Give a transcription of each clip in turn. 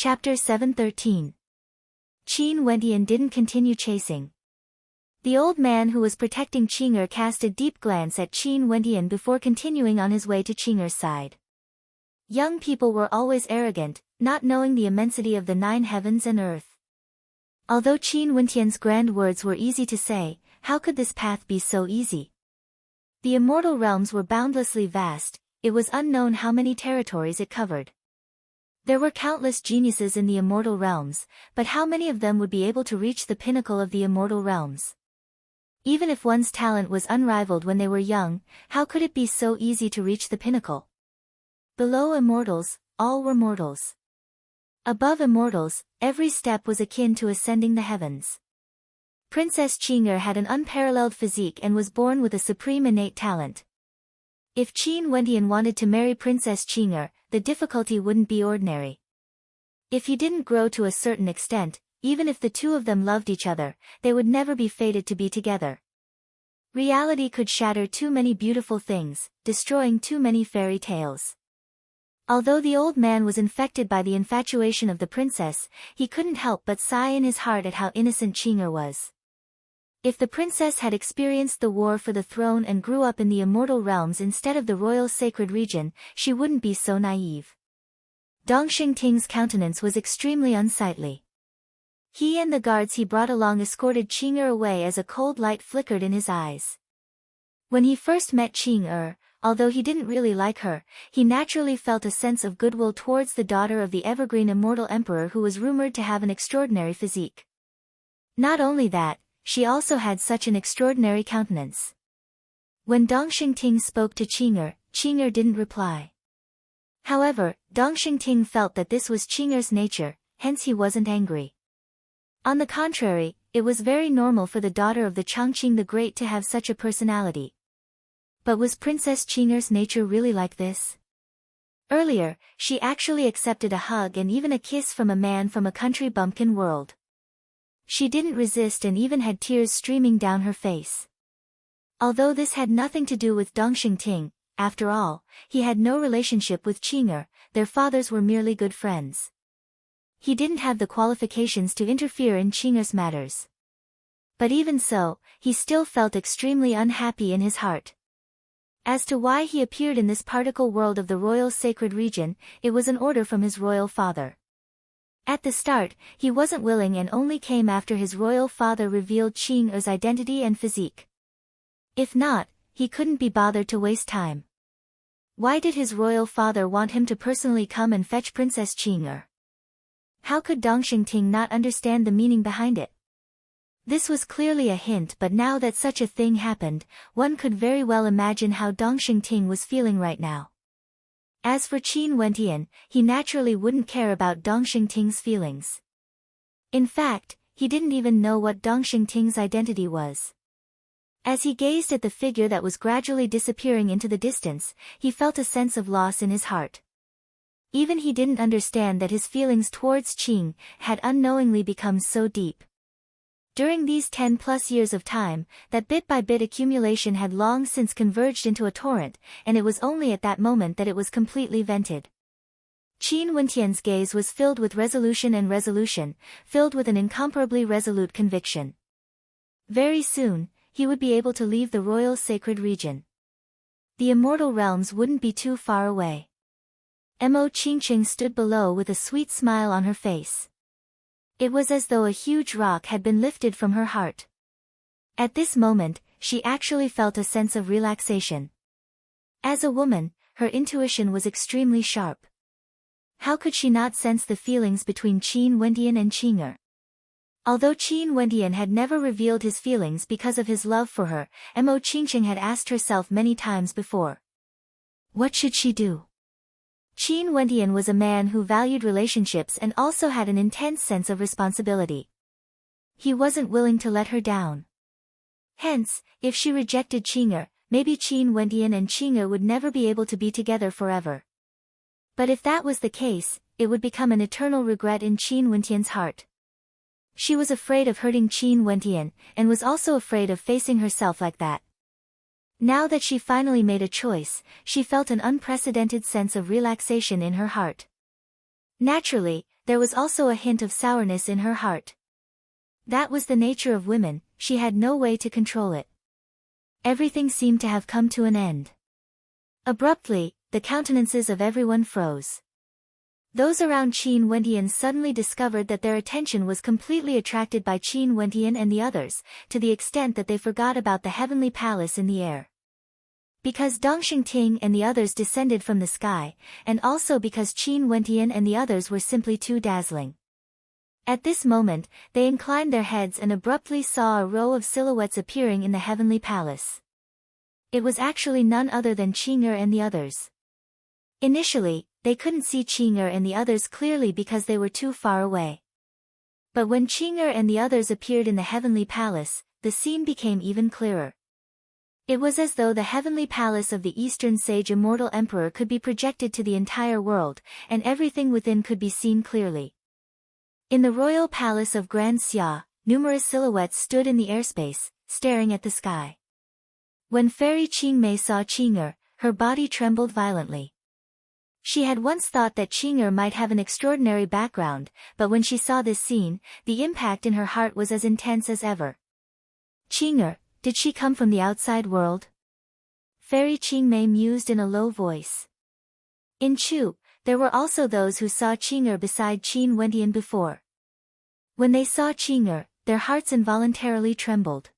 Chapter 713. Qin Wentian didn't continue chasing. The old man who was protecting Qing'er cast a deep glance at Qin Wentian before continuing on his way to Qing'er's side. Young people were always arrogant, not knowing the immensity of the 9 heavens and earth. Although Qin Wentian's grand words were easy to say, how could this path be so easy? The immortal realms were boundlessly vast, it was unknown how many territories it covered. There were countless geniuses in the immortal realms, but how many of them would be able to reach the pinnacle of the immortal realms? Even if one's talent was unrivaled when they were young, how could it be so easy to reach the pinnacle? Below immortals, all were mortals. Above immortals, every step was akin to ascending the heavens. Princess Qing'er had an unparalleled physique and was born with a supreme innate talent. If Qin Wentian wanted to marry Princess Qing'er, the difficulty wouldn't be ordinary. If he didn't grow to a certain extent, even if the two of them loved each other, they would never be fated to be together. Reality could shatter too many beautiful things, destroying too many fairy tales. Although the old man was infected by the infatuation of the princess, he couldn't help but sigh in his heart at how innocent Qing'er was. If the princess had experienced the war for the throne and grew up in the immortal realms instead of the royal sacred region, she wouldn't be so naive. Dong Xingting's countenance was extremely unsightly. He and the guards he brought along escorted Qing'er away as a cold light flickered in his eyes. When he first met Qing'er, although he didn't really like her, he naturally felt a sense of goodwill towards the daughter of the evergreen immortal emperor who was rumored to have an extraordinary physique. Not only that, she also had such an extraordinary countenance. When Dong Xingting spoke to Qing'er, Qing'er didn't reply. However, Dong Xingting felt that this was Qing'er's nature, hence he wasn't angry. On the contrary, it was very normal for the daughter of the Chongqing the Great to have such a personality. But was Princess Qing'er's nature really like this? Earlier, she actually accepted a hug and even a kiss from a man from a country bumpkin world. She didn't resist and even had tears streaming down her face. Although this had nothing to do with Dong Xingting, after all, he had no relationship with Qing'er, their fathers were merely good friends. He didn't have the qualifications to interfere in Qing'er's matters. But even so, he still felt extremely unhappy in his heart. As to why he appeared in this particle world of the royal sacred region, it was an order from his royal father. At the start, he wasn't willing and only came after his royal father revealed Qing'er's identity and physique. If not, he couldn't be bothered to waste time. Why did his royal father want him to personally come and fetch Princess Qing'er? How could Dong Xingting not understand the meaning behind it? This was clearly a hint, but now that such a thing happened, one could very well imagine how Dong Xingting was feeling right now. As for Qin Wentian, he naturally wouldn't care about Dong Xingting's feelings. In fact, he didn't even know what Dong Xingting's identity was. As he gazed at the figure that was gradually disappearing into the distance, he felt a sense of loss in his heart. Even he didn't understand that his feelings towards Qing had unknowingly become so deep. During these 10+ years of time, that bit-by-bit accumulation had long since converged into a torrent, and it was only at that moment that it was completely vented. Qin Wentian's gaze was filled with resolution, filled with an incomparably resolute conviction. Very soon, he would be able to leave the royal sacred region. The immortal realms wouldn't be too far away. Mo Qingqing stood below with a sweet smile on her face. It was as though a huge rock had been lifted from her heart. At this moment, she actually felt a sense of relaxation. As a woman, her intuition was extremely sharp. How could she not sense the feelings between Qin Wentian and Qing'er? Although Qin Wentian had never revealed his feelings because of his love for her, Mo Qingqing had asked herself many times before. What should she do? Qin Wentian was a man who valued relationships and also had an intense sense of responsibility. He wasn't willing to let her down. Hence, if she rejected Qing'er, maybe Qin Wentian and Qing'er would never be able to be together forever. But if that was the case, it would become an eternal regret in Qin Wentian's heart. She was afraid of hurting Qin Wentian, and was also afraid of facing herself like that. Now that she finally made a choice, she felt an unprecedented sense of relaxation in her heart. Naturally, there was also a hint of sourness in her heart. That was the nature of women, she had no way to control it. Everything seemed to have come to an end. Abruptly, the countenances of everyone froze. Those around Qin Wendian suddenly discovered that their attention was completely attracted by Qin Wendian and the others, to the extent that they forgot about the heavenly palace in the air. Because Dongxing Ting and the others descended from the sky, and also because Qin Wendian and the others were simply too dazzling. At this moment, they inclined their heads and abruptly saw a row of silhouettes appearing in the heavenly palace. It was actually none other than Qing'er and the others. Initially, they couldn't see Qing'er and the others clearly because they were too far away. But when Qing'er and the others appeared in the heavenly palace, the scene became even clearer. It was as though the heavenly palace of the Eastern Sage Immortal Emperor could be projected to the entire world, and everything within could be seen clearly. In the royal palace of Grand Xia, numerous silhouettes stood in the airspace, staring at the sky. When Fairy Qingmei saw Qing'er, her body trembled violently. She had once thought that Qing'er might have an extraordinary background, but when she saw this scene, the impact in her heart was as intense as ever. Qing'er, did she come from the outside world? Fairy Qingmei mused in a low voice. In Chu, there were also those who saw Qing'er beside Qin Wendian before. When they saw Qing'er, their hearts involuntarily trembled.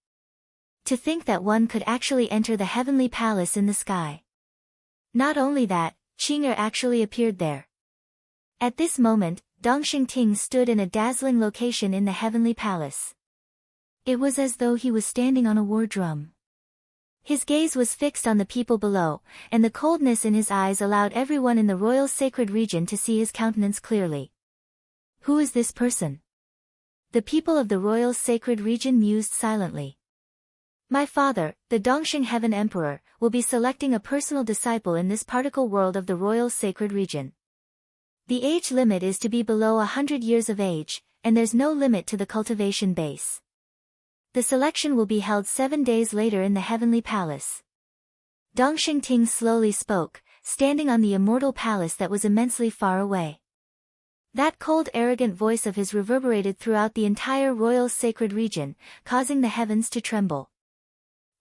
To think that one could actually enter the heavenly palace in the sky. Not only that, Qing'er actually appeared there. At this moment, Dongxing Ting stood in a dazzling location in the heavenly palace. It was as though he was standing on a war drum. His gaze was fixed on the people below, and the coldness in his eyes allowed everyone in the royal sacred region to see his countenance clearly. Who is this person? The people of the royal sacred region mused silently. My father, the Dongxing Heaven Emperor, will be selecting a personal disciple in this particle world of the royal sacred region. The age limit is to be below 100 years of age, and there's no limit to the cultivation base. The selection will be held 7 days later in the heavenly palace. Dongxing Ting slowly spoke, standing on the immortal palace that was immensely far away. That cold arrogant voice of his reverberated throughout the entire royal sacred region, causing the heavens to tremble.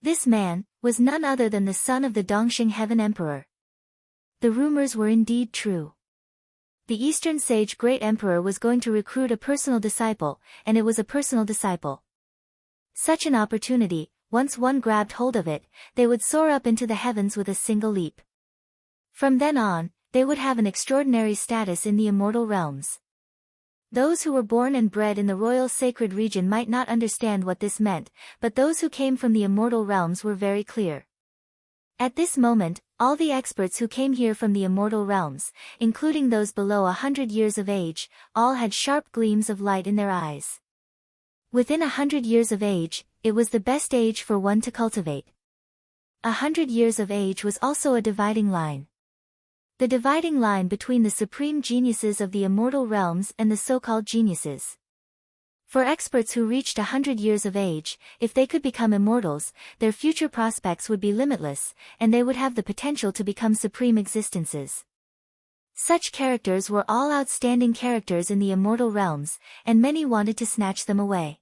This man was none other than the son of the Dongxing Heaven Emperor. The rumors were indeed true. The Eastern Sage Great Emperor was going to recruit a personal disciple, and it was a personal disciple. Such an opportunity, once one grabbed hold of it, they would soar up into the heavens with a single leap. From then on, they would have an extraordinary status in the immortal realms. Those who were born and bred in the royal sacred region might not understand what this meant, but those who came from the immortal realms were very clear. At this moment, all the experts who came here from the immortal realms, including those below 100 years of age, all had sharp gleams of light in their eyes. Within 100 years of age, it was the best age for one to cultivate. 100 years of age was also a dividing line. The dividing line between the supreme geniuses of the immortal realms and the so-called geniuses. For experts who reached 100 years of age, if they could become immortals, their future prospects would be limitless, and they would have the potential to become supreme existences. Such characters were all outstanding characters in the immortal realms, and many wanted to snatch them away.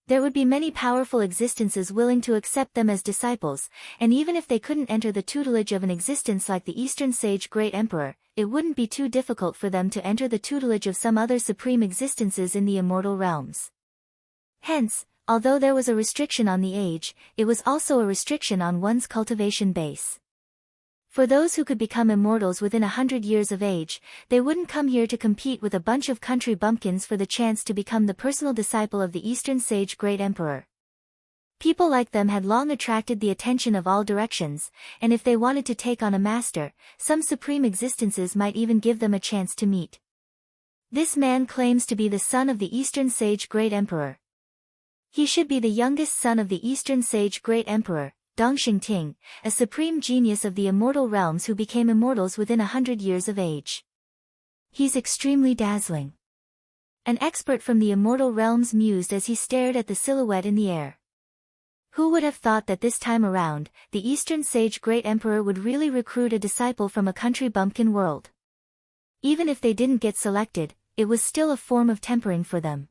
There would be many powerful existences willing to accept them as disciples, and even if they couldn't enter the tutelage of an existence like the Eastern Sage Great Emperor, it wouldn't be too difficult for them to enter the tutelage of some other supreme existences in the immortal realms. Hence, although there was a restriction on the age, it was also a restriction on one's cultivation base. For those who could become immortals within 100 years of age, they wouldn't come here to compete with a bunch of country bumpkins for the chance to become the personal disciple of the Eastern Sage Great Emperor. People like them had long attracted the attention of all directions, and if they wanted to take on a master, some supreme existences might even give them a chance to meet. This man claims to be the son of the Eastern Sage Great Emperor. He should be the youngest son of the Eastern Sage Great Emperor, Dongxing Ting, a supreme genius of the immortal realms who became immortals within 100 years of age. He's extremely dazzling. An expert from the immortal realms mused as he stared at the silhouette in the air. Who would have thought that this time around, the Eastern Sage Great Emperor would really recruit a disciple from a country bumpkin world? Even if they didn't get selected, it was still a form of tempering for them.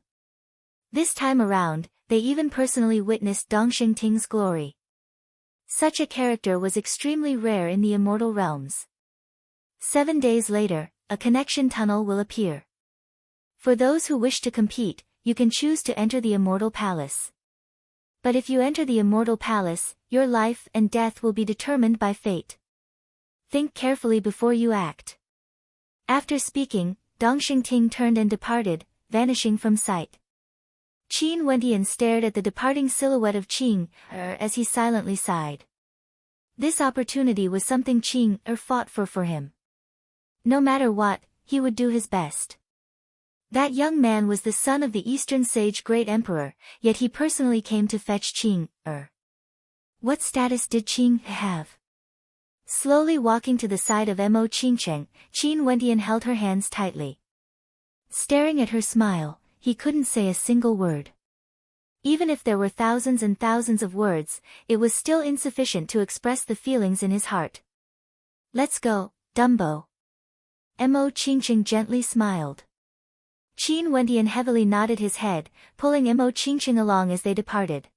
This time around, they even personally witnessed Dongxing Ting's glory. Such a character was extremely rare in the immortal realms. 7 days later, a connection tunnel will appear. For those who wish to compete, you can choose to enter the immortal palace. But if you enter the immortal palace, your life and death will be determined by fate. Think carefully before you act. After speaking, Dongxing Ting turned and departed, vanishing from sight. Qin Wendian stared at the departing silhouette of Qing as he silently sighed. This opportunity was something Qing fought for him. No matter what, he would do his best. That young man was the son of the Eastern Sage Great Emperor, yet he personally came to fetch Qing. What status did Qing have? Slowly walking to the side of Mo Qingcheng, Qin Wendian held her hands tightly. Staring at her smile, he couldn't say a single word. Even if there were thousands and thousands of words, it was still insufficient to express the feelings in his heart. Let's go, Dumbo. Mo Qingcheng gently smiled. Qin Wendian heavily nodded his head, pulling Mo Qingcheng along as they departed.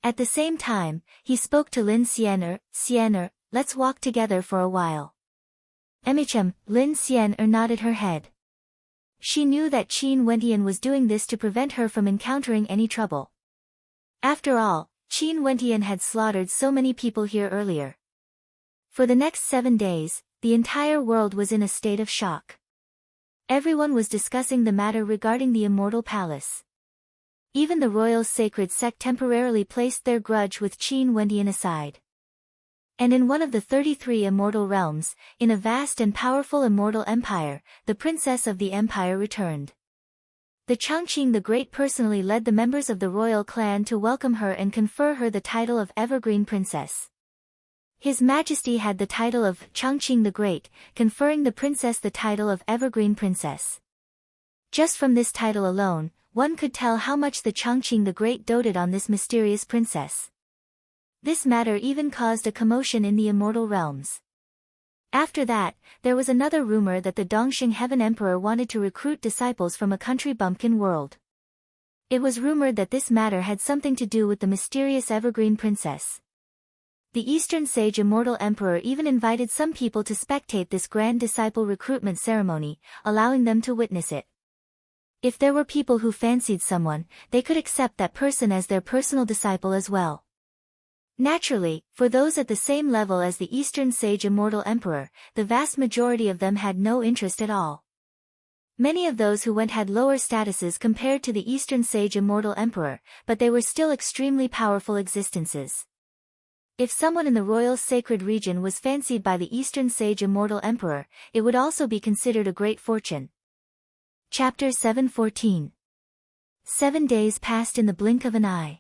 At the same time, he spoke to Lin Xian, let's walk together for a while. Lin Xian nodded her head. She knew that Qin Wendian was doing this to prevent her from encountering any trouble. After all, Qin Wendian had slaughtered so many people here earlier. For the next 7 days, the entire world was in a state of shock. Everyone was discussing the matter regarding the immortal palace. Even the royal sacred sect temporarily placed their grudge with Qin Wendian aside. And in one of the 33 immortal realms, in a vast and powerful immortal empire, the princess of the empire returned. The Changqing the Great personally led the members of the royal clan to welcome her and confer her the title of Evergreen Princess. His Majesty had the title of Changqing the Great, conferring the princess the title of Evergreen Princess. Just from this title alone, one could tell how much the Changqing the Great doted on this mysterious princess. This matter even caused a commotion in the immortal realms. After that, there was another rumor that the Dongxing Heaven Emperor wanted to recruit disciples from a country bumpkin world. It was rumored that this matter had something to do with the mysterious Evergreen Princess. The Eastern Sage Immortal Emperor even invited some people to spectate this grand disciple recruitment ceremony, allowing them to witness it. If there were people who fancied someone, they could accept that person as their personal disciple as well. Naturally, for those at the same level as the Eastern Sage Immortal Emperor, the vast majority of them had no interest at all. Many of those who went had lower statuses compared to the Eastern Sage Immortal Emperor, but they were still extremely powerful existences. If someone in the royal sacred region was fancied by the Eastern Sage Immortal Emperor, it would also be considered a great fortune. Chapter 714. 7 days passed in the blink of an eye.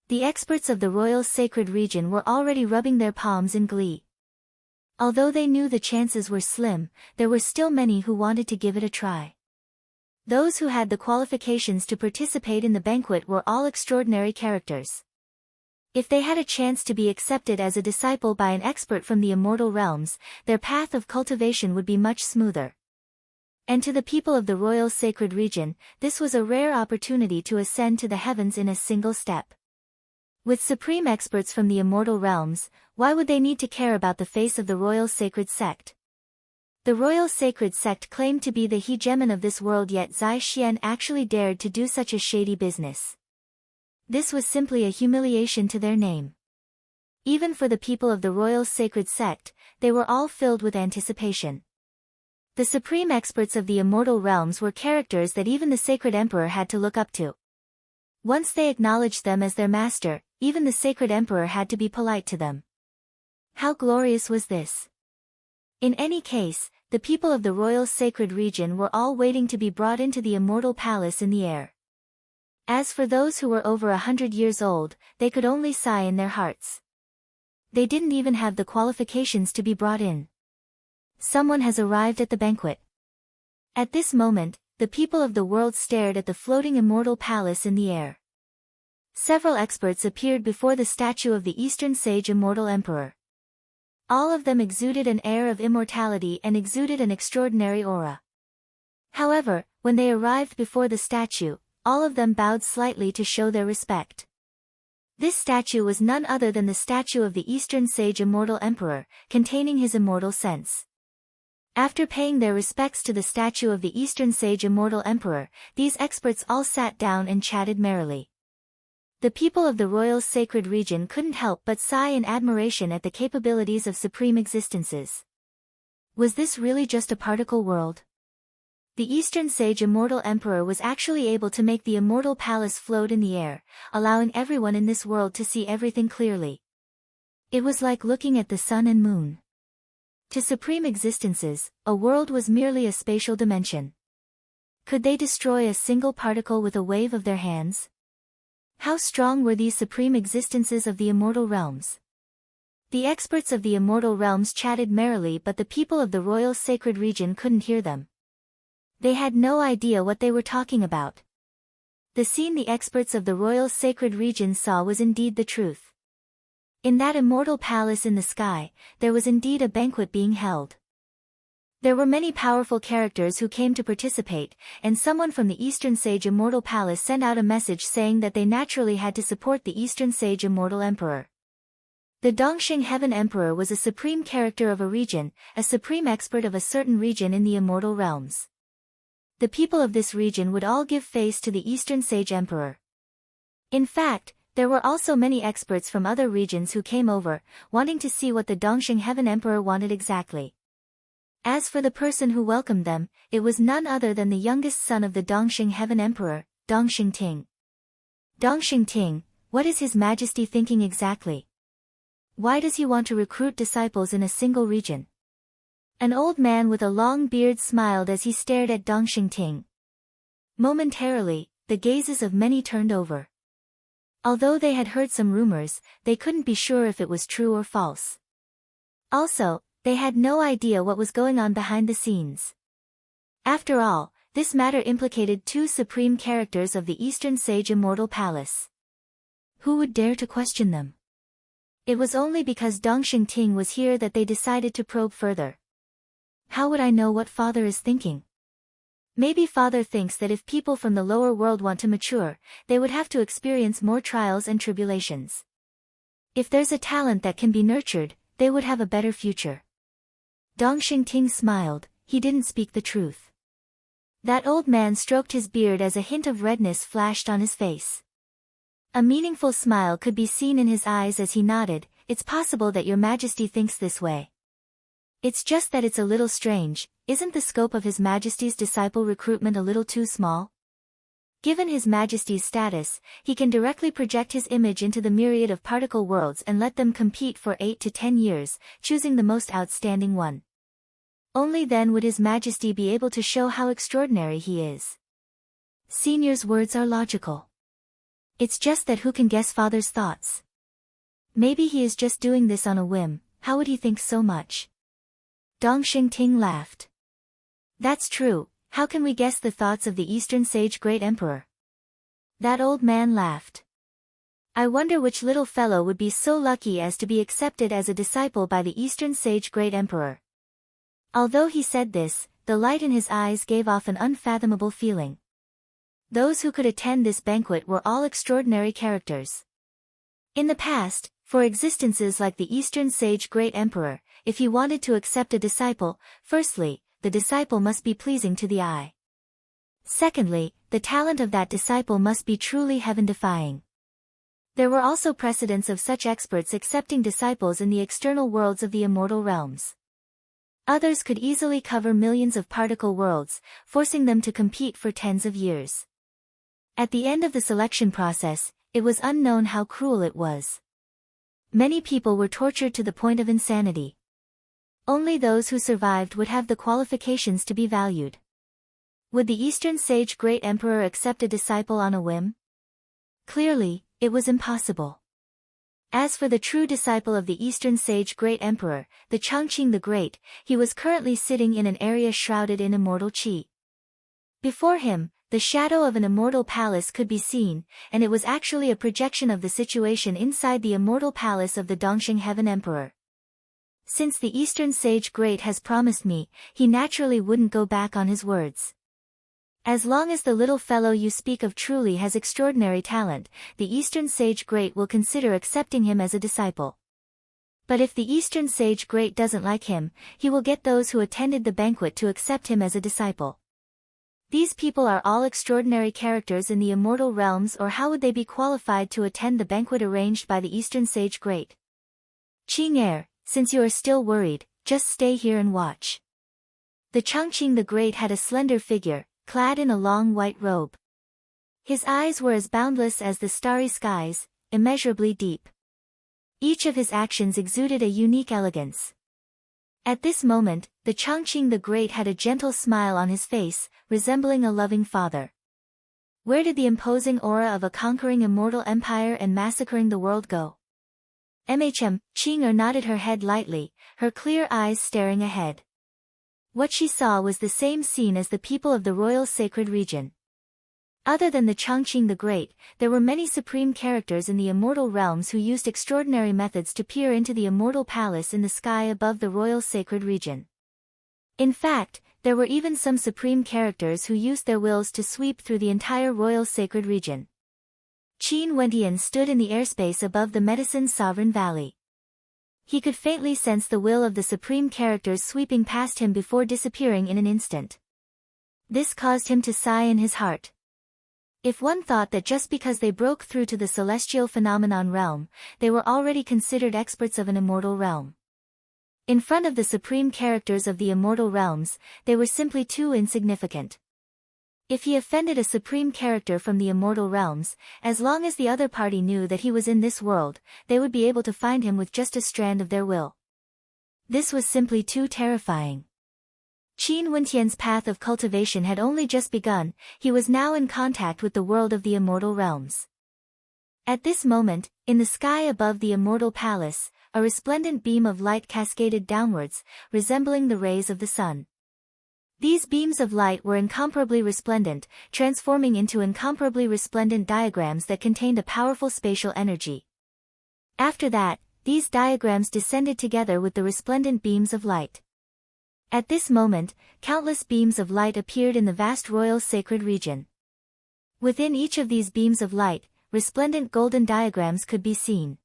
The experts of the royal sacred region were already rubbing their palms in glee. Although they knew the chances were slim, there were still many who wanted to give it a try. Those who had the qualifications to participate in the banquet were all extraordinary characters. If they had a chance to be accepted as a disciple by an expert from the immortal realms, their path of cultivation would be much smoother. And to the people of the royal sacred region, this was a rare opportunity to ascend to the heavens in a single step. With supreme experts from the immortal realms, why would they need to care about the face of the royal sacred sect? The royal sacred sect claimed to be the hegemon of this world, yet Zai Xian actually dared to do such a shady business. This was simply a humiliation to their name. Even for the people of the royal sacred sect, they were all filled with anticipation. The supreme experts of the immortal realms were characters that even the sacred emperor had to look up to. Once they acknowledged them as their master, even the sacred emperor had to be polite to them. How glorious was this? In any case, the people of the royal sacred region were all waiting to be brought into the immortal palace in the air. As for those who were over 100 years old, they could only sigh in their hearts. They didn't even have the qualifications to be brought in. Someone has arrived at the banquet. At this moment, the people of the world stared at the floating immortal palace in the air. Several experts appeared before the statue of the Eastern Sage Immortal Emperor. All of them exuded an air of immortality and exuded an extraordinary aura. However, when they arrived before the statue, all of them bowed slightly to show their respect. This statue was none other than the statue of the Eastern Sage Immortal Emperor, containing his immortal sense. After paying their respects to the statue of the Eastern Sage Immortal Emperor, these experts all sat down and chatted merrily. The people of the royal sacred region couldn't help but sigh in admiration at the capabilities of supreme existences. Was this really just a particle world? The Eastern Sage Immortal Emperor was actually able to make the immortal palace float in the air, allowing everyone in this world to see everything clearly. It was like looking at the sun and moon. To supreme existences, a world was merely a spatial dimension. Could they destroy a single particle with a wave of their hands? How strong were these supreme existences of the immortal realms? The experts of the immortal realms chatted merrily, but the people of the royal sacred region couldn't hear them. They had no idea what they were talking about. The scene the experts of the royal sacred region saw was indeed the truth. In that immortal palace in the sky, there was indeed a banquet being held. There were many powerful characters who came to participate, and someone from the Eastern Sage Immortal Palace sent out a message saying that they naturally had to support the Eastern Sage Immortal Emperor. The Dongxing Heaven Emperor was a supreme character of a region, a supreme expert of a certain region in the immortal realms. The people of this region would all give face to the Eastern Sage Emperor. In fact, there were also many experts from other regions who came over, wanting to see what the Dongxing Heaven Emperor wanted exactly. As for the person who welcomed them, it was none other than the youngest son of the Dongxing Heaven Emperor, Dongxing Ting. Dongxing Ting, what is His Majesty thinking exactly? Why does he want to recruit disciples in a single region? An old man with a long beard smiled as he stared at Dongxing Ting. Momentarily, the gazes of many turned over. Although they had heard some rumors, they couldn't be sure if it was true or false. Also, they had no idea what was going on behind the scenes. After all, this matter implicated two supreme characters of the Eastern Sage Immortal Palace. Who would dare to question them? It was only because Dongxing Ting was here that they decided to probe further. How would I know what Father is thinking? Maybe Father thinks that if people from the lower world want to mature, they would have to experience more trials and tribulations. If there's a talent that can be nurtured, they would have a better future. Dongxing Ting smiled, he didn't speak the truth. That old man stroked his beard as a hint of redness flashed on his face. A meaningful smile could be seen in his eyes as he nodded. It's possible that Your Majesty thinks this way. It's just that it's a little strange. Isn't the scope of His Majesty's disciple recruitment a little too small? Given His Majesty's status, he can directly project his image into the myriad of particle worlds and let them compete for 8 to 10 years, choosing the most outstanding one. Only then would His Majesty be able to show how extraordinary he is. Senior's words are logical. It's just that who can guess Father's thoughts? Maybe he is just doing this on a whim. How would he think so much? Dongxing Ting laughed. That's true. How can we guess the thoughts of the Eastern Sage Great Emperor? That old man laughed. I wonder which little fellow would be so lucky as to be accepted as a disciple by the Eastern Sage Great Emperor. Although he said this, the light in his eyes gave off an unfathomable feeling. Those who could attend this banquet were all extraordinary characters. In the past, for existences like the Eastern Sage Great Emperor, if he wanted to accept a disciple, firstly, the disciple must be pleasing to the eye. Secondly, the talent of that disciple must be truly heaven-defying. There were also precedents of such experts accepting disciples in the external worlds of the immortal realms. Others could easily cover millions of particle worlds, forcing them to compete for tens of years. At the end of the selection process, it was unknown how cruel it was. Many people were tortured to the point of insanity. Only those who survived would have the qualifications to be valued. Would the Eastern Sage Great Emperor accept a disciple on a whim? Clearly, it was impossible. As for the true disciple of the Eastern Sage Great Emperor, the Chongqing the Great, he was currently sitting in an area shrouded in immortal qi. Before him, the shadow of an immortal palace could be seen, and it was actually a projection of the situation inside the immortal palace of the Dongxing Heaven Emperor. Since the Eastern Sage Great has promised me, he naturally wouldn't go back on his words. As long as the little fellow you speak of truly has extraordinary talent, the Eastern Sage Great will consider accepting him as a disciple. But if the Eastern Sage Great doesn't like him, he will get those who attended the banquet to accept him as a disciple. These people are all extraordinary characters in the immortal realms, or how would they be qualified to attend the banquet arranged by the Eastern Sage Great? Qing, since you are still worried, just stay here and watch. The Chongqing the Great had a slender figure, clad in a long white robe. His eyes were as boundless as the starry skies, immeasurably deep. Each of his actions exuded a unique elegance. At this moment, the Chongqing the Great had a gentle smile on his face, resembling a loving father. Where did the imposing aura of a conquering immortal empire and massacring the world go? Qing nodded her head lightly, her clear eyes staring ahead. What she saw was the same scene as the people of the royal sacred region. Other than the Chongqing the Great, there were many supreme characters in the immortal realms who used extraordinary methods to peer into the immortal palace in the sky above the royal sacred region. In fact, there were even some supreme characters who used their wills to sweep through the entire royal sacred region. Qin Wendian stood in the airspace above the Medicine Sovereign Valley. He could faintly sense the will of the supreme characters sweeping past him before disappearing in an instant. This caused him to sigh in his heart. If one thought that just because they broke through to the celestial phenomenon realm, they were already considered experts of an immortal realm. In front of the supreme characters of the immortal realms, they were simply too insignificant. If he offended a supreme character from the immortal realms, as long as the other party knew that he was in this world, they would be able to find him with just a strand of their will. This was simply too terrifying. Qin Wendian's path of cultivation had only just begun, he was now in contact with the world of the immortal realms. At this moment, in the sky above the immortal palace, a resplendent beam of light cascaded downwards, resembling the rays of the sun. These beams of light were incomparably resplendent, transforming into incomparably resplendent diagrams that contained a powerful spatial energy. After that, these diagrams descended together with the resplendent beams of light. At this moment, countless beams of light appeared in the vast royal sacred region. Within each of these beams of light, resplendent golden diagrams could be seen.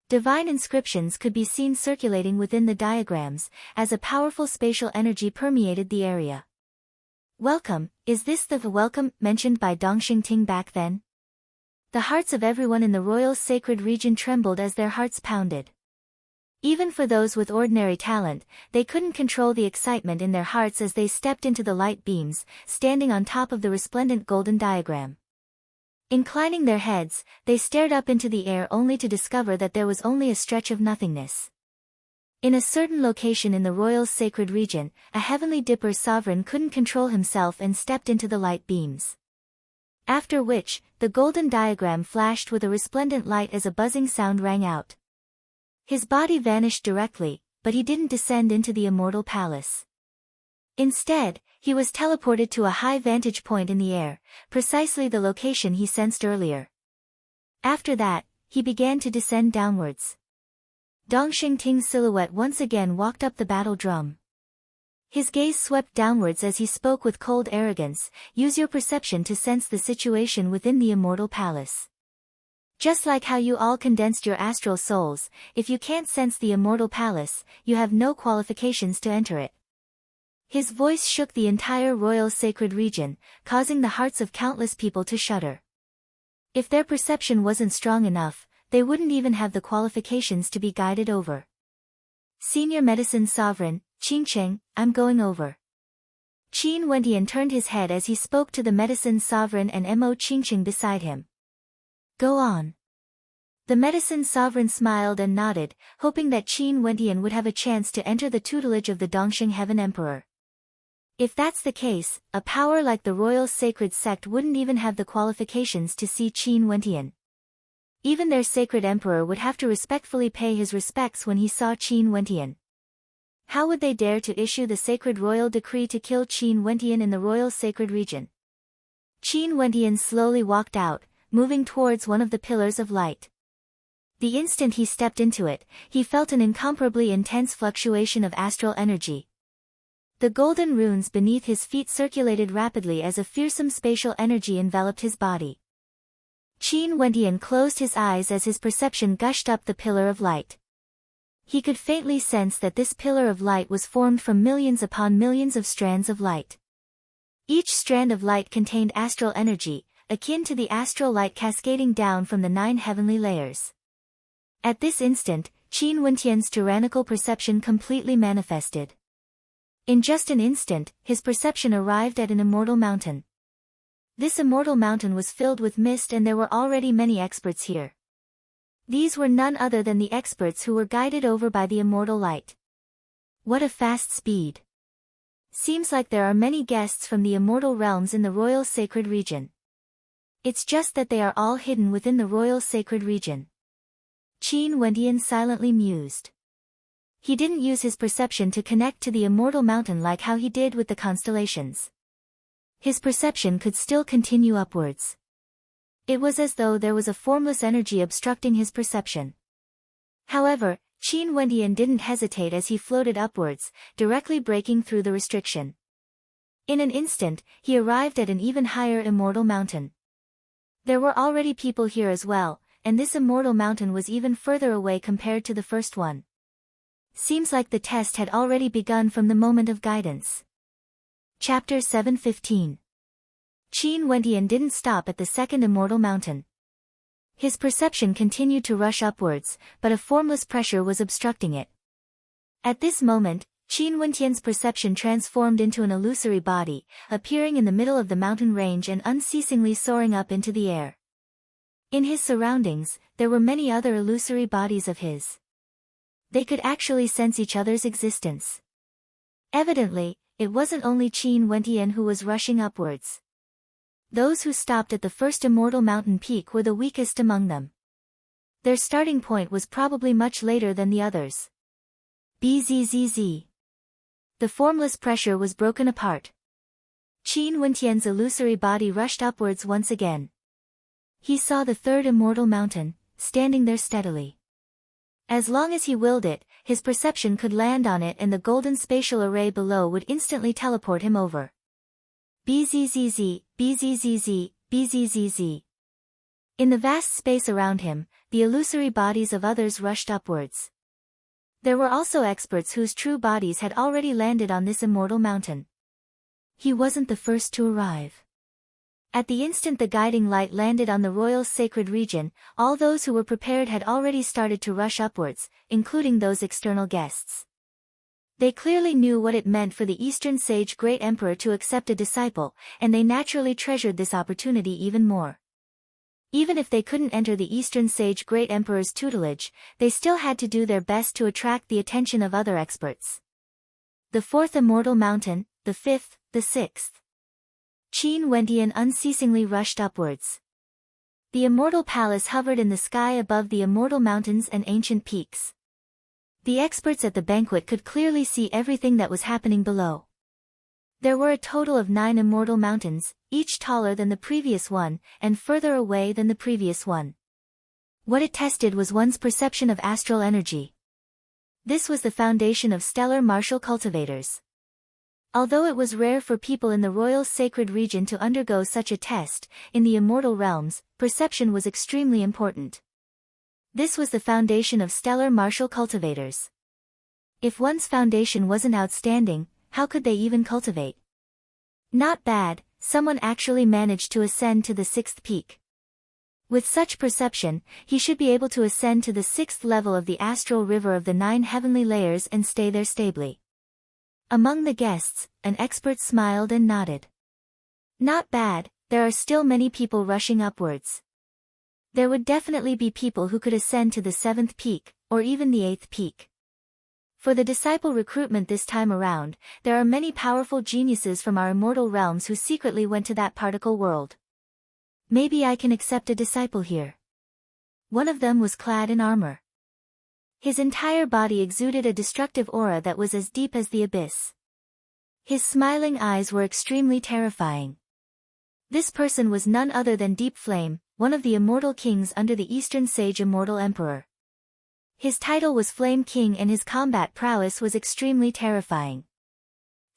Divine inscriptions could be seen circulating within the diagrams, as a powerful spatial energy permeated the area. Welcome, is this the welcome mentioned by Dongxing Ting back then? The hearts of everyone in the royal sacred region trembled as their hearts pounded. Even for those with ordinary talent, they couldn't control the excitement in their hearts as they stepped into the light beams, standing on top of the resplendent golden diagram. Inclining their heads, they stared up into the air only to discover that there was only a stretch of nothingness. In a certain location in the royal sacred region, a heavenly dipper sovereign couldn't control himself and stepped into the light beams. After which, the golden diagram flashed with a resplendent light as a buzzing sound rang out. His body vanished directly, but he didn't descend into the immortal palace. Instead, he was teleported to a high vantage point in the air, precisely the location he sensed earlier. After that, he began to descend downwards. Dongxing Ting's silhouette once again walked up the battle drum. His gaze swept downwards as he spoke with cold arrogance, use your perception to sense the situation within the immortal palace. Just like how you all condensed your astral souls, if you can't sense the immortal palace, you have no qualifications to enter it. His voice shook the entire royal sacred region, causing the hearts of countless people to shudder. If their perception wasn't strong enough, they wouldn't even have the qualifications to be guided over. Senior Medicine Sovereign, Qingcheng, I'm going over. Qin Wendian turned his head as he spoke to the Medicine Sovereign and Mo Qingcheng beside him. Go on. The Medicine Sovereign smiled and nodded, hoping that Qin Wendian would have a chance to enter the tutelage of the Dongxing Heaven Emperor. If that's the case, a power like the Royal Sacred Sect wouldn't even have the qualifications to see Qin Wendian. Even their Sacred Emperor would have to respectfully pay his respects when he saw Qin Wendian. How would they dare to issue the sacred royal decree to kill Qin Wendian in the Royal Sacred Region? Qin Wendian slowly walked out, moving towards one of the pillars of light. The instant he stepped into it, he felt an incomparably intense fluctuation of astral energy. The golden runes beneath his feet circulated rapidly as a fearsome spatial energy enveloped his body. Qin Wendian closed his eyes as his perception gushed up the pillar of light. He could faintly sense that this pillar of light was formed from millions upon millions of strands of light. Each strand of light contained astral energy, akin to the astral light cascading down from the 9 heavenly layers. At this instant, Qin Wendian's tyrannical perception completely manifested. In just an instant, his perception arrived at an immortal mountain. This immortal mountain was filled with mist and there were already many experts here. These were none other than the experts who were guided over by the immortal light. What a fast speed! Seems like there are many guests from the immortal realms in the royal sacred region. It's just that they are all hidden within the royal sacred region. Qin Wendian silently mused. He didn't use his perception to connect to the immortal mountain like how he did with the constellations. His perception could still continue upwards. It was as though there was a formless energy obstructing his perception. However, Qin Wendian didn't hesitate as he floated upwards, directly breaking through the restriction. In an instant, he arrived at an even higher immortal mountain. There were already people here as well, and this immortal mountain was even further away compared to the first one. Seems like the test had already begun from the moment of guidance. Chapter 7:15. Qin Wendian didn't stop at the second immortal mountain. His perception continued to rush upwards, but a formless pressure was obstructing it. At this moment, Qin Wendian's perception transformed into an illusory body, appearing in the middle of the mountain range and unceasingly soaring up into the air. In his surroundings, there were many other illusory bodies of his. They could actually sense each other's existence. Evidently, it wasn't only Qin Wendian who was rushing upwards. Those who stopped at the first immortal mountain peak were the weakest among them. Their starting point was probably much later than the others. Bzzz. The formless pressure was broken apart. Qin Wendian's illusory body rushed upwards once again. He saw the third immortal mountain, standing there steadily. As long as he willed it, his perception could land on it and the golden spatial array below would instantly teleport him over. Bzzz, bzzz, bzzz. In the vast space around him, the illusory bodies of others rushed upwards. There were also experts whose true bodies had already landed on this immortal mountain. He wasn't the first to arrive. At the instant the guiding light landed on the royal sacred region, all those who were prepared had already started to rush upwards, including those external guests. They clearly knew what it meant for the Eastern Sage Great Emperor to accept a disciple, and they naturally treasured this opportunity even more. Even if they couldn't enter the Eastern Sage Great Emperor's tutelage, they still had to do their best to attract the attention of other experts. The fourth immortal mountain, the fifth, the sixth. Qin Wendian unceasingly rushed upwards. The immortal palace hovered in the sky above the immortal mountains and ancient peaks. The experts at the banquet could clearly see everything that was happening below. There were a total of 9 immortal mountains, each taller than the previous one, and further away than the previous one. What it tested was one's perception of astral energy. This was the foundation of stellar martial cultivators. Although it was rare for people in the royal sacred region to undergo such a test, in the immortal realms, perception was extremely important. This was the foundation of stellar martial cultivators. If one's foundation wasn't outstanding, how could they even cultivate? Not bad, someone actually managed to ascend to the 6th peak. With such perception, he should be able to ascend to the 6th level of the astral river of the 9 heavenly layers and stay there stably. Among the guests, an expert smiled and nodded. Not bad, there are still many people rushing upwards. There would definitely be people who could ascend to the 7th peak, or even the 8th peak. For the disciple recruitment this time around, there are many powerful geniuses from our immortal realms who secretly went to that particle world. Maybe I can accept a disciple here. One of them was clad in armor. His entire body exuded a destructive aura that was as deep as the abyss. His smiling eyes were extremely terrifying. This person was none other than Deep Flame, one of the immortal kings under the Eastern Sage Immortal Emperor. His title was Flame King and his combat prowess was extremely terrifying.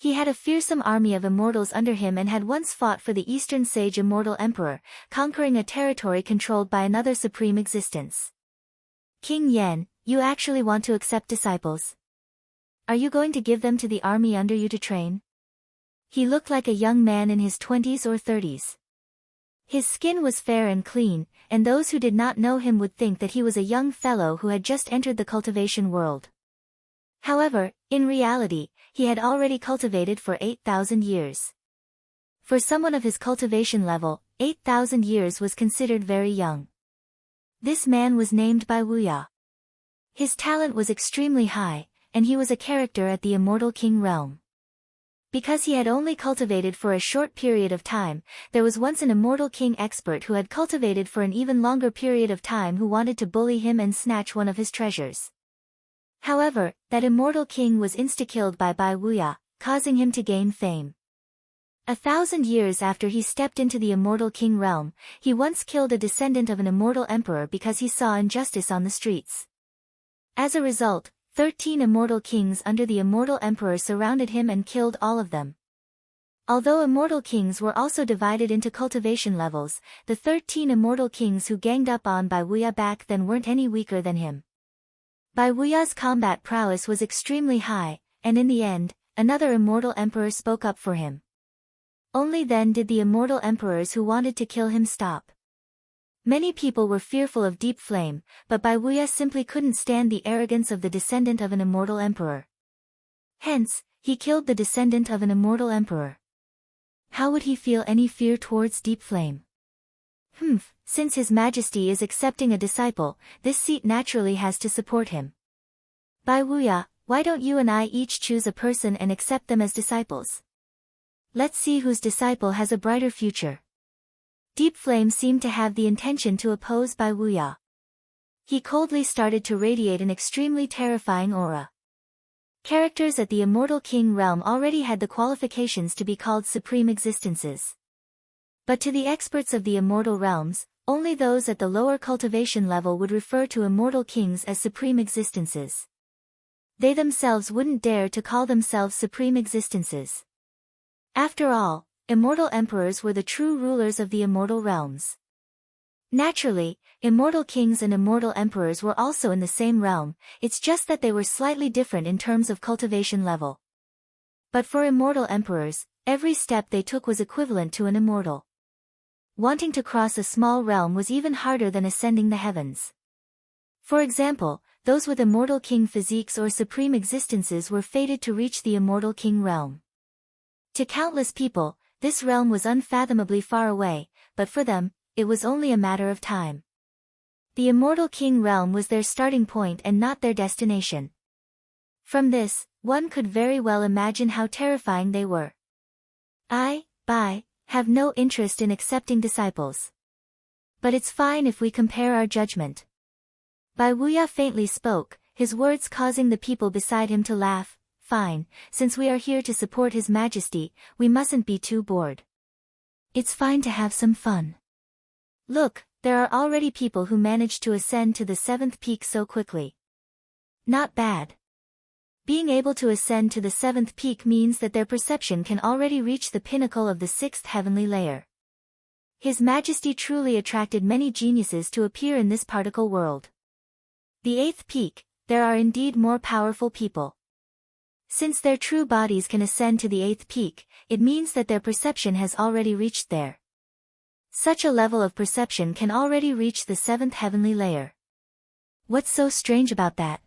He had a fearsome army of immortals under him and had once fought for the Eastern Sage Immortal Emperor, conquering a territory controlled by another supreme existence. King Yen, you actually want to accept disciples? Are you going to give them to the army under you to train? He looked like a young man in his 20s or 30s. His skin was fair and clean, and those who did not know him would think that he was a young fellow who had just entered the cultivation world. However, in reality, he had already cultivated for 8,000 years. For someone of his cultivation level, 8,000 years was considered very young. This man was named Bai Wuya. His talent was extremely high, and he was a character at the Immortal King realm. Because he had only cultivated for a short period of time, there was once an Immortal King expert who had cultivated for an even longer period of time who wanted to bully him and snatch one of his treasures. However, that Immortal King was insta-killed by Bai Wuya, causing him to gain fame. 1,000 years after he stepped into the Immortal King realm, he once killed a descendant of an immortal emperor because he saw injustice on the streets. As a result, 13 immortal kings under the immortal emperor surrounded him and killed all of them. Although immortal kings were also divided into cultivation levels, the 13 immortal kings who ganged up on Bai Wuya back then weren't any weaker than him. Bai Wuya's combat prowess was extremely high, and in the end, another immortal emperor spoke up for him. Only then did the immortal emperors who wanted to kill him stop. Many people were fearful of Deep Flame, but Bai Wuya simply couldn't stand the arrogance of the descendant of an immortal emperor. Hence, he killed the descendant of an immortal emperor. How would he feel any fear towards Deep Flame? Since His Majesty is accepting a disciple, this seat naturally has to support him. Bai Wuya, why don't you and I each choose a person and accept them as disciples? Let's see whose disciple has a brighter future. Deep Flame seemed to have the intention to oppose Bai Wuya. He coldly started to radiate an extremely terrifying aura. Characters at the Immortal King realm already had the qualifications to be called supreme existences. But to the experts of the immortal realms, only those at the lower cultivation level would refer to immortal kings as supreme existences. They themselves wouldn't dare to call themselves supreme existences. After all, immortal emperors were the true rulers of the immortal realms. Naturally, immortal kings and immortal emperors were also in the same realm, it's just that they were slightly different in terms of cultivation level. But for immortal emperors, every step they took was equivalent to an immortal. Wanting to cross a small realm was even harder than ascending the heavens. For example, those with immortal king physiques or supreme existences were fated to reach the immortal king realm. To countless people, this realm was unfathomably far away, but for them, it was only a matter of time. The immortal king realm was their starting point and not their destination. From this, one could very well imagine how terrifying they were. I have no interest in accepting disciples. But it's fine if we compare our judgment. Bai Wuya faintly spoke, his words causing the people beside him to laugh. Fine, since we are here to support His Majesty, we mustn't be too bored. It's fine to have some fun. Look, there are already people who managed to ascend to the 7th peak so quickly. Not bad. Being able to ascend to the 7th peak means that their perception can already reach the pinnacle of the 6th heavenly layer. His Majesty truly attracted many geniuses to appear in this particle world. The 8th peak, there are indeed more powerful people. Since their true bodies can ascend to the 8th peak, it means that their perception has already reached there. Such a level of perception can already reach the 7th heavenly layer. What's so strange about that?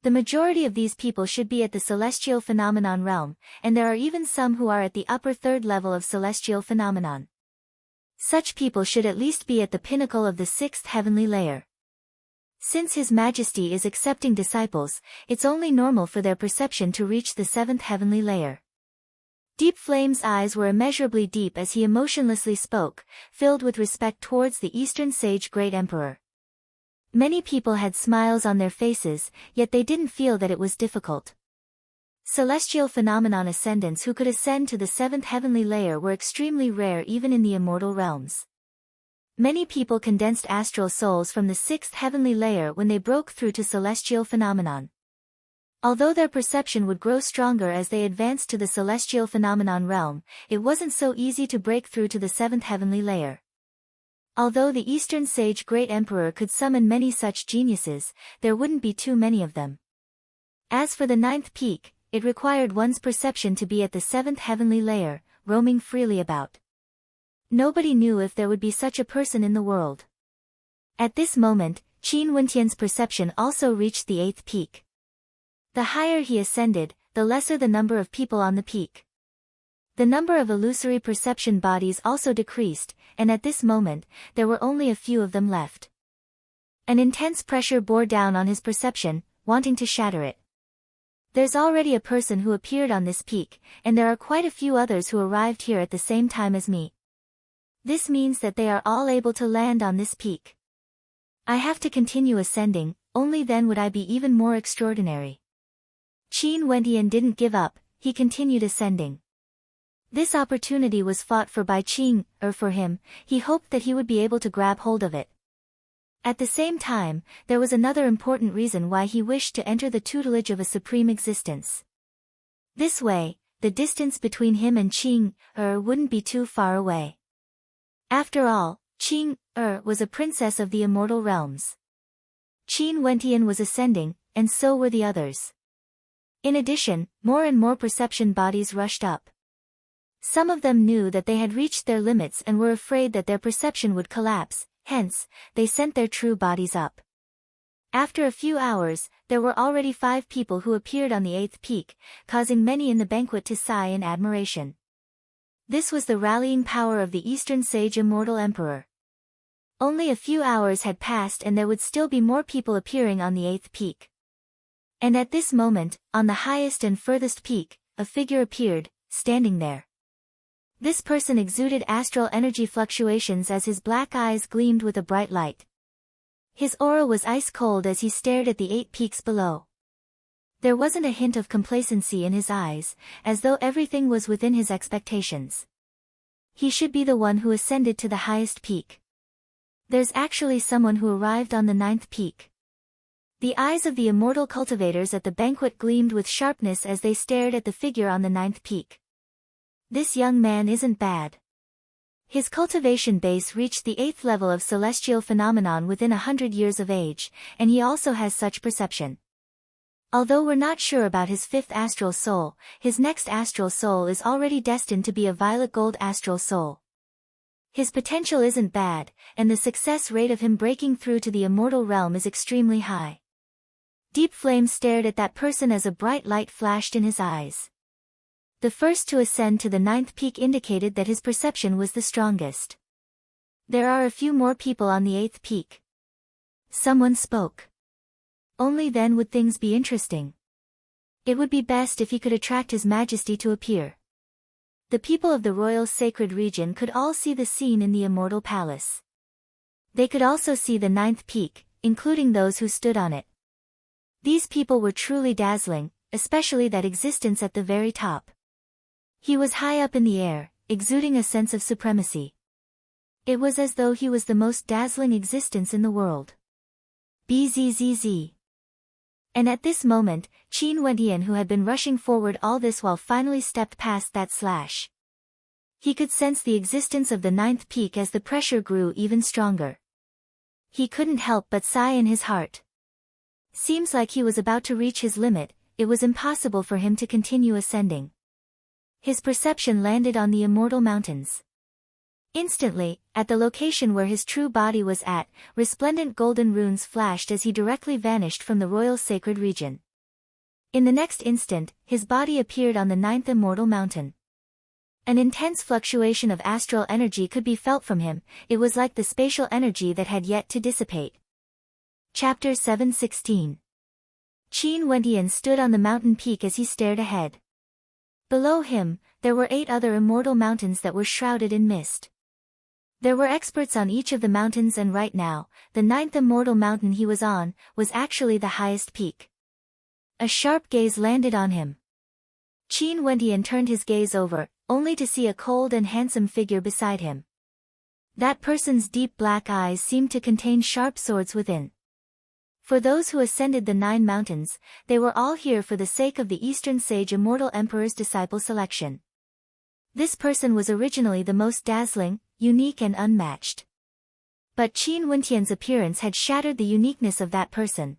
The majority of these people should be at the celestial phenomenon realm, and there are even some who are at the upper 3rd level of celestial phenomenon. Such people should at least be at the pinnacle of the 6th heavenly layer. Since His Majesty is accepting disciples, it's only normal for their perception to reach the 7th heavenly layer. Deep Flame's eyes were immeasurably deep as he emotionlessly spoke, filled with respect towards the Eastern Sage Great Emperor. Many people had smiles on their faces, yet they didn't feel that it was difficult. Celestial phenomenon ascendants who could ascend to the 7th heavenly layer were extremely rare even in the immortal realms. Many people condensed astral souls from the 6th heavenly layer when they broke through to celestial phenomenon. Although their perception would grow stronger as they advanced to the celestial phenomenon realm, it wasn't so easy to break through to the seventh heavenly layer. Although the Eastern Sage Great Emperor could summon many such geniuses, there wouldn't be too many of them. As for the ninth peak, it required one's perception to be at the seventh heavenly layer, roaming freely about. Nobody knew if there would be such a person in the world. At this moment, Qin Wentian's perception also reached the eighth peak. The higher he ascended, the lesser the number of people on the peak. The number of illusory perception bodies also decreased, and at this moment, there were only a few of them left. An intense pressure bore down on his perception, wanting to shatter it. There's already a person who appeared on this peak, and there are quite a few others who arrived here at the same time as me. This means that they are all able to land on this peak. I have to continue ascending, only then would I be even more extraordinary. Qin Wendian didn't give up, he continued ascending. This opportunity was fought for by Qing, or for him, he hoped that he would be able to grab hold of it. At the same time, there was another important reason why he wished to enter the tutelage of a supreme existence. This way, the distance between him and Qing, wouldn't be too far away. After all, Qing, was a princess of the immortal realms. Qin Wendian was ascending, and so were the others. In addition, more and more perception bodies rushed up. Some of them knew that they had reached their limits and were afraid that their perception would collapse, hence, they sent their true bodies up. After a few hours, there were already 5 people who appeared on the 8th peak, causing many in the banquet to sigh in admiration. This was the rallying power of the Eastern Sage Immortal Emperor. Only a few hours had passed and there would still be more people appearing on the 8th peak. And at this moment, on the highest and furthest peak, a figure appeared, standing there. This person exuded astral energy fluctuations as his black eyes gleamed with a bright light. His aura was ice cold as he stared at the 8 peaks below. There wasn't a hint of complacency in his eyes, as though everything was within his expectations. He should be the one who ascended to the highest peak. There's actually someone who arrived on the 9th peak. The eyes of the immortal cultivators at the banquet gleamed with sharpness as they stared at the figure on the 9th peak. This young man isn't bad. His cultivation base reached the 8th level of celestial phenomenon within 100 years of age, and he also has such perception. Although we're not sure about his 5th astral soul, his next astral soul is already destined to be a violet gold astral soul. His potential isn't bad, and the success rate of him breaking through to the immortal realm is extremely high. Deep Flame stared at that person as a bright light flashed in his eyes. The first to ascend to the 9th peak indicated that his perception was the strongest. There are a few more people on the 8th peak. Someone spoke. Only then would things be interesting. It would be best if he could attract His Majesty to appear. The people of the royal sacred region could all see the scene in the immortal palace. They could also see the 9th peak, including those who stood on it. These people were truly dazzling, especially that existence at the very top. He was high up in the air, exuding a sense of supremacy. It was as though he was the most dazzling existence in the world. Bzzz. And at this moment, Qin Wendian, who had been rushing forward all this while, finally stepped past that slash. He could sense the existence of the 9th peak as the pressure grew even stronger. He couldn't help but sigh in his heart. Seems like he was about to reach his limit, it was impossible for him to continue ascending. His perception landed on the immortal mountains. Instantly, at the location where his true body was at, resplendent golden runes flashed as he directly vanished from the royal sacred region. In the next instant, his body appeared on the 9th immortal mountain. An intense fluctuation of astral energy could be felt from him, it was like the spatial energy that had yet to dissipate. Chapter 716. Qin Wendian stood on the mountain peak as he stared ahead. Below him, there were 8 other immortal mountains that were shrouded in mist. There were experts on each of the mountains, and right now, the 9th immortal mountain he was on, was actually the highest peak. A sharp gaze landed on him. Qin Wendian turned his gaze over, only to see a cold and handsome figure beside him. That person's deep black eyes seemed to contain sharp swords within. For those who ascended the 9 mountains, they were all here for the sake of the Eastern Sage Immortal Emperor's disciple selection. This person was originally the most dazzling, unique and unmatched. But Qin Wentian's appearance had shattered the uniqueness of that person.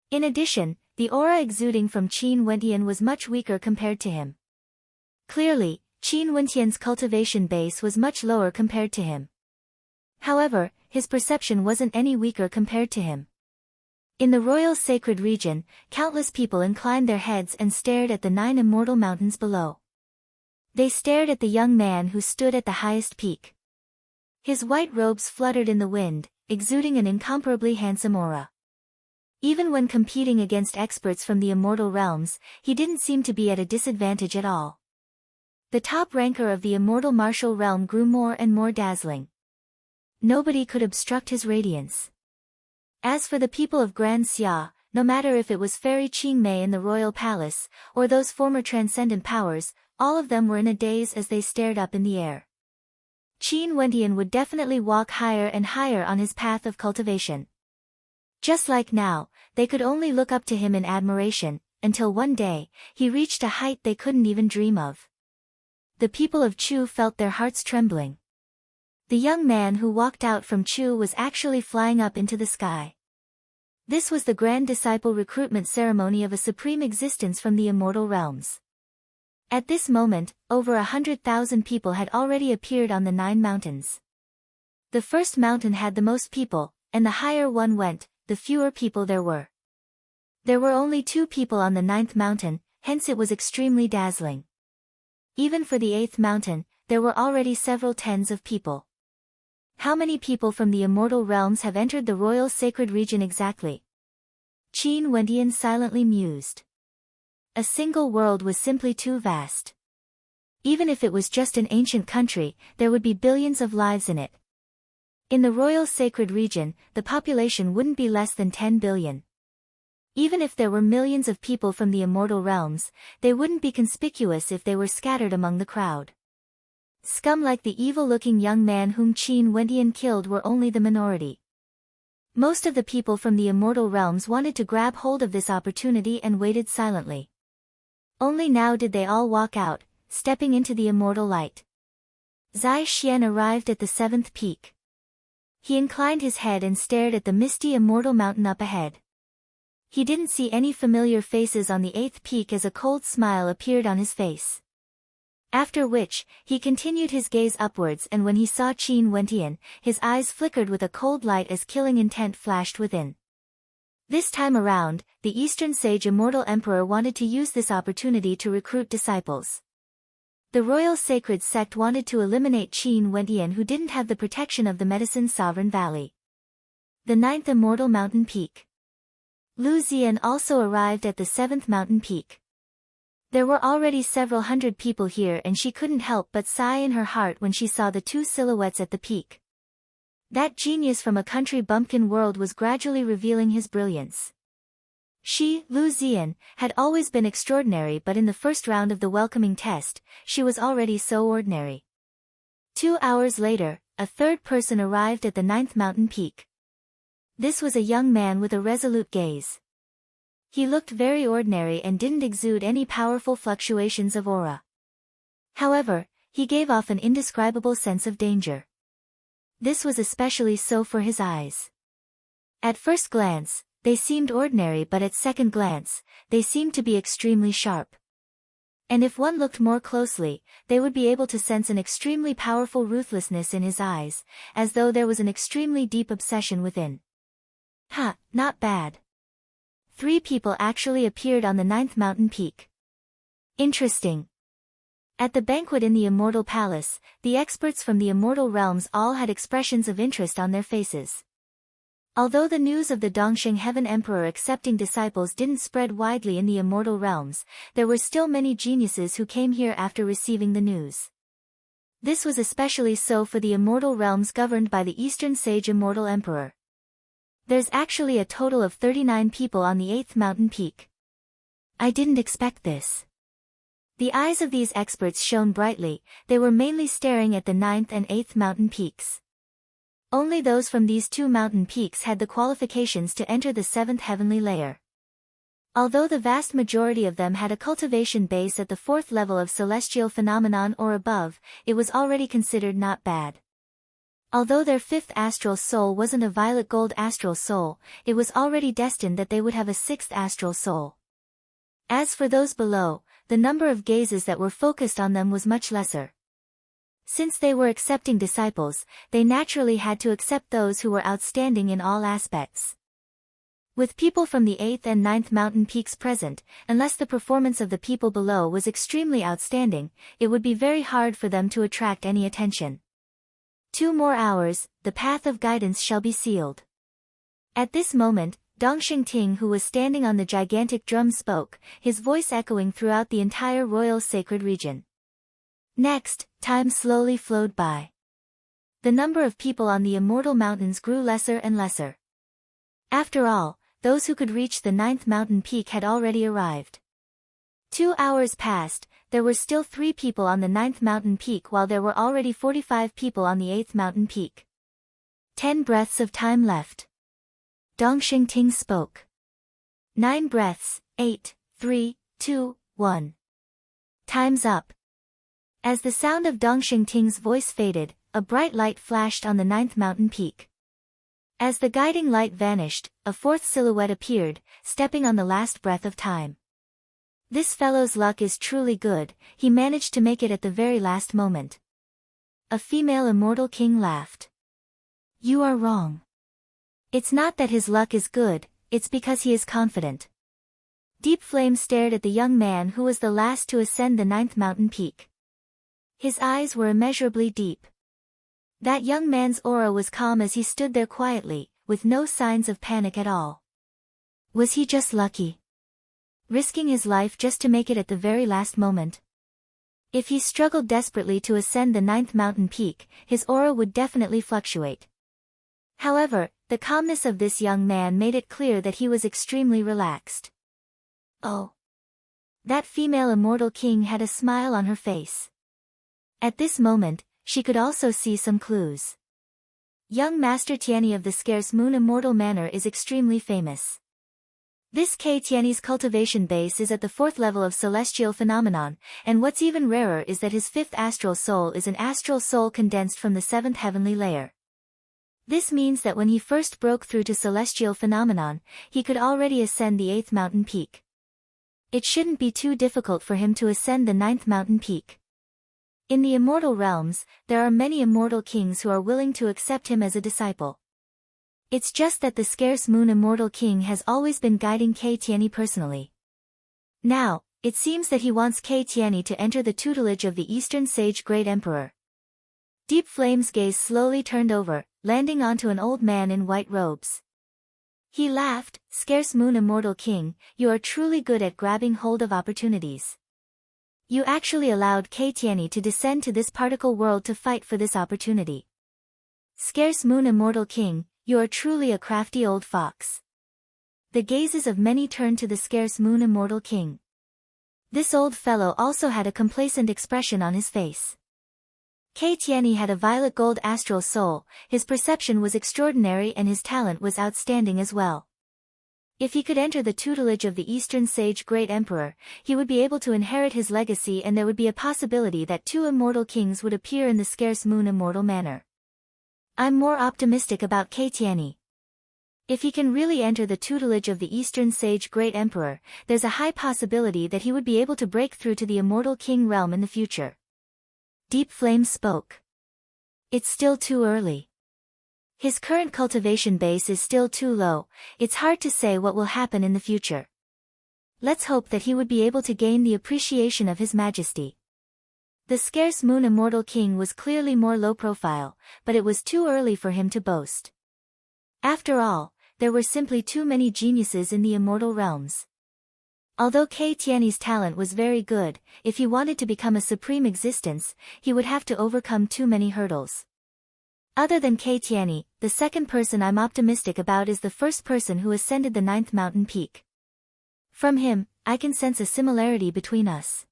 In addition, the aura exuding from Qin Wentian was much weaker compared to him. Clearly, Qin Wentian's cultivation base was much lower compared to him. However, his perception wasn't any weaker compared to him. In the royal sacred region, countless people inclined their heads and stared at the 9 immortal mountains below. They stared at the young man who stood at the highest peak. His white robes fluttered in the wind, exuding an incomparably handsome aura. Even when competing against experts from the immortal realms, he didn't seem to be at a disadvantage at all. The top ranker of the immortal martial realm grew more and more dazzling. Nobody could obstruct his radiance. As for the people of Grand Xia, no matter if it was Fairy Qingmei in the royal palace, or those former transcendent powers, all of them were in a daze as they stared up in the air. Qin Wentian would definitely walk higher and higher on his path of cultivation. Just like now, they could only look up to him in admiration, until one day, he reached a height they couldn't even dream of. The people of Chu felt their hearts trembling. The young man who walked out from Chu was actually flying up into the sky. This was the grand disciple recruitment ceremony of a supreme existence from the immortal realms. At this moment, over 100,000 people had already appeared on the 9 mountains. The first mountain had the most people, and the higher one went, the fewer people there were. There were only 2 people on the 9th mountain, hence it was extremely dazzling. Even for the 8th mountain, there were already several tens of people. How many people from the immortal realms have entered the royal sacred region exactly? Qin Wentian silently mused. A single world was simply too vast. Even if it was just an ancient country, there would be billions of lives in it. In the royal sacred region, the population wouldn't be less than 10 billion. Even if there were millions of people from the immortal realms, they wouldn't be conspicuous if they were scattered among the crowd. Scum like the evil-looking young man whom Qin Wentian killed were only the minority. Most of the people from the immortal realms wanted to grab hold of this opportunity and waited silently. Only now did they all walk out, stepping into the immortal light. Zai Xian arrived at the 7th peak. He inclined his head and stared at the misty immortal mountain up ahead. He didn't see any familiar faces on the 8th peak as a cold smile appeared on his face. After which, he continued his gaze upwards, and when he saw Qin Wentian, his eyes flickered with a cold light as killing intent flashed within. This time around, the Eastern Sage Immortal Emperor wanted to use this opportunity to recruit disciples. The Royal Sacred Sect wanted to eliminate Qin Wentian, who didn't have the protection of the Medicine Sovereign Valley. The 9th Immortal Mountain Peak. Lu Zian also arrived at the 7th mountain peak. There were already several hundred people here, and she couldn't help but sigh in her heart when she saw the 2 silhouettes at the peak. That genius from a country bumpkin world was gradually revealing his brilliance. She, Lu Zian, had always been extraordinary, but in the first round of the welcoming test, she was already so ordinary. 2 hours later, a 3rd person arrived at the 9th mountain peak. This was a young man with a resolute gaze. He looked very ordinary and didn't exude any powerful fluctuations of aura. However, he gave off an indescribable sense of danger. This was especially so for his eyes. At first glance, they seemed ordinary, but at second glance, they seemed to be extremely sharp. And if one looked more closely, they would be able to sense an extremely powerful ruthlessness in his eyes, as though there was an extremely deep obsession within. Not bad. 3 people actually appeared on the 9th mountain peak. Interesting. At the banquet in the Immortal Palace, the experts from the immortal realms all had expressions of interest on their faces. Although the news of the Dongsheng Heaven Emperor accepting disciples didn't spread widely in the immortal realms, there were still many geniuses who came here after receiving the news. This was especially so for the immortal realms governed by the Eastern Sage Immortal Emperor. There's actually a total of 39 people on the 8th mountain peak. I didn't expect this. The eyes of these experts shone brightly, they were mainly staring at the 9th and 8th mountain peaks. Only those from these two mountain peaks had the qualifications to enter the seventh heavenly layer. Although the vast majority of them had a cultivation base at the fourth level of celestial phenomenon or above, it was already considered not bad. Although their fifth astral soul wasn't a violet gold astral soul, it was already destined that they would have a sixth astral soul. As for those below, the number of gazes that were focused on them was much lesser. Since they were accepting disciples, they naturally had to accept those who were outstanding in all aspects. With people from the 8th and 9th mountain peaks present, unless the performance of the people below was extremely outstanding, it would be very hard for them to attract any attention. 2 more hours, the path of guidance shall be sealed. At this moment, Dongxing Ting, who was standing on the gigantic drum, spoke, his voice echoing throughout the entire royal sacred region. Next, time slowly flowed by. The number of people on the immortal mountains grew lesser and lesser. After all, those who could reach the 9th mountain peak had already arrived. 2 hours passed, there were still 3 people on the 9th mountain peak while there were already 45 people on the 8th mountain peak. 10 breaths of time left. Dongxing Ting spoke. 9 breaths, 8, 3, 2, 1. Time's up. As the sound of Dongxing Ting's voice faded, a bright light flashed on the 9th mountain peak. As the guiding light vanished, a 4th silhouette appeared, stepping on the last breath of time. This fellow's luck is truly good, he managed to make it at the very last moment. A female immortal king laughed. You are wrong. It's not that his luck is good, it's because he is confident. Deep Flame stared at the young man who was the last to ascend the 9th mountain peak. His eyes were immeasurably deep. That young man's aura was calm as he stood there quietly, with no signs of panic at all. Was he just lucky? Risking his life just to make it at the very last moment? If he struggled desperately to ascend the 9th mountain peak, his aura would definitely fluctuate. However, the calmness of this young man made it clear that he was extremely relaxed. Oh! That female immortal king had a smile on her face. At this moment, she could also see some clues. Young Master Tianyi of the Scarce Moon Immortal Manor is extremely famous. This K. Tianyi's cultivation base is at the 4th level of celestial phenomenon, and what's even rarer is that his 5th astral soul is an astral soul condensed from the 7th heavenly layer. This means that when he first broke through to celestial phenomenon, he could already ascend the 8th mountain peak. It shouldn't be too difficult for him to ascend the 9th mountain peak. In the immortal realms, there are many immortal kings who are willing to accept him as a disciple. It's just that the Scarce Moon Immortal King has always been guiding K. Tianyi personally. Now, it seems that he wants K. Tianyi to enter the tutelage of the Eastern Sage Great Emperor. Deep Flame's gaze slowly turned over, landing onto an old man in white robes. He laughed, Scarce Moon Immortal King, you are truly good at grabbing hold of opportunities. You actually allowed K. Tianyi to descend to this particle world to fight for this opportunity. Scarce Moon Immortal King, you are truly a crafty old fox. The gazes of many turned to the Scarce Moon Immortal King. This old fellow also had a complacent expression on his face. K. Tianyi had a violet gold astral soul, his perception was extraordinary and his talent was outstanding as well. If he could enter the tutelage of the Eastern Sage Great Emperor, he would be able to inherit his legacy and there would be a possibility that 2 immortal kings would appear in the Scarce Moon Immortal Manor. I'm more optimistic about K. Tianyi. If he can really enter the tutelage of the Eastern Sage Great Emperor, there's a high possibility that he would be able to break through to the Immortal King realm in the future. Deep Flame spoke. It's still too early. His current cultivation base is still too low, it's hard to say what will happen in the future. Let's hope that he would be able to gain the appreciation of His Majesty. The Scarce Moon Immortal King was clearly more low profile, but it was too early for him to boast. After all, there were simply too many geniuses in the immortal realms. Although K. Tianyi's talent was very good, if he wanted to become a supreme existence, he would have to overcome too many hurdles. Other than K. Tianyi, the second person I'm optimistic about is the first person who ascended the 9th mountain peak. From him, I can sense a similarity between us.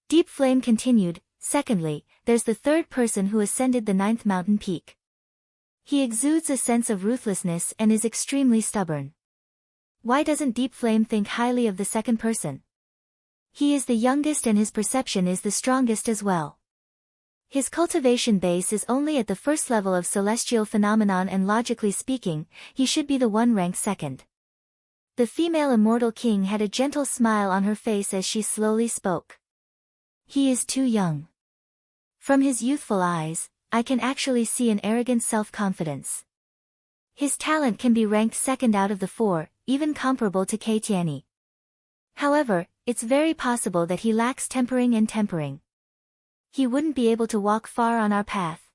Deep Flame continued, secondly, there's the third person who ascended the 9th mountain peak. He exudes a sense of ruthlessness and is extremely stubborn. Why doesn't Deep Flame think highly of the second person? He is the youngest and his perception is the strongest as well. His cultivation base is only at the first level of celestial phenomenon and logically speaking, he should be the one ranked second. The female immortal king had a gentle smile on her face as she slowly spoke. He is too young. From his youthful eyes, I can actually see an arrogant self-confidence. His talent can be ranked second out of the 4, even comparable to Kaitiani. However, it's very possible that he lacks tempering and tempering. He wouldn't be able to walk far on our path.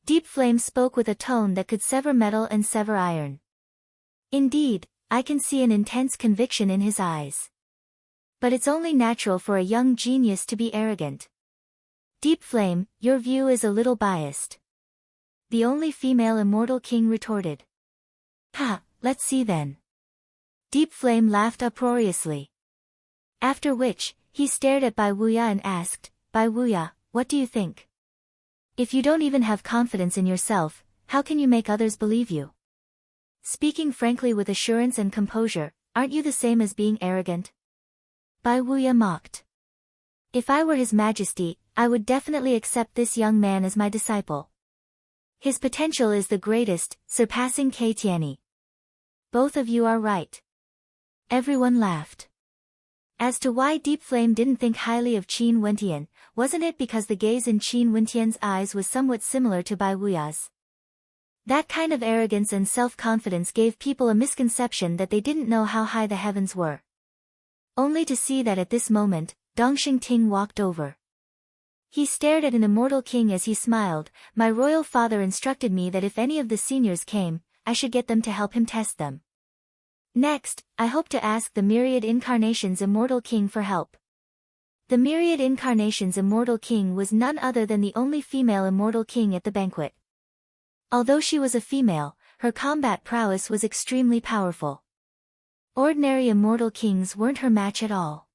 Deep Flame spoke with a tone that could sever metal and sever iron. Indeed, I can see an intense conviction in his eyes. But it's only natural for a young genius to be arrogant. Deep Flame, your view is a little biased. The only female immortal king retorted. Ha, let's see then. Deep Flame laughed uproariously. After which, he stared at Bai Wuya and asked, Bai Wuya, what do you think? If you don't even have confidence in yourself, how can you make others believe you? Speaking frankly with assurance and composure, aren't you the same as being arrogant? Bai Wuya mocked. If I were His Majesty, I would definitely accept this young man as my disciple. His potential is the greatest, surpassing Kaitiani. Both of you are right. Everyone laughed. As to why Deep Flame didn't think highly of Qin Wentian, wasn't it because the gaze in Qin Wentian's eyes was somewhat similar to Bai Wuya's? That kind of arrogance and self-confidence gave people a misconception that they didn't know how high the heavens were. Only to see that at this moment, Dongxing Ting walked over. He stared at an immortal king as he smiled. My royal father instructed me that if any of the seniors came, I should get them to help him test them. Next, I hope to ask the Myriad Incarnations Immortal King for help. The Myriad Incarnations Immortal King was none other than the only female immortal king at the banquet. Although she was a female, her combat prowess was extremely powerful. Ordinary immortal kings weren't her match at all.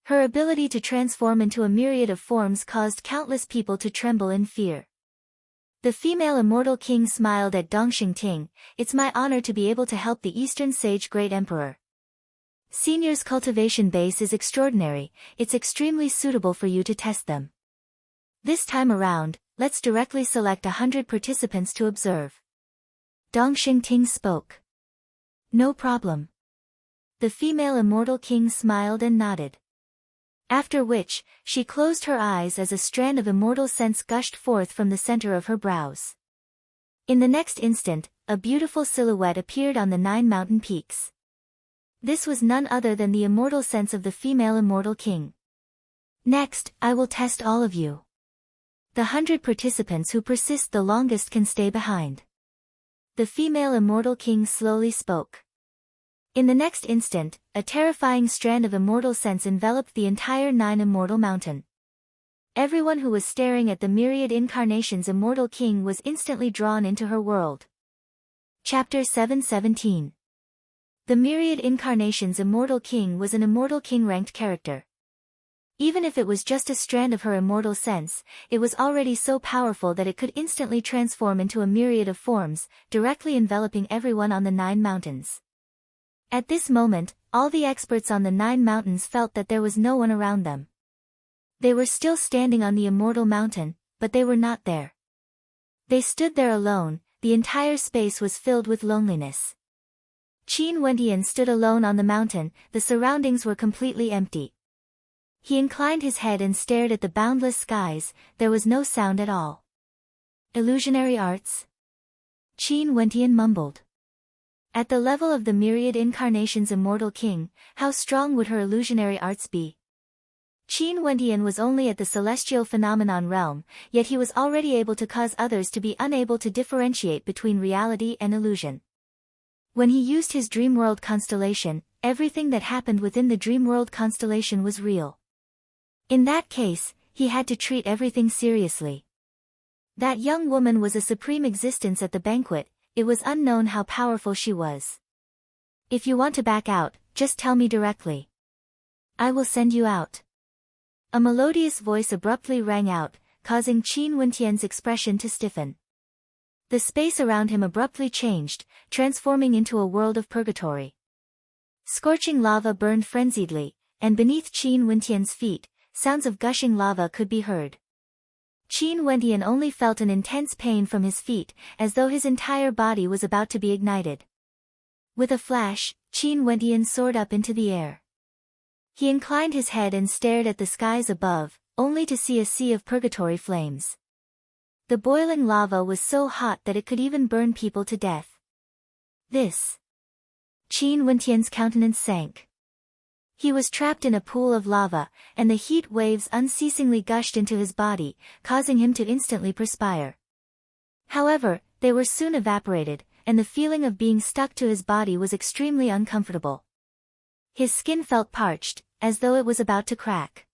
Her ability to transform into a myriad of forms caused countless people to tremble in fear. The female immortal king smiled at Dongxing Ting. It's my honor to be able to help the Eastern Sage Great Emperor. Senior's cultivation base is extraordinary, it's extremely suitable for you to test them. This time around, let's directly select 100 participants to observe. Dongxing Ting spoke. No problem. The female immortal king smiled and nodded. After which, she closed her eyes as a strand of immortal sense gushed forth from the center of her brows. In the next instant, a beautiful silhouette appeared on the 9 mountain peaks. This was none other than the immortal sense of the female immortal king. Next, I will test all of you. The 100 participants who persist the longest can stay behind. The female immortal king slowly spoke. In the next instant, a terrifying strand of immortal sense enveloped the entire 9 immortal mountain. Everyone who was staring at the Myriad Incarnations Immortal King was instantly drawn into her world. Chapter 717. The Myriad Incarnations Immortal King was an immortal king-ranked character. Even if it was just a strand of her immortal sense, it was already so powerful that it could instantly transform into a myriad of forms, directly enveloping everyone on the 9 mountains. At this moment, all the experts on the 9 mountains felt that there was no one around them. They were still standing on the immortal mountain, but they were not there. They stood there alone, the entire space was filled with loneliness. Qin Wentian stood alone on the mountain, the surroundings were completely empty. He inclined his head and stared at the boundless skies, there was no sound at all. Illusionary arts? Qin Wentian mumbled. At the level of the Myriad Incarnations Immortal King, how strong would her illusionary arts be? Qin Wentian was only at the celestial phenomenon realm, yet he was already able to cause others to be unable to differentiate between reality and illusion. When he used his dream world constellation, everything that happened within the dream world constellation was real. In that case, he had to treat everything seriously. That young woman was a supreme existence at the banquet. It was unknown how powerful she was. If you want to back out, just tell me directly. I will send you out. A melodious voice abruptly rang out, causing Qin Wentian's expression to stiffen. The space around him abruptly changed, transforming into a world of purgatory. Scorching lava burned frenziedly, and beneath Qin Wentian's feet, sounds of gushing lava could be heard. Qin Wentian only felt an intense pain from his feet, as though his entire body was about to be ignited. With a flash, Qin Wentian soared up into the air. He inclined his head and stared at the skies above, only to see a sea of purgatory flames. The boiling lava was so hot that it could even burn people to death. This. Qin Wentian's countenance sank. He was trapped in a pool of lava, and the heat waves unceasingly gushed into his body, causing him to instantly perspire. However, they were soon evaporated, and the feeling of being stuck to his body was extremely uncomfortable. His skin felt parched, as though it was about to crack.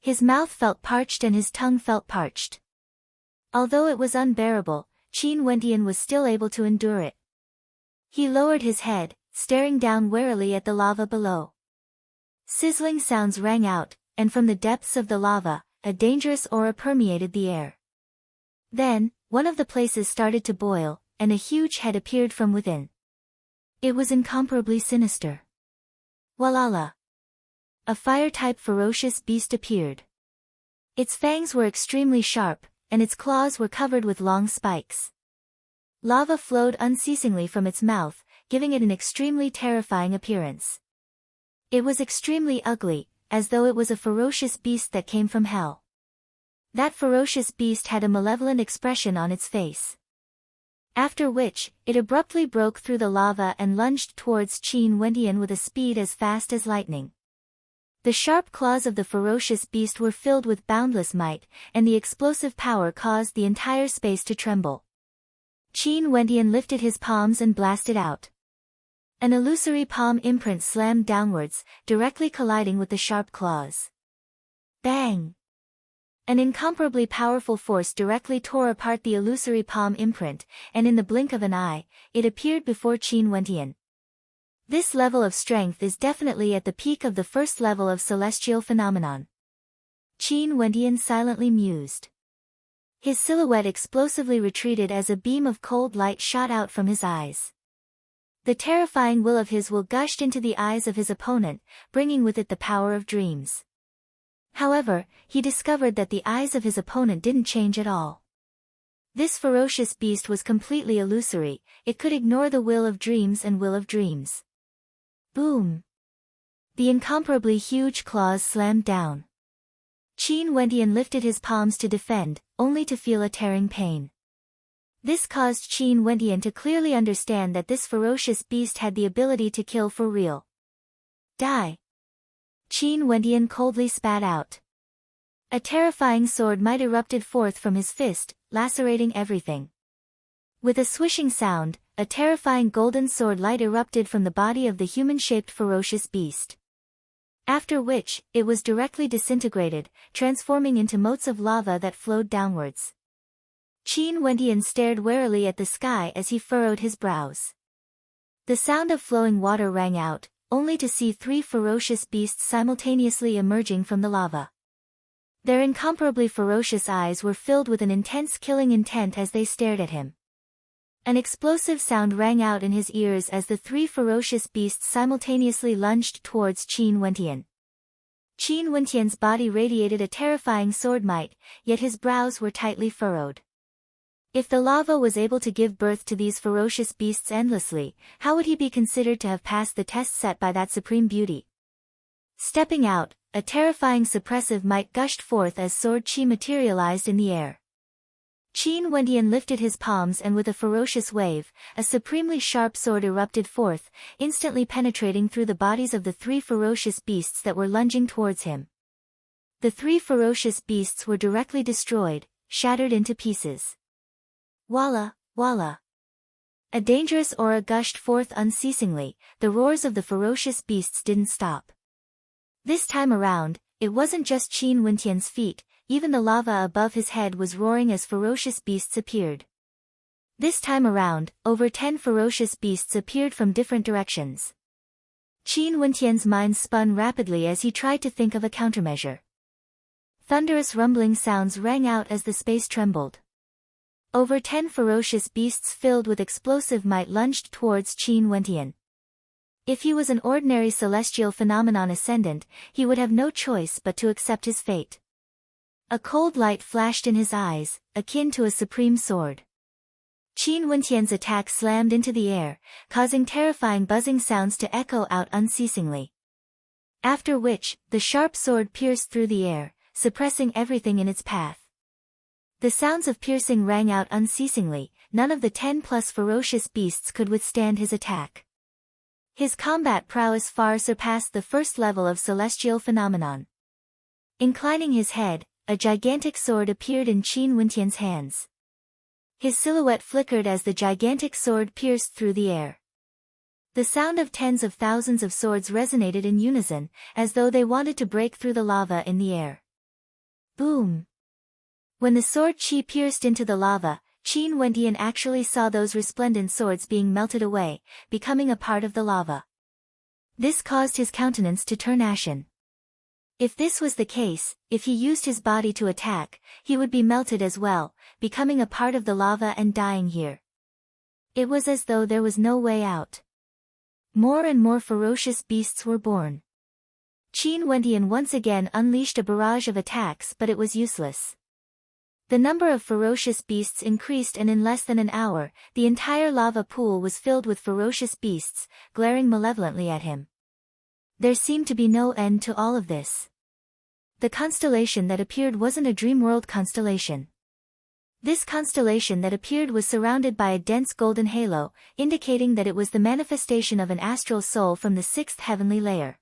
His mouth felt parched and his tongue felt parched. Although it was unbearable, Qin Wentian was still able to endure it. He lowered his head, staring down warily at the lava below. Sizzling sounds rang out, and from the depths of the lava, a dangerous aura permeated the air. Then, one of the places started to boil, and a huge head appeared from within. It was incomparably sinister. Walala! A fire-type ferocious beast appeared. Its fangs were extremely sharp, and its claws were covered with long spikes. Lava flowed unceasingly from its mouth, giving it an extremely terrifying appearance. It was extremely ugly, as though it was a ferocious beast that came from hell. That ferocious beast had a malevolent expression on its face. After which, it abruptly broke through the lava and lunged towards Qin Wentian with a speed as fast as lightning. The sharp claws of the ferocious beast were filled with boundless might, and the explosive power caused the entire space to tremble. Qin Wentian lifted his palms and blasted out. An illusory palm imprint slammed downwards, directly colliding with the sharp claws. Bang! An incomparably powerful force directly tore apart the illusory palm imprint, and in the blink of an eye, it appeared before Qin Wentian. This level of strength is definitely at the peak of the first level of celestial phenomenon. Qin Wentian silently mused. His silhouette explosively retreated as a beam of cold light shot out from his eyes. The terrifying will of his will gushed into the eyes of his opponent, bringing with it the power of dreams. However, he discovered that the eyes of his opponent didn't change at all. This ferocious beast was completely illusory, it could ignore the will of dreams and will of dreams. Boom! The incomparably huge claws slammed down. Qin Wentian lifted his palms to defend, only to feel a tearing pain. This caused Qin Wentian to clearly understand that this ferocious beast had the ability to kill for real. Die! Qin Wentian coldly spat out. A terrifying sword might erupted forth from his fist, lacerating everything. With a swishing sound, a terrifying golden sword light erupted from the body of the human-shaped ferocious beast. After which, it was directly disintegrated, transforming into motes of lava that flowed downwards. Qin Wentian stared warily at the sky as he furrowed his brows. The sound of flowing water rang out, only to see three ferocious beasts simultaneously emerging from the lava. Their incomparably ferocious eyes were filled with an intense killing intent as they stared at him. An explosive sound rang out in his ears as the three ferocious beasts simultaneously lunged towards Qin Wentian. Qin Wentian's body radiated a terrifying sword might, yet his brows were tightly furrowed. If the lava was able to give birth to these ferocious beasts endlessly, how would he be considered to have passed the test set by that supreme beauty? Stepping out, a terrifying suppressive might gushed forth as sword chi materialized in the air. Qin Wentian lifted his palms and with a ferocious wave, a supremely sharp sword erupted forth, instantly penetrating through the bodies of the three ferocious beasts that were lunging towards him. The three ferocious beasts were directly destroyed, shattered into pieces. Walla, walla. A dangerous aura gushed forth unceasingly, the roars of the ferocious beasts didn't stop. This time around, it wasn't just Qin Wentian's feet, even the lava above his head was roaring as ferocious beasts appeared. This time around, over 10 ferocious beasts appeared from different directions. Qin Wentian's mind spun rapidly as he tried to think of a countermeasure. Thunderous rumbling sounds rang out as the space trembled. Over 10 ferocious beasts filled with explosive might lunged towards Qin Wendian. If he was an ordinary celestial phenomenon ascendant, he would have no choice but to accept his fate. A cold light flashed in his eyes, akin to a supreme sword. Qin Wendian's attack slammed into the air, causing terrifying buzzing sounds to echo out unceasingly. After which, the sharp sword pierced through the air, suppressing everything in its path. The sounds of piercing rang out unceasingly. None of the 10+ ferocious beasts could withstand his attack. His combat prowess far surpassed the first level of celestial phenomenon. Inclining his head, a gigantic sword appeared in Qin Wendian's hands. His silhouette flickered as the gigantic sword pierced through the air. The sound of tens of thousands of swords resonated in unison, as though they wanted to break through the lava in the air. Boom! When the sword qi pierced into the lava, Qin Wendian actually saw those resplendent swords being melted away, becoming a part of the lava. This caused his countenance to turn ashen. If this was the case, if he used his body to attack, he would be melted as well, becoming a part of the lava and dying here. It was as though there was no way out. More and more ferocious beasts were born. Qin Wendian once again unleashed a barrage of attacks, but it was useless. The number of ferocious beasts increased, and in less than an hour, the entire lava pool was filled with ferocious beasts, glaring malevolently at him. There seemed to be no end to all of this. The constellation that appeared wasn't a dream world constellation. This constellation that appeared was surrounded by a dense golden halo, indicating that it was the manifestation of an astral soul from the 6th heavenly layer.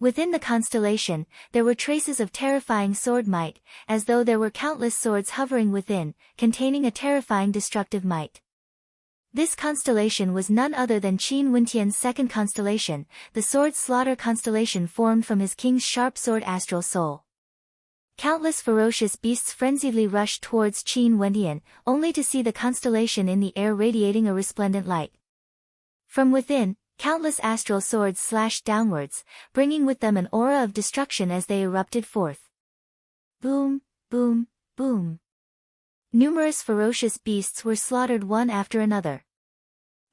Within the constellation, there were traces of terrifying sword might, as though there were countless swords hovering within, containing a terrifying destructive might. This constellation was none other than Qin Wendian's second constellation, the Sword Slaughter constellation formed from his king's sharp sword astral soul. Countless ferocious beasts frenziedly rushed towards Qin Wendian, only to see the constellation in the air radiating a resplendent light. From within, countless astral swords slashed downwards, bringing with them an aura of destruction as they erupted forth. Boom, boom, boom. Numerous ferocious beasts were slaughtered one after another.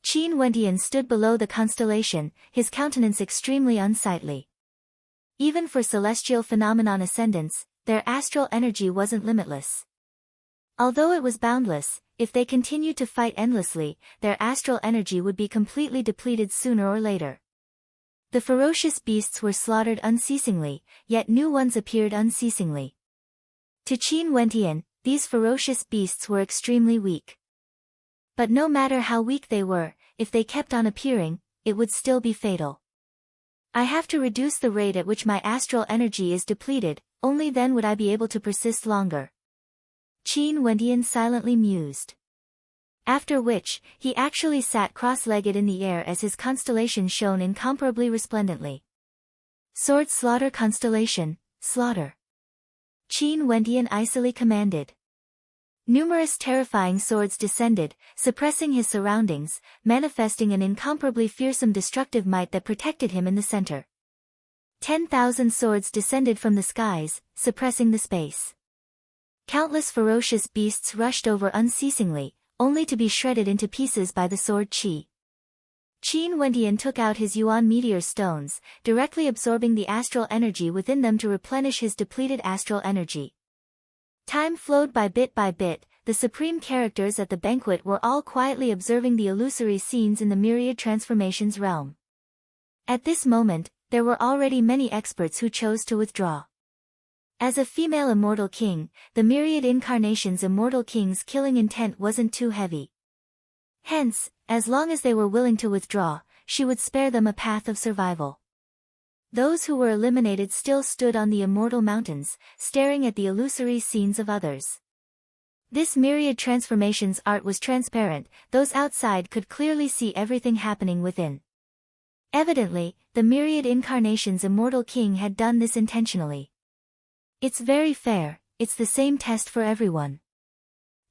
Qin Wendian stood below the constellation, his countenance extremely unsightly. Even for celestial phenomenon ascendants, their astral energy wasn't limitless. Although it was boundless, if they continued to fight endlessly, their astral energy would be completely depleted sooner or later. The ferocious beasts were slaughtered unceasingly, yet new ones appeared unceasingly. To Qin Wendian, these ferocious beasts were extremely weak. But no matter how weak they were, if they kept on appearing, it would still be fatal. I have to reduce the rate at which my astral energy is depleted, only then would I be able to persist longer. Qin Wendian silently mused. After which, he actually sat cross-legged in the air as his constellation shone incomparably resplendently. Sword Slaughter constellation, slaughter. Qin Wendian icily commanded. Numerous terrifying swords descended, suppressing his surroundings, manifesting an incomparably fearsome destructive might that protected him in the center. 10,000 swords descended from the skies, suppressing the space. Countless ferocious beasts rushed over unceasingly, only to be shredded into pieces by the sword qi. Qin Wendian took out his Yuan meteor stones, directly absorbing the astral energy within them to replenish his depleted astral energy. Time flowed by bit, the supreme characters at the banquet were all quietly observing the illusory scenes in the myriad transformations realm. At this moment, there were already many experts who chose to withdraw. As a female immortal king, the myriad incarnations immortal king's killing intent wasn't too heavy. Hence, as long as they were willing to withdraw, she would spare them a path of survival. Those who were eliminated still stood on the immortal mountains, staring at the illusory scenes of others. This myriad transformations art was transparent, those outside could clearly see everything happening within. Evidently, the myriad incarnations immortal king had done this intentionally. It's very fair, it's the same test for everyone.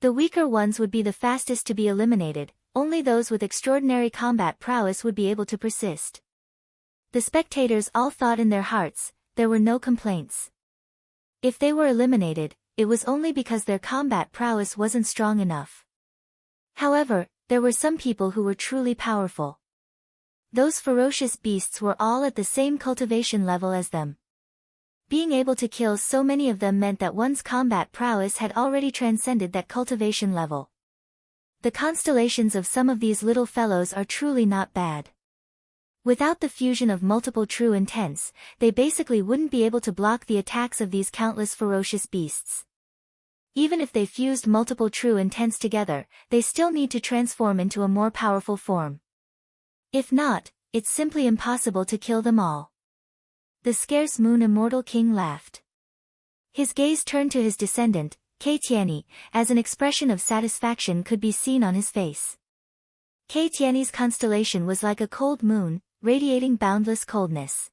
The weaker ones would be the fastest to be eliminated, only those with extraordinary combat prowess would be able to persist. The spectators all thought in their hearts, there were no complaints. If they were eliminated, it was only because their combat prowess wasn't strong enough. However, there were some people who were truly powerful. Those ferocious beasts were all at the same cultivation level as them. Being able to kill so many of them meant that one's combat prowess had already transcended that cultivation level. The constellations of some of these little fellows are truly not bad. Without the fusion of multiple true intents, they basically wouldn't be able to block the attacks of these countless ferocious beasts. Even if they fused multiple true intents together, they still need to transform into a more powerful form. If not, it's simply impossible to kill them all. The scarce moon immortal king laughed. His gaze turned to his descendant, Kaitiani, as an expression of satisfaction could be seen on his face. Kaitiani's constellation was like a cold moon, radiating boundless coldness.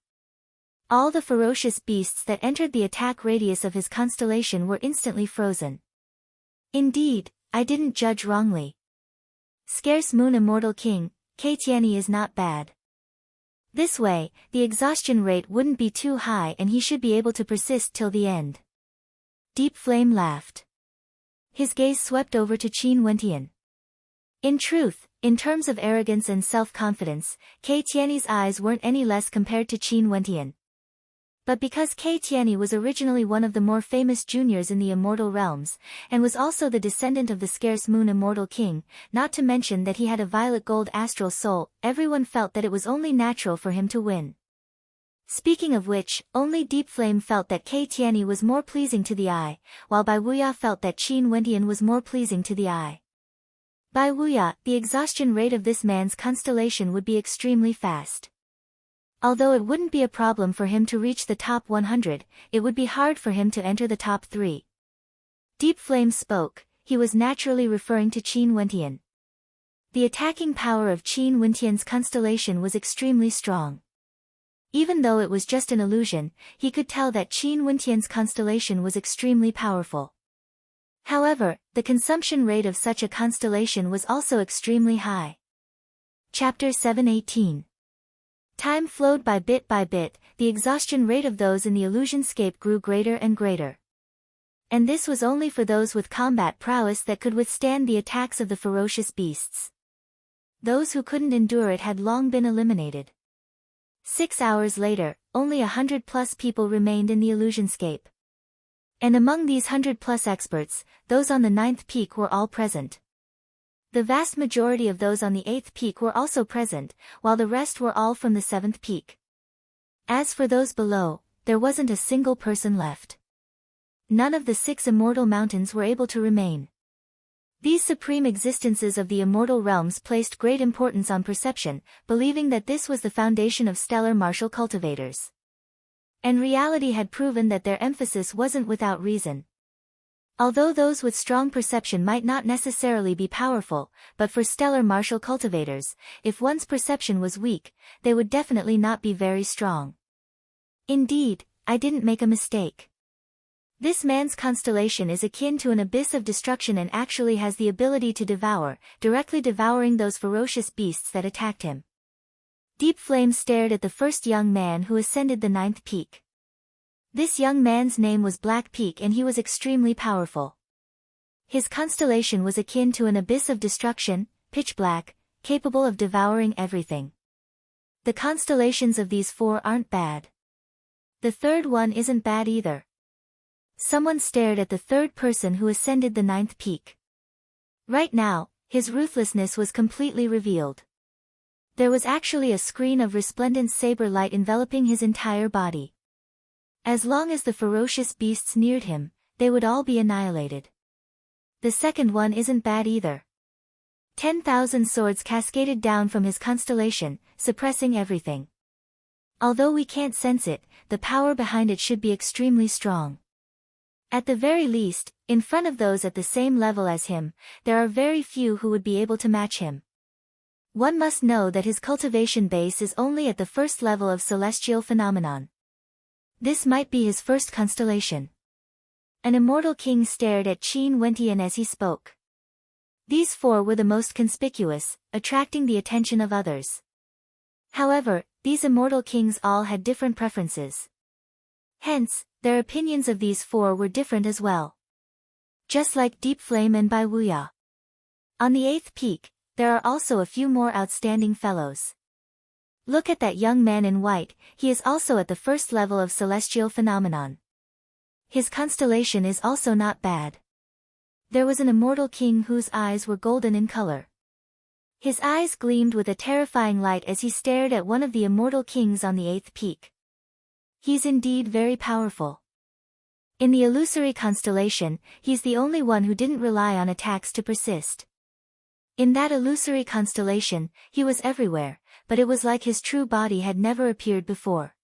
All the ferocious beasts that entered the attack radius of his constellation were instantly frozen. Indeed, I didn't judge wrongly. Scarce moon immortal king, Kaitiani is not bad. This way, the exhaustion rate wouldn't be too high and he should be able to persist till the end. Deep Flame laughed. His gaze swept over to Qin Wentian. In truth, in terms of arrogance and self-confidence, Kaitiani's eyes weren't any less compared to Qin Wentian. But because Kaitiani was originally one of the more famous juniors in the immortal realms, and was also the descendant of the scarce moon immortal king, not to mention that he had a violet gold astral soul, everyone felt that it was only natural for him to win. Speaking of which, only Deep Flame felt that Kaitiani was more pleasing to the eye, while Bai Wuya felt that Qin Wentian was more pleasing to the eye. Bai Wuya, the exhaustion rate of this man's constellation would be extremely fast. Although it wouldn't be a problem for him to reach the top 100, it would be hard for him to enter the top 3. Deep Flame spoke, he was naturally referring to Qin Wentian. The attacking power of Qin Wentian's constellation was extremely strong. Even though it was just an illusion, he could tell that Qin Wentian's constellation was extremely powerful. However, the consumption rate of such a constellation was also extremely high. Chapter 7:18. Time flowed by bit, the exhaustion rate of those in the illusionscape grew greater and greater. And this was only for those with combat prowess that could withstand the attacks of the ferocious beasts. Those who couldn't endure it had long been eliminated. 6 hours later, only 100+ people remained in the illusionscape. And among these 100+ experts, those on the 9th peak were all present. The vast majority of those on the 8th peak were also present, while the rest were all from the 7th peak. As for those below, there wasn't a single person left. None of the 6 immortal mountains were able to remain. These supreme existences of the immortal realms placed great importance on perception, believing that this was the foundation of stellar martial cultivators. And reality had proven that their emphasis wasn't without reason. Although those with strong perception might not necessarily be powerful, but for stellar martial cultivators, if one's perception was weak, they would definitely not be very strong. Indeed, I didn't make a mistake. This man's constellation is akin to an abyss of destruction and actually has the ability to devour, directly devouring those ferocious beasts that attacked him. Deep Flame stared at the first young man who ascended the 9th peak. This young man's name was Black Peak and he was extremely powerful. His constellation was akin to an abyss of destruction, pitch black, capable of devouring everything. The constellations of these 4 aren't bad. The third one isn't bad either. Someone stared at the third person who ascended the 9th peak. Right now, his ruthlessness was completely revealed. There was actually a screen of resplendent saber light enveloping his entire body. As long as the ferocious beasts neared him, they would all be annihilated. The second one isn't bad either. 10,000 swords cascaded down from his constellation, suppressing everything. Although we can't sense it, the power behind it should be extremely strong. At the very least, in front of those at the same level as him, there are very few who would be able to match him. One must know that his cultivation base is only at the first level of celestial phenomenon. This might be his first constellation. An immortal king stared at Qin Wentian as he spoke. These 4 were the most conspicuous, attracting the attention of others. However, these immortal kings all had different preferences. Hence, their opinions of these 4 were different as well. Just like Deep Flame and Bai Wuya. On the 8th peak, there are also a few more outstanding fellows. Look at that young man in white, he is also at the first level of celestial phenomenon. His constellation is also not bad. There was an immortal king whose eyes were golden in color. His eyes gleamed with a terrifying light as he stared at one of the immortal kings on the 8th peak. He's indeed very powerful. In the illusory constellation, he's the only one who didn't rely on attacks to persist. In that illusory constellation, he was everywhere, but it was like his true body had never appeared before.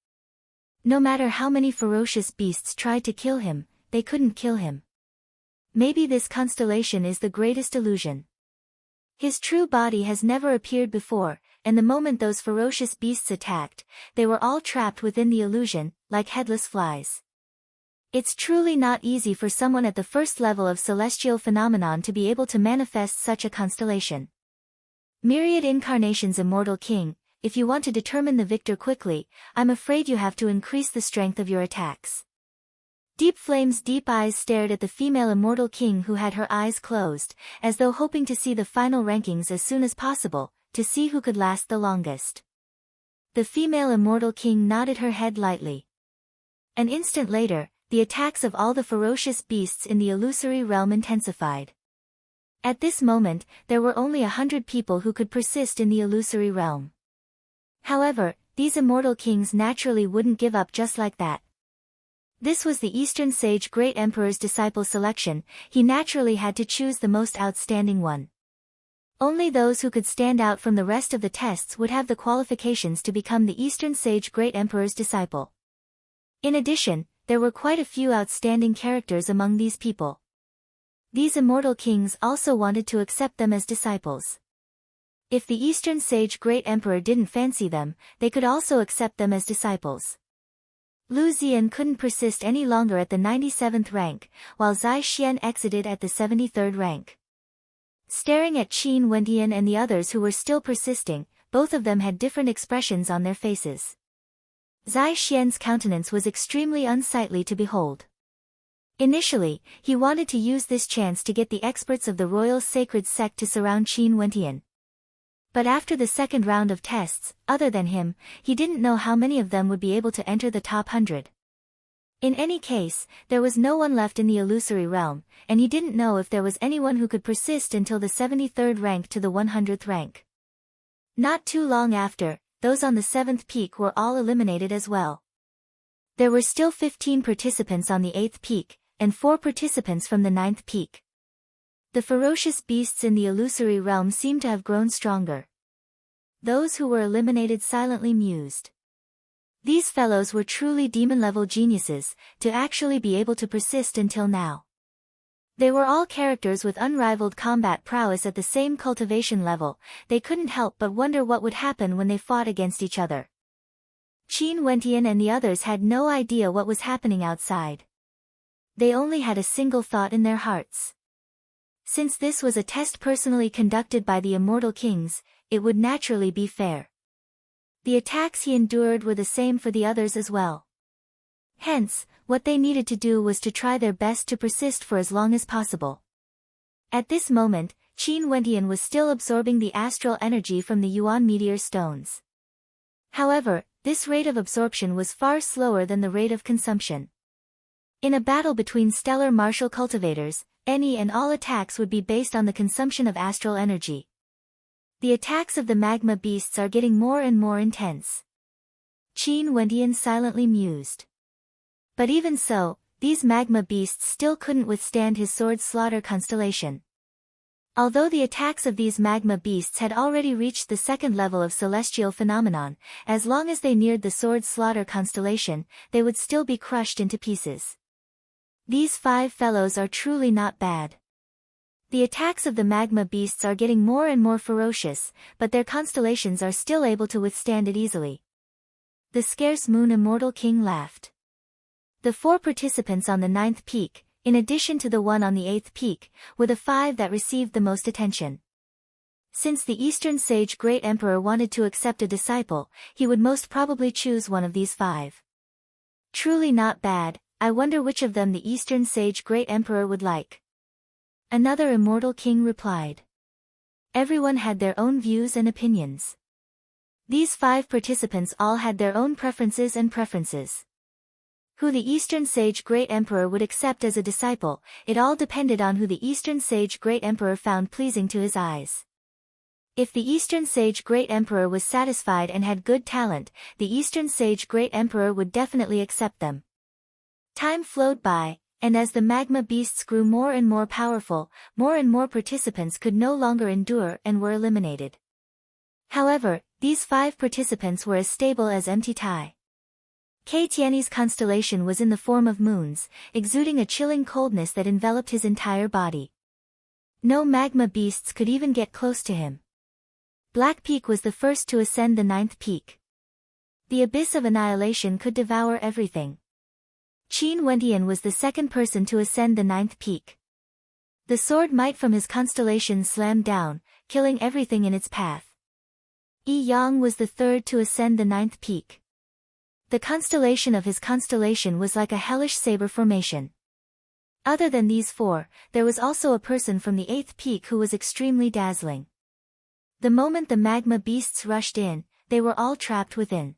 No matter how many ferocious beasts tried to kill him, they couldn't kill him. Maybe this constellation is the greatest illusion. His true body has never appeared before, and the moment those ferocious beasts attacked, they were all trapped within the illusion, like headless flies. It's truly not easy for someone at the first level of celestial phenomenon to be able to manifest such a constellation. Myriad Incarnations Immortal King, if you want to determine the victor quickly, I'm afraid you have to increase the strength of your attacks. Deep Flame's deep eyes stared at the female immortal king who had her eyes closed, as though hoping to see the final rankings as soon as possible, to see who could last the longest. The female immortal king nodded her head lightly. An instant later, the attacks of all the ferocious beasts in the illusory realm intensified. At this moment, there were only 100 people who could persist in the illusory realm. However, these immortal kings naturally wouldn't give up just like that. This was the Eastern Sage Great Emperor's disciple selection, he naturally had to choose the most outstanding one. Only those who could stand out from the rest of the tests would have the qualifications to become the Eastern Sage Great Emperor's disciple. In addition, there were quite a few outstanding characters among these people. These immortal kings also wanted to accept them as disciples. If the Eastern Sage Great Emperor didn't fancy them, they could also accept them as disciples. Lu Zian couldn't persist any longer at the 97th rank, while Zai Xian exited at the 73rd rank. Staring at Qin Wendian and the others who were still persisting, both of them had different expressions on their faces. Zai Xian's countenance was extremely unsightly to behold. Initially, he wanted to use this chance to get the experts of the Royal Sacred Sect to surround Qin Wendian. But after the second round of tests, other than him, he didn't know how many of them would be able to enter the top 100. In any case, there was no one left in the illusory realm, and he didn't know if there was anyone who could persist until the 73rd rank to the 100th rank. Not too long after, those on the 7th peak were all eliminated as well. There were still 15 participants on the 8th peak, and 4 participants from the 9th peak. The ferocious beasts in the illusory realm seemed to have grown stronger. Those who were eliminated silently mused. These fellows were truly demon-level geniuses, to actually be able to persist until now. They were all characters with unrivaled combat prowess at the same cultivation level, they couldn't help but wonder what would happen when they fought against each other. Qin Wendian and the others had no idea what was happening outside. They only had a single thought in their hearts. Since this was a test personally conducted by the Immortal Kings, it would naturally be fair. The attacks he endured were the same for the others as well. Hence, what they needed to do was to try their best to persist for as long as possible. At this moment, Qin Wendian was still absorbing the astral energy from the Yuan meteor stones. However, this rate of absorption was far slower than the rate of consumption. In a battle between stellar martial cultivators, any and all attacks would be based on the consumption of astral energy. The attacks of the magma beasts are getting more and more intense. Qin Wendian silently mused. But even so, these magma beasts still couldn't withstand his sword slaughter constellation. Although the attacks of these magma beasts had already reached the second level of celestial phenomenon, as long as they neared the sword slaughter constellation, they would still be crushed into pieces. These 5 fellows are truly not bad. The attacks of the magma beasts are getting more and more ferocious, but their constellations are still able to withstand it easily. The Scarce Moon Immortal King laughed. The 4 participants on the 9th peak, in addition to the one on the 8th peak, were the 5 that received the most attention. Since the Eastern Sage Great Emperor wanted to accept a disciple, he would most probably choose one of these 5. Truly not bad, I wonder which of them the Eastern Sage Great Emperor would like. Another immortal king replied. Everyone had their own views and opinions. These 5 participants all had their own preferences and preferences. Who the Eastern Sage Great Emperor would accept as a disciple, it all depended on who the Eastern Sage Great Emperor found pleasing to his eyes. If the Eastern Sage Great Emperor was satisfied and had good talent, the Eastern Sage Great Emperor would definitely accept them. Time flowed by, and as the magma beasts grew more and more powerful, more and more participants could no longer endure and were eliminated. However, these 5 participants were as stable as empty tie. Tiany's constellation was in the form of moons, exuding a chilling coldness that enveloped his entire body. No magma beasts could even get close to him. Black Peak was the first to ascend the 9th peak. The abyss of annihilation could devour everything. Qin Wentian was the second person to ascend the 9th peak. The sword might from his constellation slammed down, killing everything in its path. Yi Yang was the third to ascend the 9th peak. The constellation of his constellation was like a hellish saber formation. Other than these 4, there was also a person from the 8th peak who was extremely dazzling. The moment the magma beasts rushed in, they were all trapped within.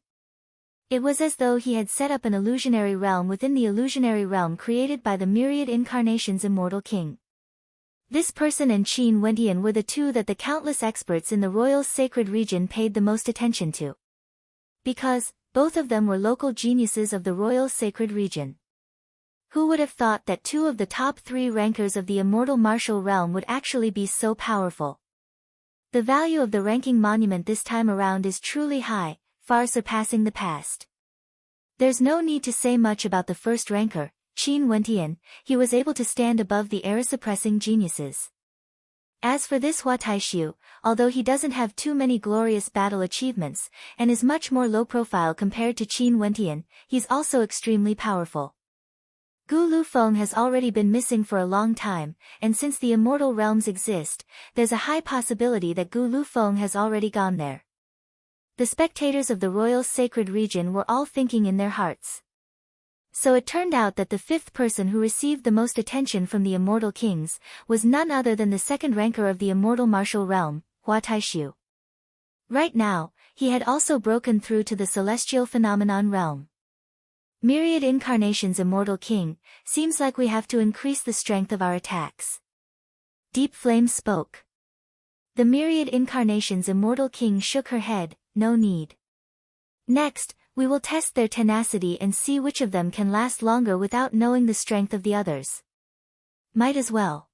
It was as though he had set up an illusionary realm within the illusionary realm created by the myriad incarnations immortal king. This person and Qin Wentian were the 2 that the countless experts in the royal sacred region paid the most attention to. Because, both of them were local geniuses of the royal sacred region. Who would have thought that 2 of the top 3 rankers of the immortal martial realm would actually be so powerful? The value of the ranking monument this time around is truly high, far surpassing the past. There's no need to say much about the first ranker, Qin Wentian. He was able to stand above the era-suppressing geniuses. As for this Hua Taishu, although he doesn't have too many glorious battle achievements, and is much more low-profile compared to Qin Wentian, he's also extremely powerful. Gu Lufeng has already been missing for a long time, and since the immortal realms exist, there's a high possibility that Gu Lufeng has already gone there. The spectators of the royal sacred region were all thinking in their hearts. So it turned out that the 5th person who received the most attention from the immortal kings was none other than the 2nd ranker of the immortal martial realm, Hua Taishu. Right now, he had also broken through to the celestial phenomenon realm. Myriad incarnations immortal king, seems like we have to increase the strength of our attacks. Deep Flame spoke. The myriad incarnations immortal king shook her head, no need. Next, we will test their tenacity and see which of them can last longer without knowing the strength of the others. Might as well.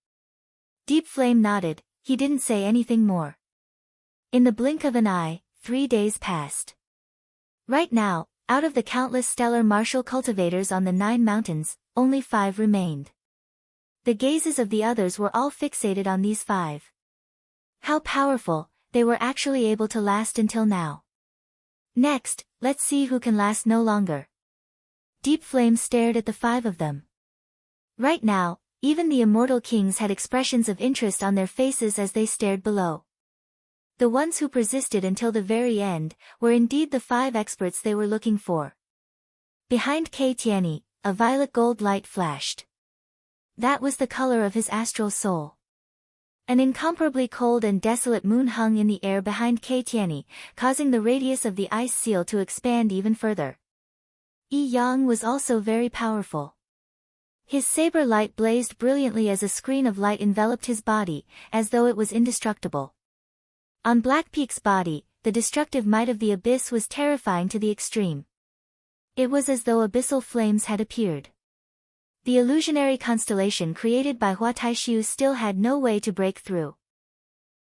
Deep Flame nodded, he didn't say anything more. In the blink of an eye, 3 days passed. Right now, out of the countless stellar martial cultivators on the 9 mountains, only 5 remained. The gazes of the others were all fixated on these 5. How powerful, they were actually able to last until now. Next, let's see who can last no longer. Deep Flame stared at the 5 of them. Right now, even the immortal kings had expressions of interest on their faces as they stared below. The ones who persisted until the very end, were indeed the 5 experts they were looking for. Behind Tiany, a violet gold light flashed. That was the color of his astral soul. An incomparably cold and desolate moon hung in the air behind Tiany, causing the radius of the ice seal to expand even further. Yi Yang was also very powerful. His saber light blazed brilliantly as a screen of light enveloped his body, as though it was indestructible. On Black Peak's body, the destructive might of the abyss was terrifying to the extreme. It was as though abyssal flames had appeared. The illusionary constellation created by Hua Taishu still had no way to break through.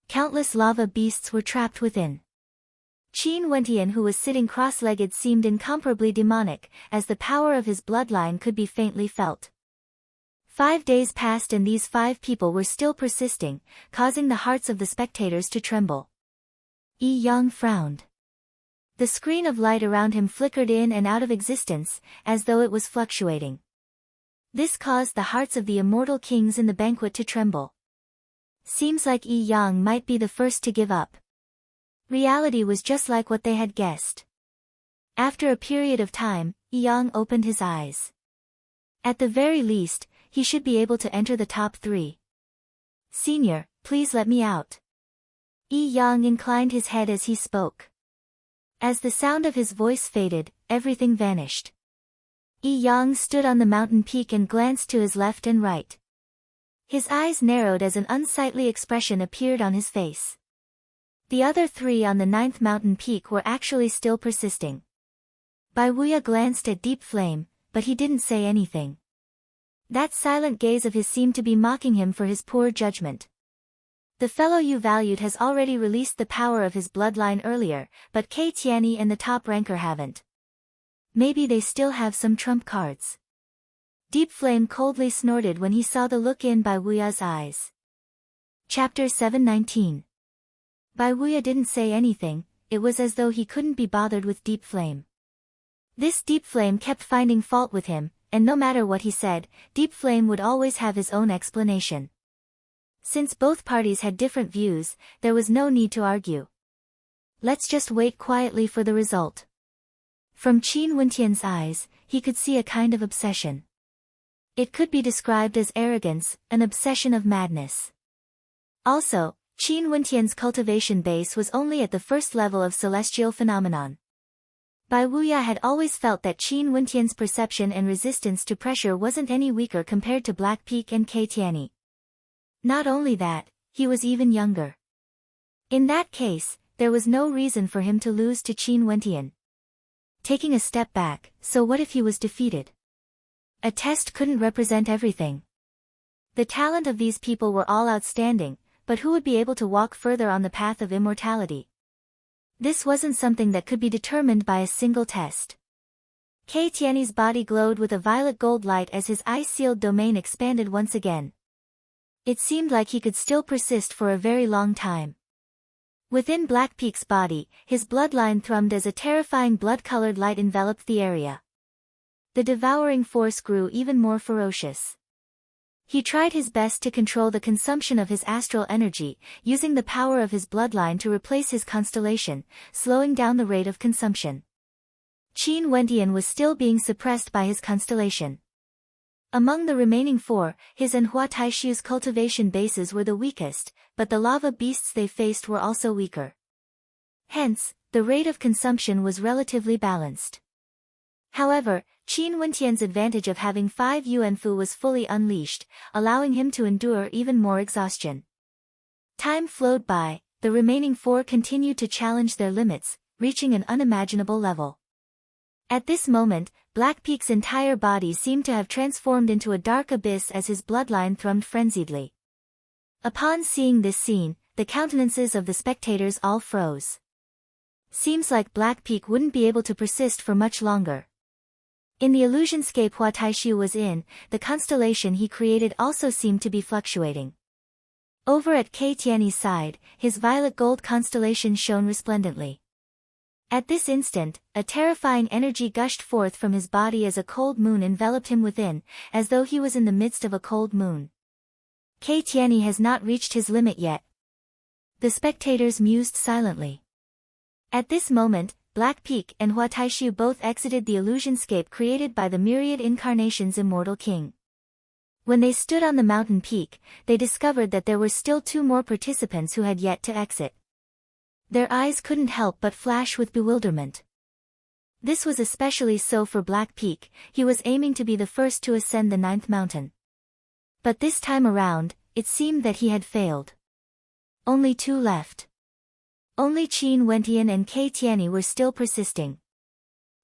Countless lava beasts were trapped within. Qin Wentian, who was sitting cross-legged, seemed incomparably demonic, as the power of his bloodline could be faintly felt. 5 days passed and these 5 people were still persisting, causing the hearts of the spectators to tremble. Yi Yang frowned. The screen of light around him flickered in and out of existence, as though it was fluctuating. This caused the hearts of the immortal kings in the banquet to tremble. Seems like Yi Yang might be the first to give up. Reality was just like what they had guessed. After a period of time, Yi Yang opened his eyes. At the very least, he should be able to enter the top 3. Senior, please let me out. Yi Yang inclined his head as he spoke. As the sound of his voice faded, everything vanished. Yi Yang stood on the mountain peak and glanced to his left and right. His eyes narrowed as an unsightly expression appeared on his face. The other three on the 9th mountain peak were actually still persisting. Bai Wuya glanced at Deep Flame, but he didn't say anything. That silent gaze of his seemed to be mocking him for his poor judgment. The fellow you valued has already released the power of his bloodline earlier, but Kei Tianyi and the top ranker haven't. Maybe they still have some trump cards. Deep Flame coldly snorted when he saw the look in Bai Wuya's eyes. Chapter 719. Bai Wuya didn't say anything, it was as though he couldn't be bothered with Deep Flame. This Deep Flame kept finding fault with him, and no matter what he said, Deep Flame would always have his own explanation. Since both parties had different views, there was no need to argue. Let's just wait quietly for the result. From Qin Wentian's eyes, he could see a kind of obsession. It could be described as arrogance, an obsession of madness. Also, Qin Wentian's cultivation base was only at the first level of celestial phenomenon. Bai Wuya had always felt that Qin Wentian's perception and resistance to pressure wasn't any weaker compared to Black Peak and Kei Tianyi. Not only that, he was even younger. In that case, there was no reason for him to lose to Qin Wentian. Taking a step back, so what if he was defeated? A test couldn't represent everything. The talent of these people were all outstanding, but who would be able to walk further on the path of immortality? This wasn't something that could be determined by a single test. Kei Tianyi's body glowed with a violet gold light as his ice-sealed domain expanded once again. It seemed like he could still persist for a very long time. Within Black Peak's body, his bloodline thrummed as a terrifying blood-colored light enveloped the area. The devouring force grew even more ferocious. He tried his best to control the consumption of his astral energy, using the power of his bloodline to replace his constellation, slowing down the rate of consumption. Qin Wentian was still being suppressed by his constellation. Among the remaining four, his and Hua Taishu's cultivation bases were the weakest, but the lava beasts they faced were also weaker. Hence, the rate of consumption was relatively balanced. However, Qin Wentian's advantage of having 5 Yuanfu was fully unleashed, allowing him to endure even more exhaustion. Time flowed by, the remaining 4 continued to challenge their limits, reaching an unimaginable level. At this moment, Black Peak's entire body seemed to have transformed into a dark abyss as his bloodline thrummed frenziedly. Upon seeing this scene, the countenances of the spectators all froze. Seems like Black Peak wouldn't be able to persist for much longer. In the illusionscape Hua Taishu was in, the constellation he created also seemed to be fluctuating. Over at Kei Tianyi's side, his violet gold constellation shone resplendently. At this instant, a terrifying energy gushed forth from his body as a cold moon enveloped him within, as though he was in the midst of a cold moon. Kei Tianyi has not reached his limit yet. The spectators mused silently. At this moment, Black Peak and Hua Taishu both exited the illusionscape created by the myriad incarnations Immortal King. When they stood on the mountain peak, they discovered that there were still 2 more participants who had yet to exit. Their eyes couldn't help but flash with bewilderment. This was especially so for Black Peak, he was aiming to be the first to ascend the 9th mountain. But this time around, it seemed that he had failed. Only 2 left. Only Qin Wentian and Kei Tianyi were still persisting.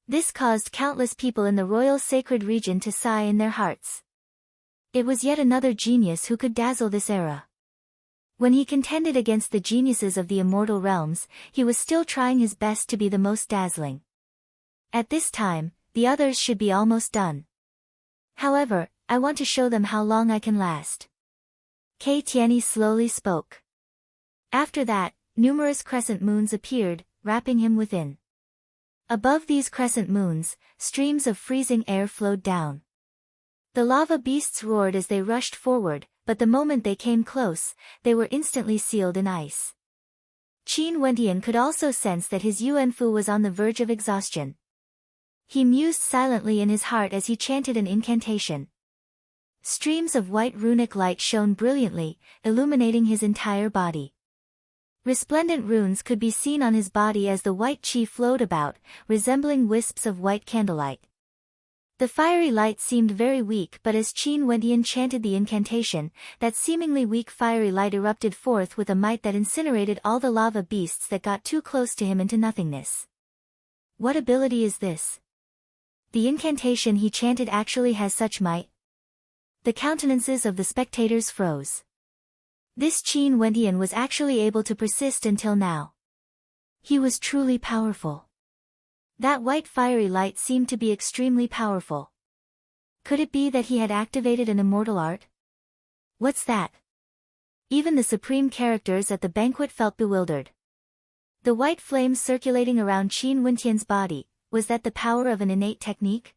This caused countless people in the royal sacred region to sigh in their hearts. It was yet another genius who could dazzle this era. When he contended against the geniuses of the immortal realms, he was still trying his best to be the most dazzling. At this time, the others should be almost done. However, I want to show them how long I can last. Kei Tianyi slowly spoke. After that, numerous crescent moons appeared, wrapping him within. Above these crescent moons, streams of freezing air flowed down. The lava beasts roared as they rushed forward, but the moment they came close, they were instantly sealed in ice. Qin Wentian could also sense that his Yuanfu was on the verge of exhaustion. He mused silently in his heart as he chanted an incantation. Streams of white runic light shone brilliantly, illuminating his entire body. Resplendent runes could be seen on his body as the white chi flowed about, resembling wisps of white candlelight. The fiery light seemed very weak, but as Qin Wendian chanted the incantation, that seemingly weak fiery light erupted forth with a might that incinerated all the lava beasts that got too close to him into nothingness. What ability is this? The incantation he chanted actually has such might? The countenances of the spectators froze. This Qin Wendian was actually able to persist until now. He was truly powerful. That white fiery light seemed to be extremely powerful. Could it be that he had activated an immortal art? What's that? Even the supreme characters at the banquet felt bewildered. The white flames circulating around Qin Wendian's body, was that the power of an innate technique?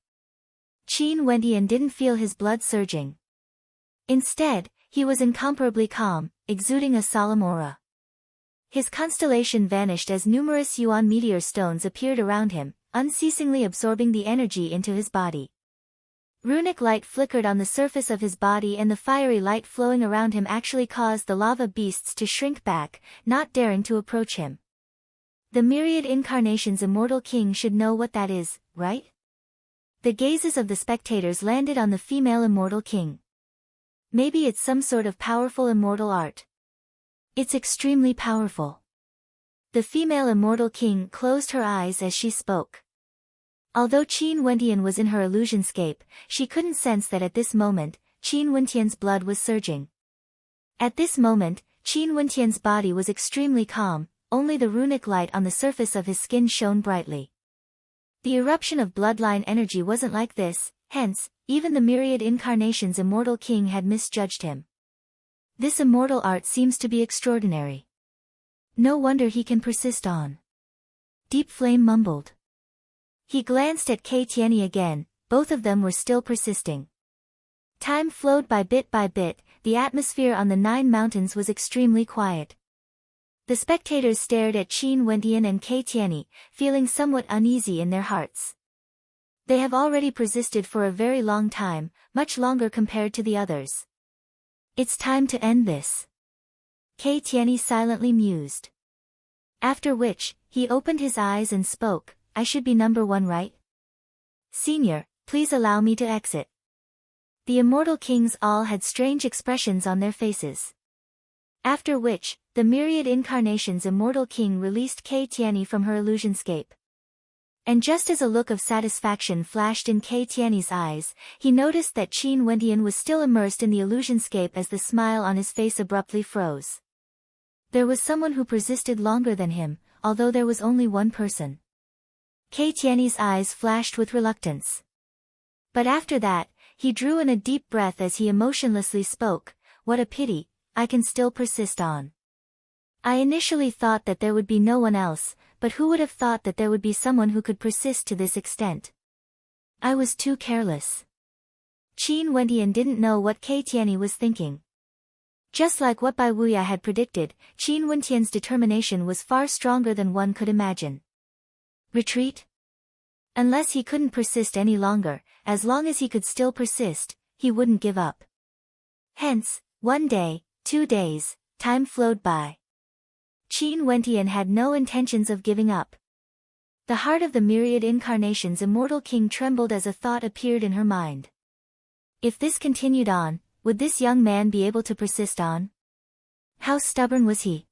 Qin Wendian didn't feel his blood surging. Instead, he was incomparably calm, exuding a solemn aura. His constellation vanished as numerous Yuan meteor stones appeared around him, unceasingly absorbing the energy into his body. Runic light flickered on the surface of his body, and the fiery light flowing around him actually caused the lava beasts to shrink back, not daring to approach him. The myriad incarnations immortal king should know what that is, right? The gazes of the spectators landed on the female immortal king. Maybe it's some sort of powerful immortal art. It's extremely powerful. The female immortal king closed her eyes as she spoke. Although Qin Wendian was in her illusionscape, she couldn't sense that at this moment, Qin Wendian's blood was surging. At this moment, Qin Wendian's body was extremely calm, only the runic light on the surface of his skin shone brightly. The eruption of bloodline energy wasn't like this, hence, even the myriad incarnations immortal king had misjudged him. This immortal art seems to be extraordinary. No wonder he can persist on. Deep Flame mumbled. He glanced at Kei Tianyi again, both of them were still persisting. Time flowed by bit, the atmosphere on the 9 mountains was extremely quiet. The spectators stared at Qin Wendian and Kei Tianyi, feeling somewhat uneasy in their hearts. They have already persisted for a very long time, much longer compared to the others. It's time to end this. Kei Tianyi silently mused. After which, he opened his eyes and spoke, I should be number 1, right? Senior, please allow me to exit. The immortal kings all had strange expressions on their faces. After which, the myriad incarnations immortal king released Kei Tianyi from her illusionscape. And just as a look of satisfaction flashed in Kei Tianyi's eyes, he noticed that Qin Wendian was still immersed in the illusionscape as the smile on his face abruptly froze. There was someone who persisted longer than him, although there was only one person. Kei Tianyi's eyes flashed with reluctance. But after that, he drew in a deep breath as he emotionlessly spoke, what a pity, I can still persist on. I initially thought that there would be no one else, but who would have thought that there would be someone who could persist to this extent? I was too careless. Qin Wendian didn't know what Kei Tianyi was thinking. Just like what Bai Wuya had predicted, Qin Wendian's determination was far stronger than one could imagine. Retreat? Unless he couldn't persist any longer, as long as he could still persist, he wouldn't give up. Hence, 1 day, 2 days, time flowed by. Qin Wendian had no intentions of giving up. The heart of the myriad incarnations immortal king trembled as a thought appeared in her mind. If this continued on, would this young man be able to persist on? How stubborn was he?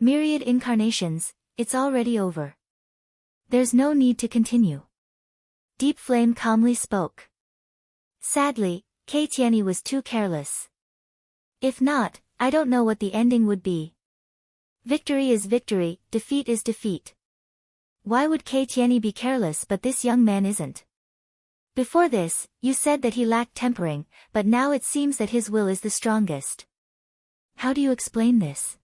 Myriad incarnations, it's already over. There's no need to continue. Deep Flame calmly spoke. Sadly, Kei Tianyi was too careless. If not, I don't know what the ending would be. Victory is victory, defeat is defeat. Why would Kei Tianyi be careless but this young man isn't? Before this, you said that he lacked tempering, but now it seems that his will is the strongest. How do you explain this?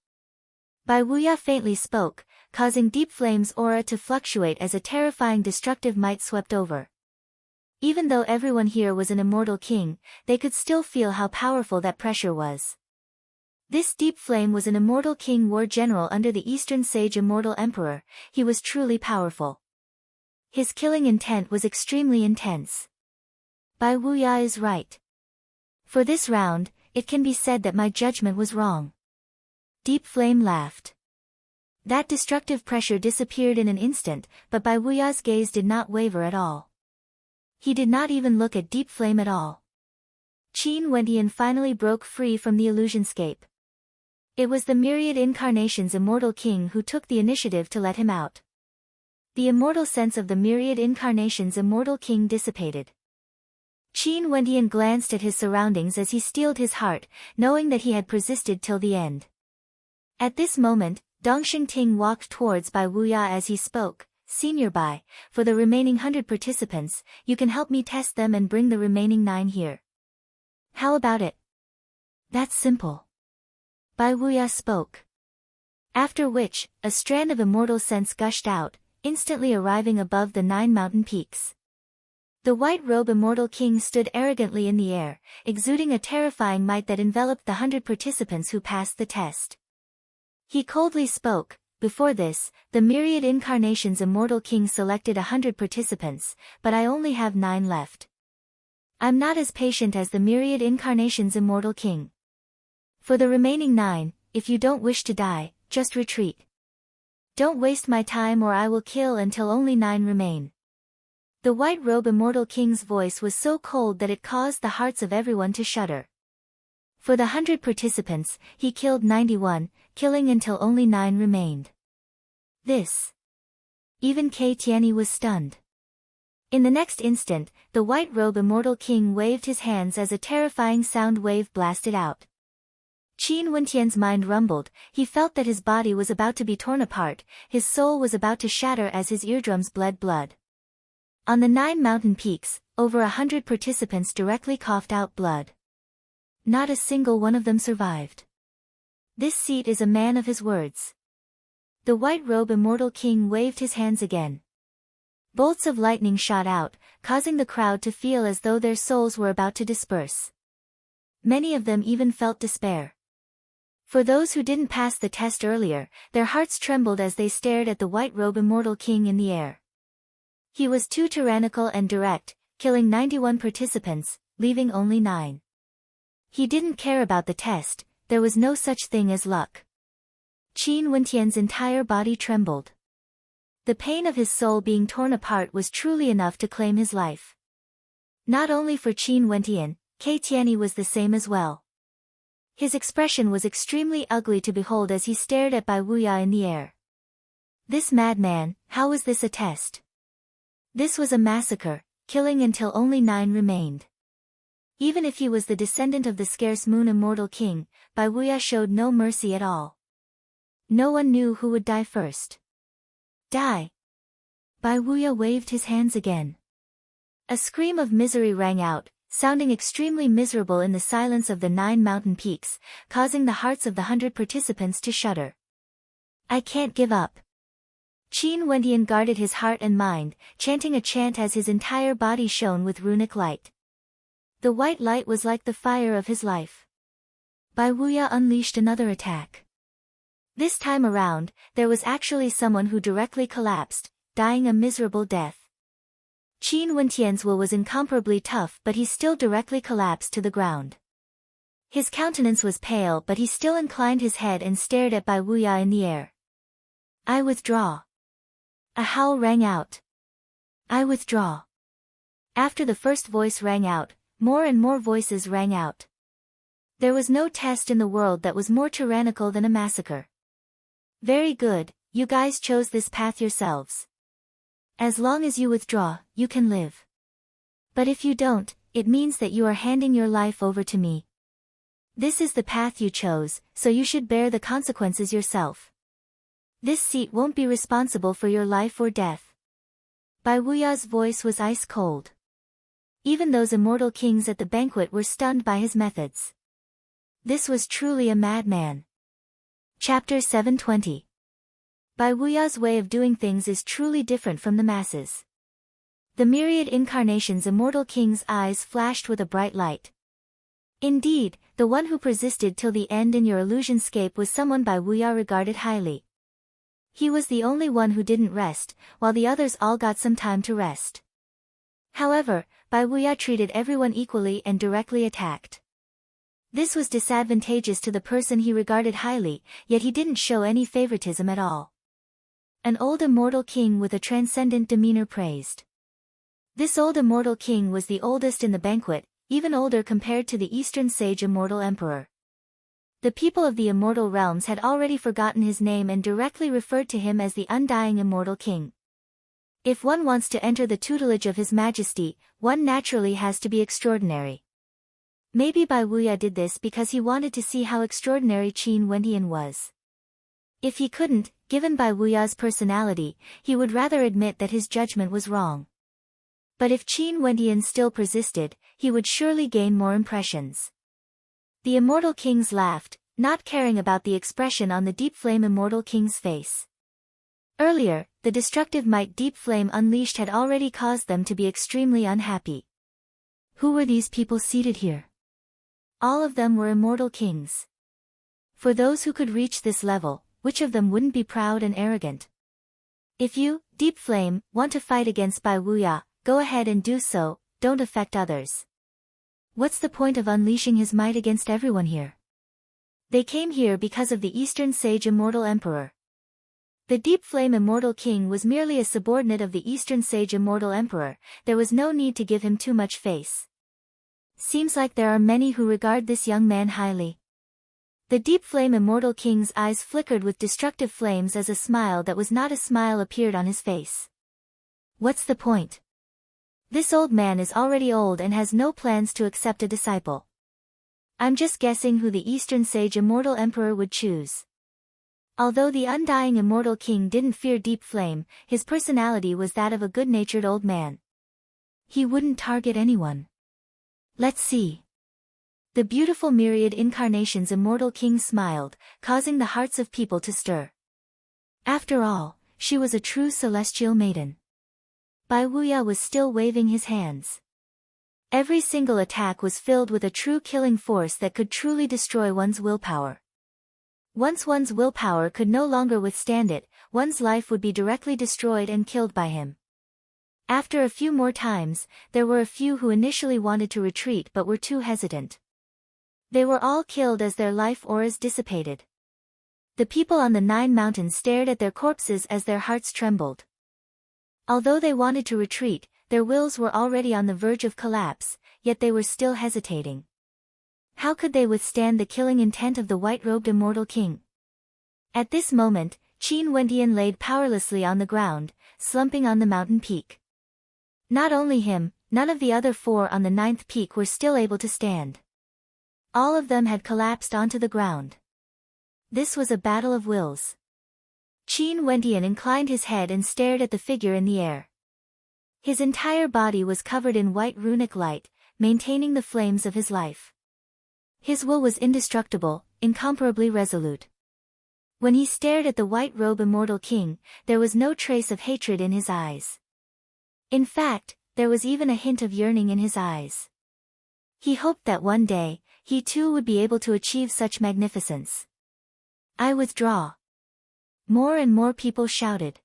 Bai Wuya faintly spoke, causing Deep Flame's aura to fluctuate as a terrifying destructive might swept over. Even though everyone here was an immortal king, they could still feel how powerful that pressure was. This Deep Flame was an immortal king war general under the Eastern Sage Immortal Emperor, he was truly powerful. His killing intent was extremely intense. Bai Wuya is right. For this round, it can be said that my judgment was wrong. Deep Flame laughed. That destructive pressure disappeared in an instant, but Bai Wuya's gaze did not waver at all. He did not even look at Deep Flame at all. Qin Wendian finally broke free from the illusionscape. It was the myriad incarnations immortal king who took the initiative to let him out. The immortal sense of the myriad incarnations immortal king dissipated. Qin Wendian glanced at his surroundings as he steeled his heart, knowing that he had persisted till the end. At this moment, Dongxing Ting walked towards Bai Wuya as he spoke. Senior Bai, for the remaining 100 participants, you can help me test them and bring the remaining 9 here. How about it? That's simple. Bai Wuya spoke. After which, a strand of immortal sense gushed out, instantly arriving above the 9 mountain peaks. The white-robe immortal king stood arrogantly in the air, exuding a terrifying might that enveloped the 100 participants who passed the test. He coldly spoke. Before this, the myriad incarnations immortal king selected 100 participants, but I only have 9 left. I'm not as patient as the myriad incarnations immortal king. For the remaining 9, if you don't wish to die, just retreat. Don't waste my time or I will kill until only 9 remain. The white-robe immortal king's voice was so cold that it caused the hearts of everyone to shudder. For the 100 participants, he killed 91, killing until only 9 remained. Even Kei Tianyi was stunned. In the next instant, the white-robe immortal king waved his hands as a terrifying sound wave blasted out. Qin Wendian's mind rumbled, he felt that his body was about to be torn apart, his soul was about to shatter as his eardrums bled blood. On the 9 mountain peaks, over 100 participants directly coughed out blood. Not a single one of them survived. This seat is a man of his words. The white-robe immortal king waved his hands again. Bolts of lightning shot out, causing the crowd to feel as though their souls were about to disperse. Many of them even felt despair. For those who didn't pass the test earlier, their hearts trembled as they stared at the white-robe immortal king in the air. He was too tyrannical and direct, killing 91 participants, leaving only 9. He didn't care about the test, there was no such thing as luck. Qin Wendian's entire body trembled. The pain of his soul being torn apart was truly enough to claim his life. Not only for Qin Wendian, Kei Tianyi was the same as well. His expression was extremely ugly to behold as he stared at Bai Wuya in the air. This madman, how was this a test? This was a massacre, killing until only 9 remained. Even if he was the descendant of the scarce moon immortal king, Bai Wuya showed no mercy at all. No one knew who would die first. Die! Bai Wuya waved his hands again. A scream of misery rang out, sounding extremely miserable in the silence of the 9 mountain peaks, causing the hearts of the 100 participants to shudder. I can't give up. Qin Wendian guarded his heart and mind, chanting a chant as his entire body shone with runic light. The white light was like the fire of his life. Bai Wuya unleashed another attack. This time around, there was actually someone who directly collapsed, dying a miserable death. Qin Wendian's will was incomparably tough but he still directly collapsed to the ground. His countenance was pale but he still inclined his head and stared at Bai Wuya in the air. I withdraw. A howl rang out. I withdraw. After the first voice rang out, more and more voices rang out. There was no test in the world that was more tyrannical than a massacre. Very good, you guys chose this path yourselves. As long as you withdraw, you can live. But if you don't, it means that you are handing your life over to me. This is the path you chose, so you should bear the consequences yourself. This seat won't be responsible for your life or death. Bai Wuya's voice was ice cold. Even those immortal kings at the banquet were stunned by his methods. This was truly a madman. Chapter 720. Bai Wuya's way of doing things is truly different from the masses. The myriad incarnations immortal king's eyes flashed with a bright light. Indeed, the one who persisted till the end in your illusionscape was someone Bai Wuya regarded highly. He was the only one who didn't rest, while the others all got some time to rest. However, Bai Wuya treated everyone equally and directly attacked. This was disadvantageous to the person he regarded highly, yet he didn't show any favoritism at all. An old immortal king with a transcendent demeanor praised. This old immortal king was the oldest in the banquet, even older compared to the Eastern sage immortal emperor. The people of the immortal realms had already forgotten his name and directly referred to him as the undying immortal king. If one wants to enter the tutelage of His Majesty, one naturally has to be extraordinary. Maybe Bai Wuya did this because he wanted to see how extraordinary Qin Wendian was. If he couldn't, given Bai Wuya's personality, he would rather admit that his judgment was wrong. But if Qin Wendian still persisted, he would surely gain more impressions. The immortal kings laughed, not caring about the expression on the Deep Flame immortal king's face. Earlier, the destructive might Deep Flame unleashed had already caused them to be extremely unhappy. Who were these people seated here? All of them were immortal kings. For those who could reach this level, which of them wouldn't be proud and arrogant? If you, Deep Flame, want to fight against Bai Wuya, go ahead and do so, don't affect others. What's the point of unleashing his might against everyone here? They came here because of the Eastern Sage Immortal Emperor. The Deep Flame Immortal King was merely a subordinate of the Eastern Sage Immortal Emperor, there was no need to give him too much face. Seems like there are many who regard this young man highly. The Deep Flame Immortal King's eyes flickered with destructive flames as a smile that was not a smile appeared on his face. What's the point? This old man is already old and has no plans to accept a disciple. I'm just guessing who the Eastern Sage Immortal Emperor would choose. Although the undying Immortal King didn't fear Deep Flame, his personality was that of a good-natured old man. He wouldn't target anyone. Let's see. The beautiful myriad incarnations Immortal King smiled, causing the hearts of people to stir. After all, she was a true celestial maiden. Bai Wuya was still waving his hands. Every single attack was filled with a true killing force that could truly destroy one's willpower. Once one's willpower could no longer withstand it, one's life would be directly destroyed and killed by him. After a few more times, there were a few who initially wanted to retreat but were too hesitant. They were all killed as their life auras dissipated. The people on the 9 mountains stared at their corpses as their hearts trembled. Although they wanted to retreat, their wills were already on the verge of collapse, yet they were still hesitating. How could they withstand the killing intent of the white-robed Immortal King? At this moment, Qin Wendian laid powerlessly on the ground, slumping on the mountain peak. Not only him, none of the other 4 on the 9th peak were still able to stand. All of them had collapsed onto the ground. This was a battle of wills. Qin Wendian inclined his head and stared at the figure in the air. His entire body was covered in white runic light, maintaining the flames of his life. His will was indestructible, incomparably resolute. When he stared at the white-robe Immortal King, there was no trace of hatred in his eyes. In fact, there was even a hint of yearning in his eyes. He hoped that one day, he too would be able to achieve such magnificence. I withdraw. More and more people shouted.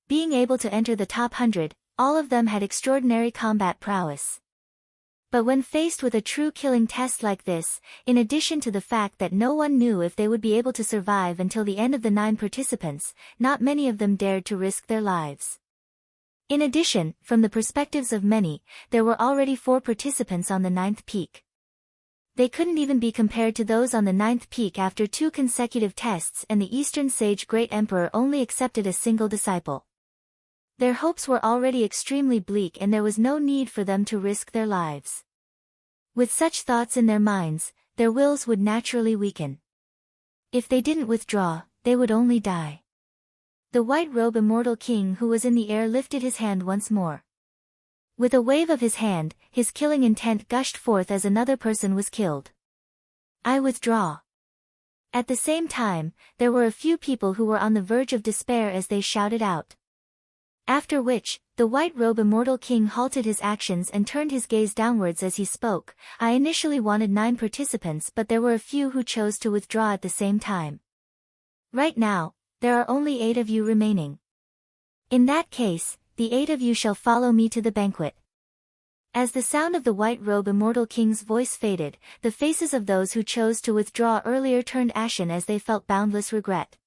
Being able to enter the top 100, all of them had extraordinary combat prowess. But when faced with a true killing test like this, in addition to the fact that no one knew if they would be able to survive until the end of the 9 participants, not many of them dared to risk their lives. In addition, from the perspectives of many, there were already 4 participants on the 9th peak. They couldn't even be compared to those on the 9th peak after 2 consecutive tests, and the Eastern Sage Great Emperor only accepted a single disciple. Their hopes were already extremely bleak and there was no need for them to risk their lives. With such thoughts in their minds, their wills would naturally weaken. If they didn't withdraw, they would only die. The white-robe Immortal King who was in the air lifted his hand once more. With a wave of his hand, his killing intent gushed forth as another person was killed. I withdraw. At the same time, there were a few people who were on the verge of despair as they shouted out. After which, the white-robe Immortal King halted his actions and turned his gaze downwards as he spoke. I initially wanted 9 participants but there were a few who chose to withdraw at the same time. Right now, there are only 8 of you remaining. In that case, the 8 of you shall follow me to the banquet. As the sound of the white-robe immortal king's voice faded, the faces of those who chose to withdraw earlier turned ashen as they felt boundless regret.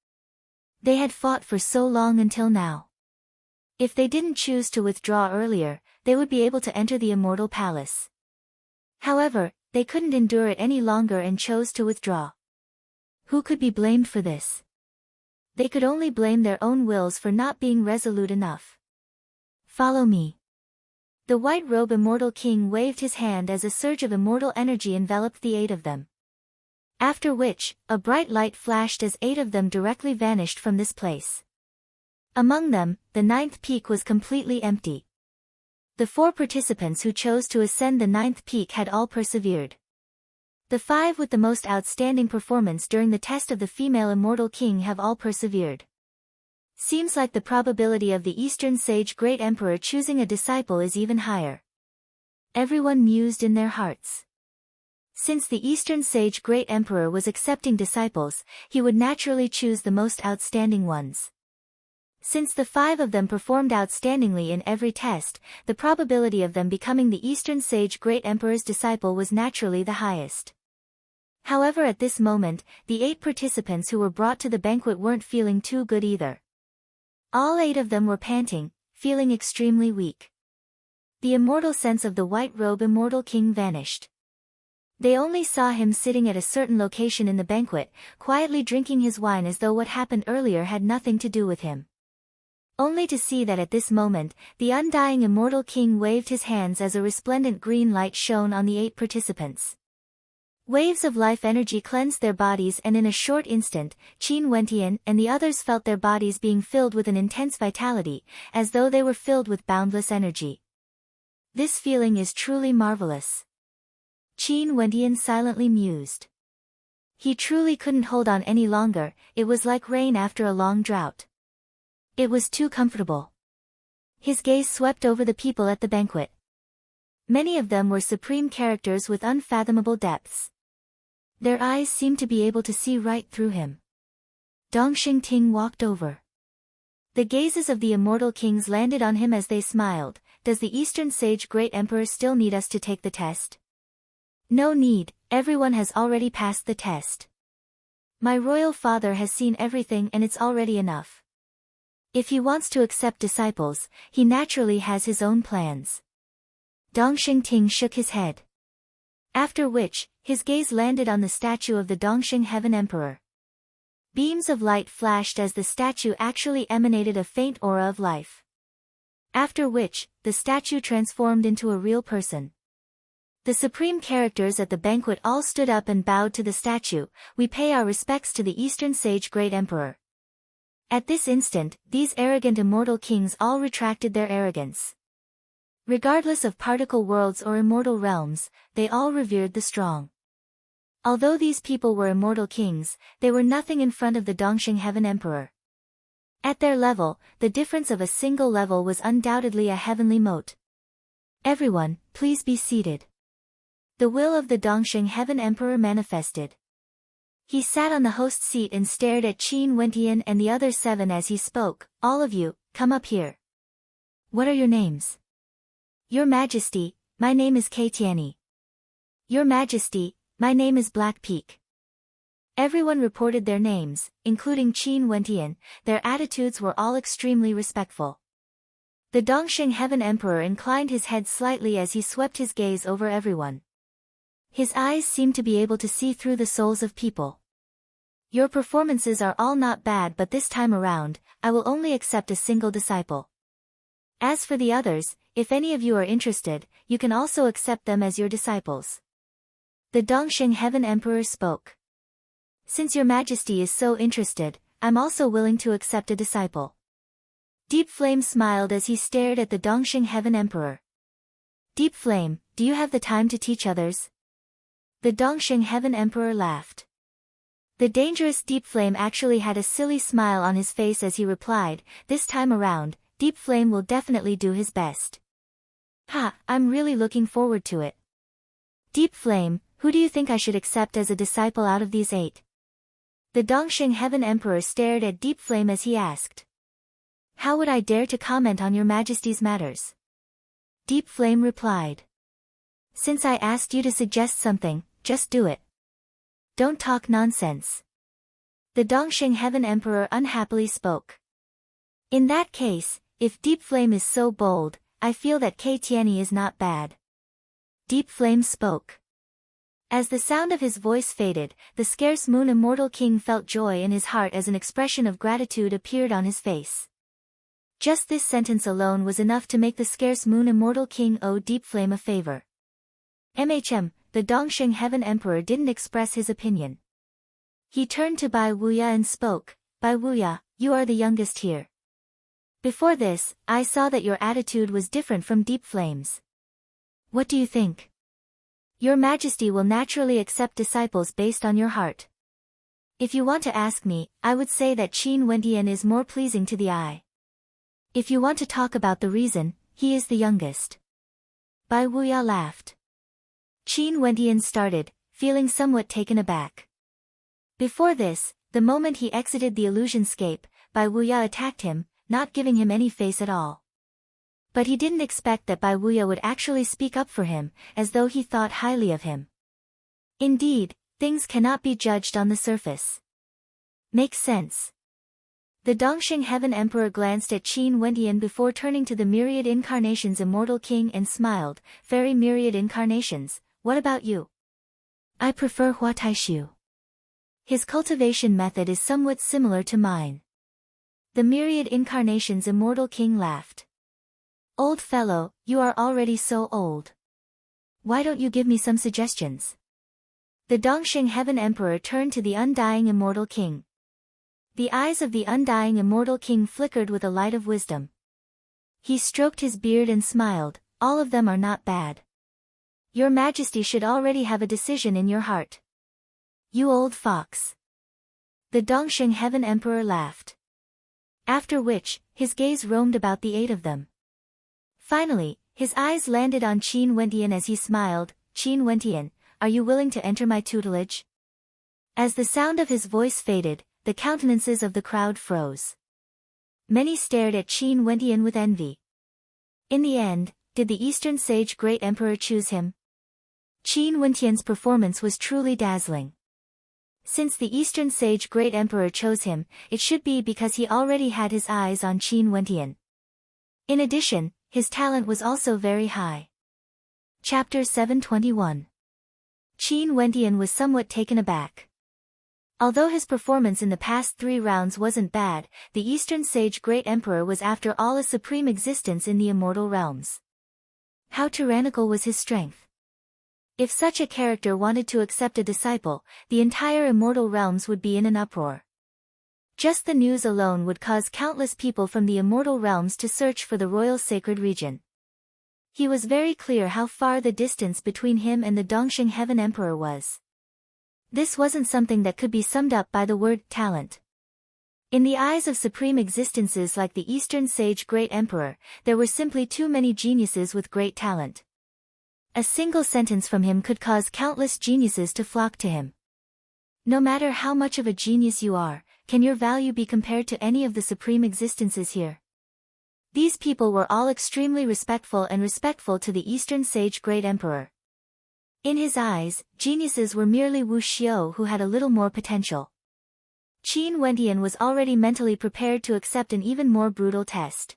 They had fought for so long until now. If they didn't choose to withdraw earlier, they would be able to enter the immortal palace. However, they couldn't endure it any longer and chose to withdraw. Who could be blamed for this? They could only blame their own wills for not being resolute enough. Follow me. The white-robe immortal king waved his hand as a surge of immortal energy enveloped the 8 of them. After which, a bright light flashed as 8 of them directly vanished from this place. Among them, the 9th peak was completely empty. The 4 participants who chose to ascend the 9th peak had all persevered. The 5 with the most outstanding performance during the test of the female immortal king have all persevered. Seems like the probability of the Eastern Sage Great Emperor choosing a disciple is even higher. Everyone mused in their hearts. Since the Eastern Sage Great Emperor was accepting disciples, he would naturally choose the most outstanding ones. Since the 5 of them performed outstandingly in every test, the probability of them becoming the Eastern Sage Great Emperor's disciple was naturally the highest. However, at this moment, the 8 participants who were brought to the banquet weren't feeling too good either. All 8 of them were panting, feeling extremely weak. The immortal sense of the white-robe immortal king vanished. They only saw him sitting at a certain location in the banquet, quietly drinking his wine as though what happened earlier had nothing to do with him. Only to see that at this moment, the undying immortal king waved his hands as a resplendent green light shone on the 8 participants. Waves of life energy cleansed their bodies, and in a short instant, Qin Wentian and the others felt their bodies being filled with an intense vitality, as though they were filled with boundless energy. This feeling is truly marvelous. Qin Wentian silently mused. He truly couldn't hold on any longer, it was like rain after a long drought. It was too comfortable. His gaze swept over the people at the banquet. Many of them were supreme characters with unfathomable depths. Their eyes seemed to be able to see right through him. Dongxing Ting walked over. The gazes of the immortal kings landed on him as they smiled. Does the Eastern Sage Great Emperor still need us to take the test? No need, everyone has already passed the test. My royal father has seen everything and it's already enough. If he wants to accept disciples, he naturally has his own plans. Dongxing Ting shook his head. After which, his gaze landed on the statue of the Dongxing Heaven Emperor. Beams of light flashed as the statue actually emanated a faint aura of life. After which, the statue transformed into a real person. The supreme characters at the banquet all stood up and bowed to the statue. We pay our respects to the Eastern Sage Great Emperor. At this instant, these arrogant immortal kings all retracted their arrogance. Regardless of particle worlds or immortal realms, they all revered the strong. Although these people were immortal kings, they were nothing in front of the Dongxing Heaven Emperor. At their level, the difference of a single level was undoubtedly a heavenly moat. Everyone, please be seated. The will of the Dongxing Heaven Emperor manifested. He sat on the host seat and stared at Qin Wentian and the other 7 as he spoke. All of you, come up here. What are your names? Your Majesty, my name is Kei Tianyi. Your Majesty, my name is Black Peak. Everyone reported their names, including Qin Wentian. Their attitudes were all extremely respectful. The Dongxing Heaven Emperor inclined his head slightly as he swept his gaze over everyone. His eyes seemed to be able to see through the souls of people. Your performances are all not bad, but this time around, I will only accept a single disciple. As for the others, if any of you are interested, you can also accept them as your disciples. The Dongxing Heaven Emperor spoke. Since your Majesty is so interested, I'm also willing to accept a disciple. Deep Flame smiled as he stared at the Dongxing Heaven Emperor. Deep Flame, do you have the time to teach others? The Dongxing Heaven Emperor laughed. The dangerous Deep Flame actually had a silly smile on his face as he replied, this time around, Deep Flame will definitely do his best. Ha, I'm really looking forward to it. Deep Flame, who do you think I should accept as a disciple out of these 8? The Dongxing Heaven Emperor stared at Deep Flame as he asked. How would I dare to comment on your Majesty's matters? Deep Flame replied. Since I asked you to suggest something, just do it. Don't talk nonsense. The Dongxing Heaven Emperor unhappily spoke. In that case, if Deep Flame is so bold, I feel that Kei Tianyi is not bad. Deep Flame spoke. As the sound of his voice faded, the scarce moon immortal king felt joy in his heart as an expression of gratitude appeared on his face. Just this sentence alone was enough to make the scarce moon immortal king owe Deep Flame a favor. The Dongxing Heaven Emperor didn't express his opinion. He turned to Bai Wuya and spoke, Bai Wuya, you are the youngest here. Before this, I saw that your attitude was different from Deep Flame's. What do you think? Your Majesty will naturally accept disciples based on your heart. If you want to ask me, I would say that Qin Wendian is more pleasing to the eye. If you want to talk about the reason, he is the youngest. Bai Wuya laughed. Qin Wendian started, feeling somewhat taken aback. Before this, the moment he exited the illusionscape, Bai Wuya attacked him, not giving him any face at all. But he didn't expect that Bai Wuya would actually speak up for him, as though he thought highly of him. Indeed, things cannot be judged on the surface. Makes sense. The Dongxing Heaven Emperor glanced at Qin Wendian before turning to the myriad incarnations immortal king and smiled, Fairy myriad incarnations, what about you? I prefer Hua Taishu. His cultivation method is somewhat similar to mine. The myriad incarnations immortal king laughed. Old fellow, you are already so old. Why don't you give me some suggestions? The Dongxing Heaven Emperor turned to the undying immortal king. The eyes of the undying immortal king flickered with a light of wisdom. He stroked his beard and smiled, all of them are not bad. Your Majesty should already have a decision in your heart. You old fox. The Dongxing Heaven Emperor laughed. After which, his gaze roamed about the 8 of them. Finally, his eyes landed on Qin Wendian as he smiled, Qin Wendian, are you willing to enter my tutelage? As the sound of his voice faded, the countenances of the crowd froze. Many stared at Qin Wendian with envy. In the end, did the Eastern Sage Great Emperor choose him? Qin Wendian's performance was truly dazzling. Since the Eastern Sage Great Emperor chose him, it should be because he already had his eyes on Qin Wendian. In addition, his talent was also very high. Chapter 721. Qin Wendian was somewhat taken aback. Although his performance in the past 3 rounds wasn't bad, the Eastern Sage Great Emperor was after all a supreme existence in the immortal realms. How tyrannical was his strength? If such a character wanted to accept a disciple, the entire immortal realms would be in an uproar. Just the news alone would cause countless people from the immortal realms to search for the royal sacred region. He was very clear how far the distance between him and the Dongxing Heaven Emperor was. This wasn't something that could be summed up by the word talent. In the eyes of supreme existences like the Eastern Sage Great Emperor, there were simply too many geniuses with great talent. A single sentence from him could cause countless geniuses to flock to him. No matter how much of a genius you are, can your value be compared to any of the supreme existences here? These people were all extremely respectful to the Eastern Sage Great Emperor. In his eyes, geniuses were merely Wu Xiao who had a little more potential. Qin Wendian was already mentally prepared to accept an even more brutal test.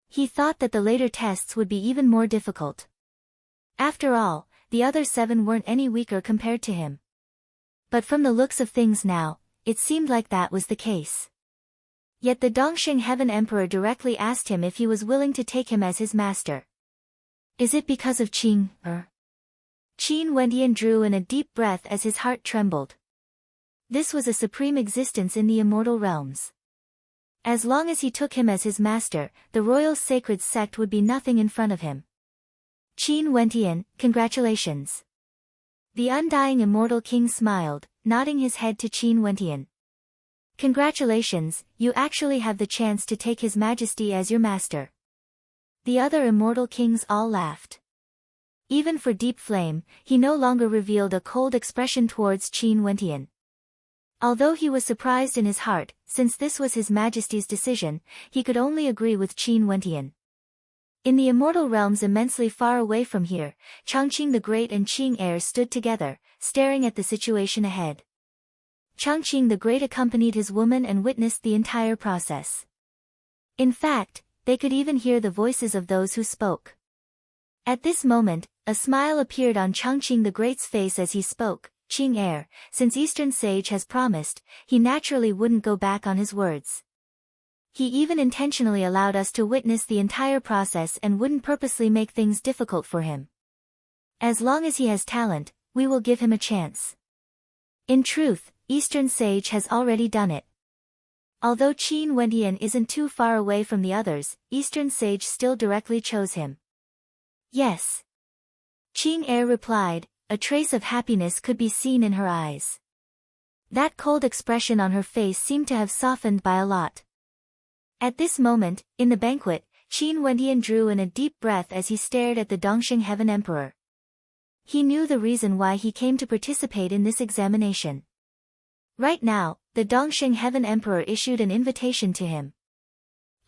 He thought that the later tests would be even more difficult. After all, the other 7 weren't any weaker compared to him. But from the looks of things now, it seemed like that was the case. Yet the Dongxing Heaven Emperor directly asked him if he was willing to take him as his master. Is it because of Qin? Qin Wendian drew in a deep breath as his heart trembled. This was a supreme existence in the immortal realms. As long as he took him as his master, the royal sacred sect would be nothing in front of him. Qin Wendian, congratulations. The undying immortal king smiled, nodding his head to Qin Wendian. Congratulations, you actually have the chance to take His Majesty as your master. The other immortal kings all laughed. Even for Deep Flame, he no longer revealed a cold expression towards Qin Wendian. Although he was surprised in his heart, since this was His Majesty's decision, he could only agree with Qin Wendian. In the immortal realms immensely far away from here, Changqing the Great and Qing Heir stood together, staring at the situation ahead. Changqing the Great accompanied his woman and witnessed the entire process. In fact, they could even hear the voices of those who spoke. At this moment, a smile appeared on Changqing the Great's face as he spoke. Qing Heir, since Eastern Sage has promised, he naturally wouldn't go back on his words. He even intentionally allowed us to witness the entire process and wouldn't purposely make things difficult for him. As long as he has talent, we will give him a chance. In truth, Eastern Sage has already done it. Although Qin Wendian isn't too far away from the others, Eastern Sage still directly chose him. Yes. Qing Heir replied, a trace of happiness could be seen in her eyes. That cold expression on her face seemed to have softened by a lot. At this moment, in the banquet, Qin Wendian drew in a deep breath as he stared at the Dongxing Heaven Emperor. He knew the reason why he came to participate in this examination. Right now, the Dongxing Heaven Emperor issued an invitation to him.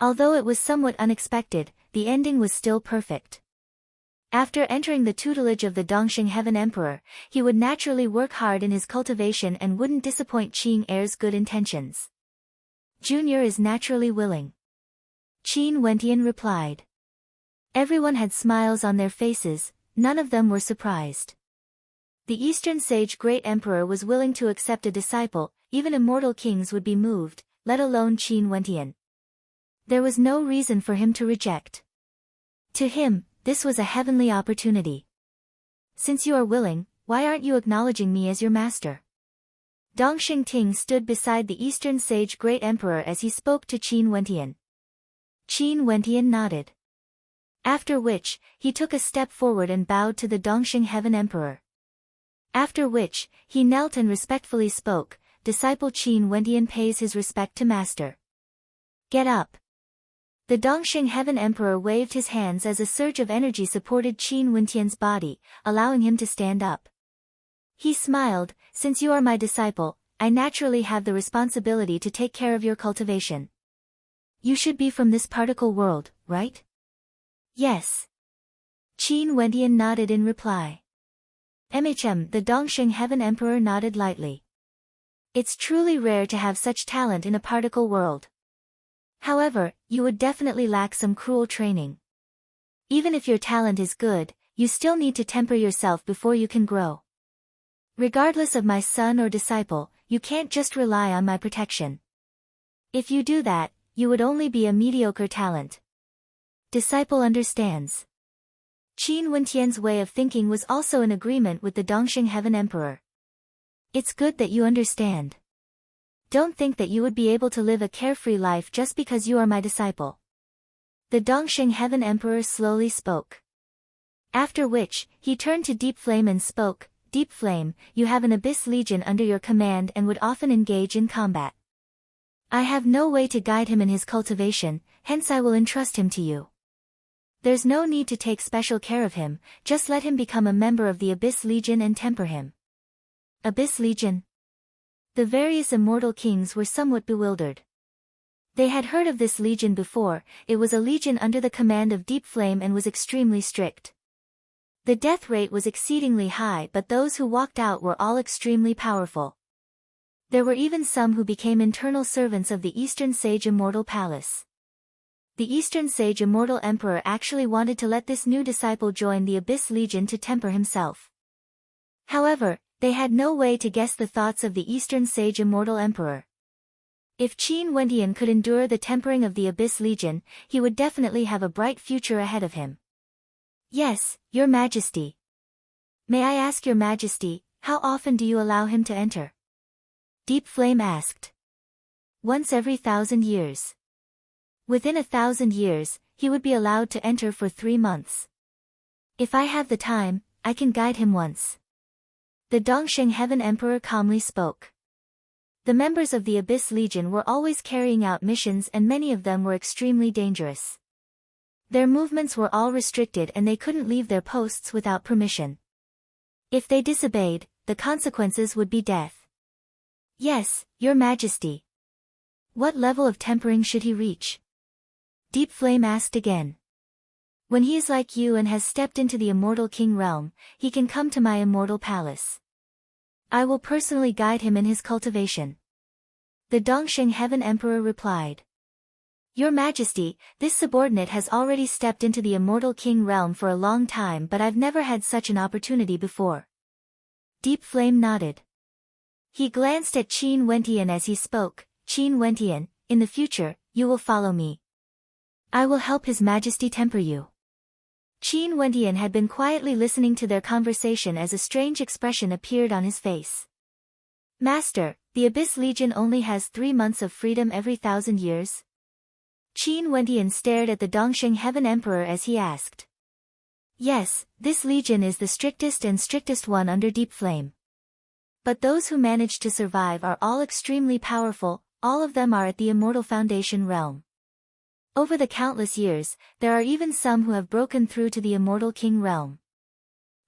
Although it was somewhat unexpected, the ending was still perfect. After entering the tutelage of the Dongxing Heaven Emperor, he would naturally work hard in his cultivation and wouldn't disappoint Qing Heir's good intentions. Junior is naturally willing. Qin Wendian replied. Everyone had smiles on their faces, none of them were surprised. The Eastern Sage Great Emperor was willing to accept a disciple, even immortal kings would be moved, let alone Qin Wendian. There was no reason for him to reject. To him, this was a heavenly opportunity. Since you are willing, why aren't you acknowledging me as your master? Dongxing Ting stood beside the Eastern Sage Great Emperor as he spoke to Qin Wendian. Qin Wendian nodded. After which, he took a step forward and bowed to the Dongxing Heaven Emperor. After which, he knelt and respectfully spoke, disciple Qin Wendian pays his respect to master. Get up. The Dongxing Heaven Emperor waved his hands as a surge of energy supported Qin Wendian's body, allowing him to stand up. He smiled, since you are my disciple, I naturally have the responsibility to take care of your cultivation. You should be from this particle world, right? Yes. Qin Wendian nodded in reply. The Dongxing Heaven Emperor nodded lightly. It's truly rare to have such talent in a particle world. However, you would definitely lack some cruel training. Even if your talent is good, you still need to temper yourself before you can grow. Regardless of my son or disciple, you can't just rely on my protection. If you do that, you would only be a mediocre talent. Disciple understands. Qin Wendian's way of thinking was also in agreement with the Dongxing Heaven Emperor. It's good that you understand. Don't think that you would be able to live a carefree life just because you are my disciple. The Dongxing Heaven Emperor slowly spoke. After which, he turned to Deep Flame and spoke, Deep Flame, you have an Abyss Legion under your command and would often engage in combat. I have no way to guide him in his cultivation, hence I will entrust him to you. There's no need to take special care of him, just let him become a member of the Abyss Legion and temper him. Abyss Legion? The various immortal kings were somewhat bewildered. They had heard of this legion before, it was a legion under the command of Deep Flame and was extremely strict. The death rate was exceedingly high, but those who walked out were all extremely powerful. There were even some who became internal servants of the Eastern Sage Immortal Palace. The Eastern Sage Immortal Emperor actually wanted to let this new disciple join the Abyss Legion to temper himself. However, they had no way to guess the thoughts of the Eastern Sage Immortal Emperor. If Qin Wendian could endure the tempering of the Abyss Legion, he would definitely have a bright future ahead of him. Yes, Your Majesty. May I ask Your Majesty, how often do you allow him to enter? Deep Flame asked. Once every 1,000 years. Within 1,000 years, he would be allowed to enter for 3 months. If I have the time, I can guide him once. The Dongxing Heaven Emperor calmly spoke. The members of the Abyss Legion were always carrying out missions and many of them were extremely dangerous. Their movements were all restricted and they couldn't leave their posts without permission. If they disobeyed, the consequences would be death. Yes, Your Majesty. What level of tempering should he reach? Deep Flame asked again. When he is like you and has stepped into the immortal king realm, he can come to my immortal palace. I will personally guide him in his cultivation. The Dongxing Heaven Emperor replied. Your Majesty, this subordinate has already stepped into the immortal king realm for a long time, but I've never had such an opportunity before. Deep Flame nodded. He glanced at Qin Wentian as he spoke. Qin Wentian, in the future, you will follow me. I will help His Majesty temper you. Qin Wentian had been quietly listening to their conversation as a strange expression appeared on his face. Master, the Abyss Legion only has 3 months of freedom every 1,000 years? Qin Wentian stared at the Dongxing Heaven Emperor as he asked. Yes, this legion is the strictest one under Deep Flame. But those who manage to survive are all extremely powerful, all of them are at the Immortal Foundation realm. Over the countless years, there are even some who have broken through to the Immortal King realm.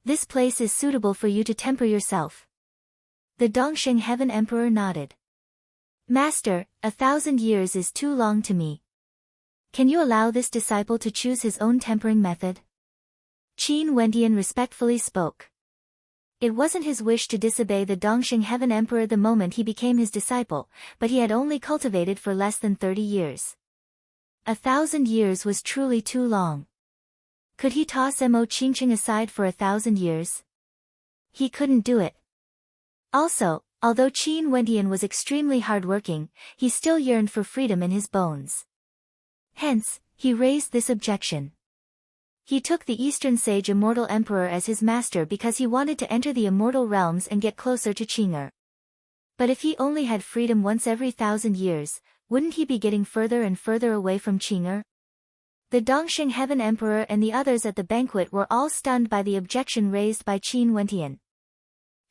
This place is suitable for you to temper yourself. The Dongxing Heaven Emperor nodded. Master, 1,000 years is too long to me. Can you allow this disciple to choose his own tempering method? Qin Wentian respectfully spoke. It wasn't his wish to disobey the Dongxing Heaven Emperor the moment he became his disciple, but he had only cultivated for less than 30 years. 1,000 years was truly too long. Could he toss Mo Qingqing aside for 1,000 years? He couldn't do it. Also, although Qin Wentian was extremely hardworking, he still yearned for freedom in his bones. Hence, he raised this objection. He took the Eastern Sage Immortal Emperor as his master because he wanted to enter the immortal realms and get closer to Qing'er. But if he only had freedom once every 1,000 years, wouldn't he be getting further and further away from Qing'er? The Dongxing Heaven Emperor and the others at the banquet were all stunned by the objection raised by Qin Wentian.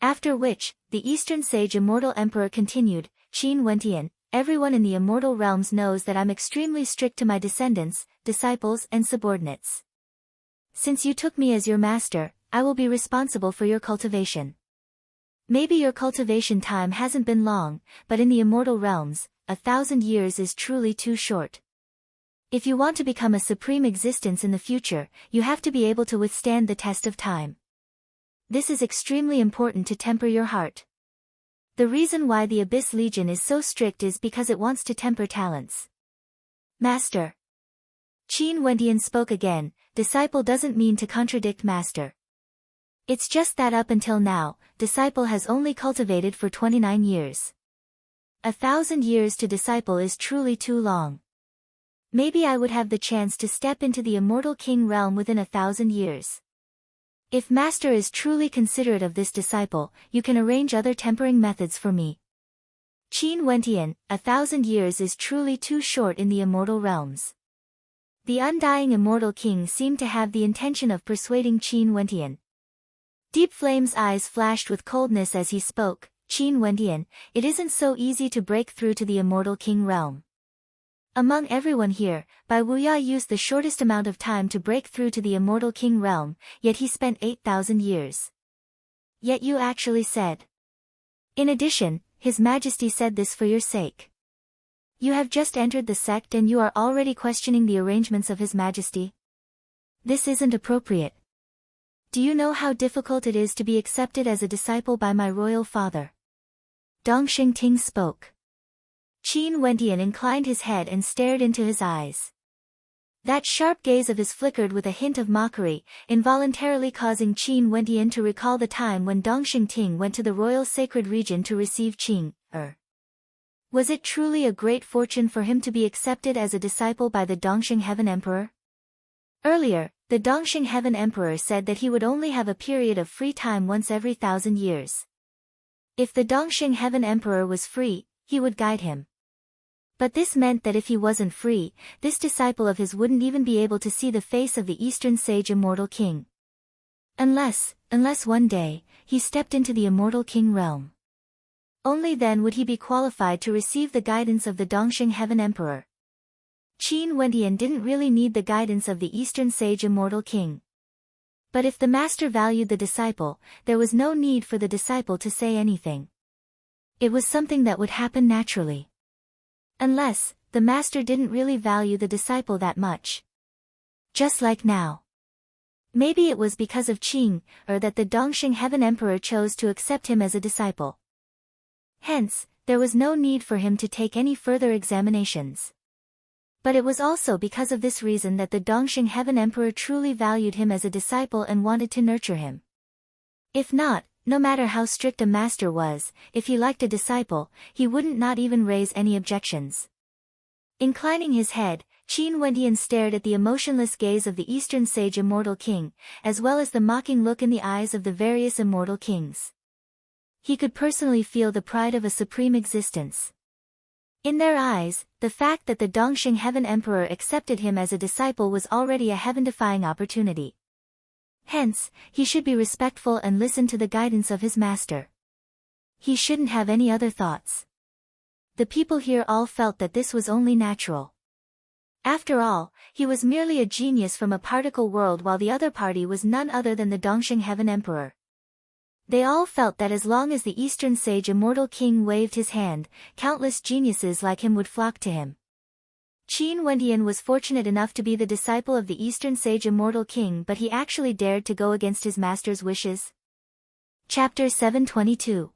After which, the Eastern Sage Immortal Emperor continued, Qin Wentian, everyone in the immortal realms knows that I'm extremely strict to my descendants, disciples and subordinates. Since you took me as your master, I will be responsible for your cultivation. Maybe your cultivation time hasn't been long, but in the immortal realms, 1,000 years is truly too short. If you want to become a supreme existence in the future, you have to be able to withstand the test of time. This is extremely important to temper your heart. The reason why the Abyss Legion is so strict is because it wants to temper talents. Master. Qin Wentian spoke again, disciple doesn't mean to contradict master. It's just that up until now, disciple has only cultivated for 29 years. 1,000 years to disciple is truly too long. Maybe I would have the chance to step into the immortal king realm within 1,000 years. If master is truly considerate of this disciple, you can arrange other tempering methods for me. Qin Wentian, 1,000 years is truly too short in the immortal realms. The undying immortal king seemed to have the intention of persuading Qin Wentian. Deep Flame's eyes flashed with coldness as he spoke, Qin Wentian, it isn't so easy to break through to the immortal king realm. Among everyone here, Bai Wuya used the shortest amount of time to break through to the immortal king realm, yet he spent 8,000 years. Yet you actually said. In addition, His Majesty said this for your sake. You have just entered the sect and you are already questioning the arrangements of His Majesty. This isn't appropriate. Do you know how difficult it is to be accepted as a disciple by my royal father? Dongxing Ting spoke. Qin Wentian inclined his head and stared into his eyes. That sharp gaze of his flickered with a hint of mockery, involuntarily causing Qin Wentian to recall the time when Dongxing Ting went to the royal sacred region to receive Qing'er. Was it truly a great fortune for him to be accepted as a disciple by the Dongxing Heaven Emperor? Earlier, the Dongxing Heaven Emperor said that he would only have a period of free time once every 1,000 years. If the Dongxing Heaven Emperor was free, he would guide him. But this meant that if he wasn't free, this disciple of his wouldn't even be able to see the face of the Eastern Sage Immortal King. Unless one day, he stepped into the Immortal King realm. Only then would he be qualified to receive the guidance of the Dongxing Heaven Emperor. Qin Wentian didn't really need the guidance of the Eastern Sage Immortal King. But if the master valued the disciple, there was no need for the disciple to say anything. It was something that would happen naturally. Unless, the master didn't really value the disciple that much. Just like now. Maybe it was because of Qing, or that the Dongxing Heaven Emperor chose to accept him as a disciple. Hence, there was no need for him to take any further examinations. But it was also because of this reason that the Dongxing Heaven Emperor truly valued him as a disciple and wanted to nurture him. If not, no matter how strict a master was, if he liked a disciple, he wouldn't not even raise any objections. Inclining his head, Qin Wendian stared at the emotionless gaze of the Eastern Sage Immortal King, as well as the mocking look in the eyes of the various immortal kings. He could personally feel the pride of a supreme existence. In their eyes, the fact that the Dongxing Heaven Emperor accepted him as a disciple was already a heaven-defying opportunity. Hence, he should be respectful and listen to the guidance of his master. He shouldn't have any other thoughts. The people here all felt that this was only natural. After all, he was merely a genius from a particle world while the other party was none other than the Dongxing Heaven Emperor. They all felt that as long as the Eastern Sage Immortal King waved his hand, countless geniuses like him would flock to him. Qin Wendian was fortunate enough to be the disciple of the Eastern Sage Immortal King, but he actually dared to go against his master's wishes. Chapter 722.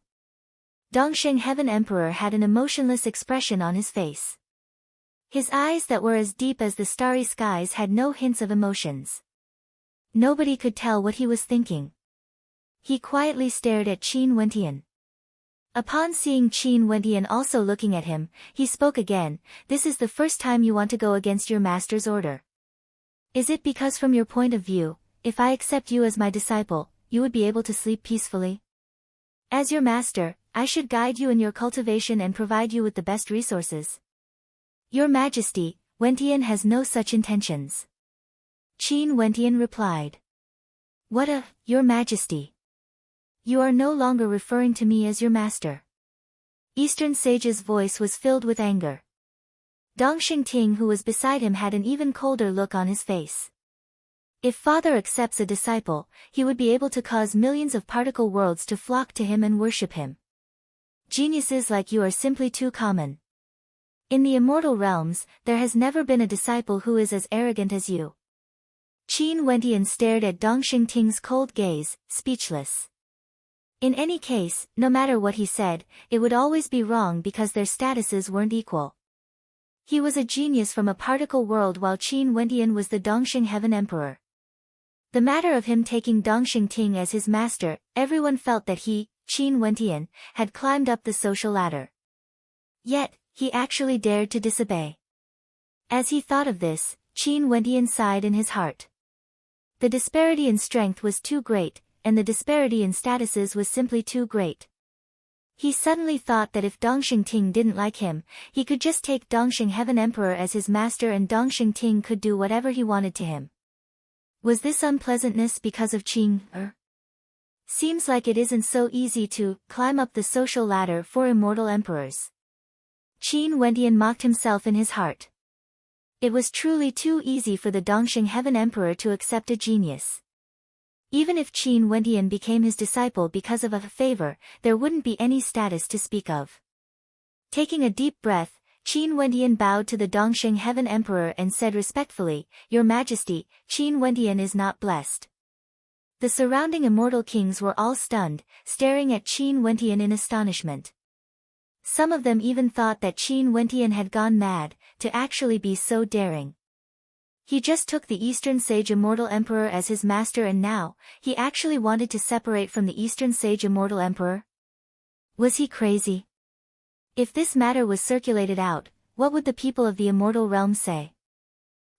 Dongxing Heaven Emperor had an emotionless expression on his face. His eyes that were as deep as the starry skies had no hints of emotions. Nobody could tell what he was thinking. He quietly stared at Qin Wendian. Upon seeing Qin Wendian also looking at him, he spoke again. "This is the first time you want to go against your master's order. Is it because from your point of view, if I accept you as my disciple, you would be able to sleep peacefully? As your master, I should guide you in your cultivation and provide you with the best resources. Your Majesty, Wendian has no such intentions." Qin Wendian replied. "What Your Majesty? You are no longer referring to me as your master." Eastern Sage's voice was filled with anger. Dongxing Ting who was beside him had an even colder look on his face. If Father accepts a disciple, he would be able to cause millions of particle worlds to flock to him and worship him. Geniuses like you are simply too common. In the immortal realms, there has never been a disciple who is as arrogant as you. Qin Wendian stared at Dongxing Ting's cold gaze, speechless. In any case, no matter what he said, it would always be wrong because their statuses weren't equal. He was a genius from a particle world while Qin Wendian was the Dongxing Heaven Emperor. The matter of him taking Dongxing Ting as his master, everyone felt that he, Qin Wendian, had climbed up the social ladder. Yet, he actually dared to disobey. As he thought of this, Qin Wendian sighed in his heart. The disparity in strength was too great, and the disparity in statuses was simply too great. He suddenly thought that if Dongxing Ting didn't like him, he could just take Dongxing Heaven Emperor as his master and Dongxing Ting could do whatever he wanted to him. Was this unpleasantness because of Qing? Seems like it isn't so easy to climb up the social ladder for immortal emperors. Qin Wendian mocked himself in his heart. It was truly too easy for the Dongxing Heaven Emperor to accept a genius. Even if Qin Wendian became his disciple because of a favor, there wouldn't be any status to speak of. Taking a deep breath, Qin Wendian bowed to the Dongxing Heaven Emperor and said respectfully, "Your Majesty, Qin Wendian is not blessed." The surrounding immortal kings were all stunned, staring at Qin Wendian in astonishment. Some of them even thought that Qin Wendian had gone mad, to actually be so daring. He just took the Eastern Sage Immortal Emperor as his master and now, he actually wanted to separate from the Eastern Sage Immortal Emperor? Was he crazy? If this matter was circulated out, what would the people of the immortal realm say?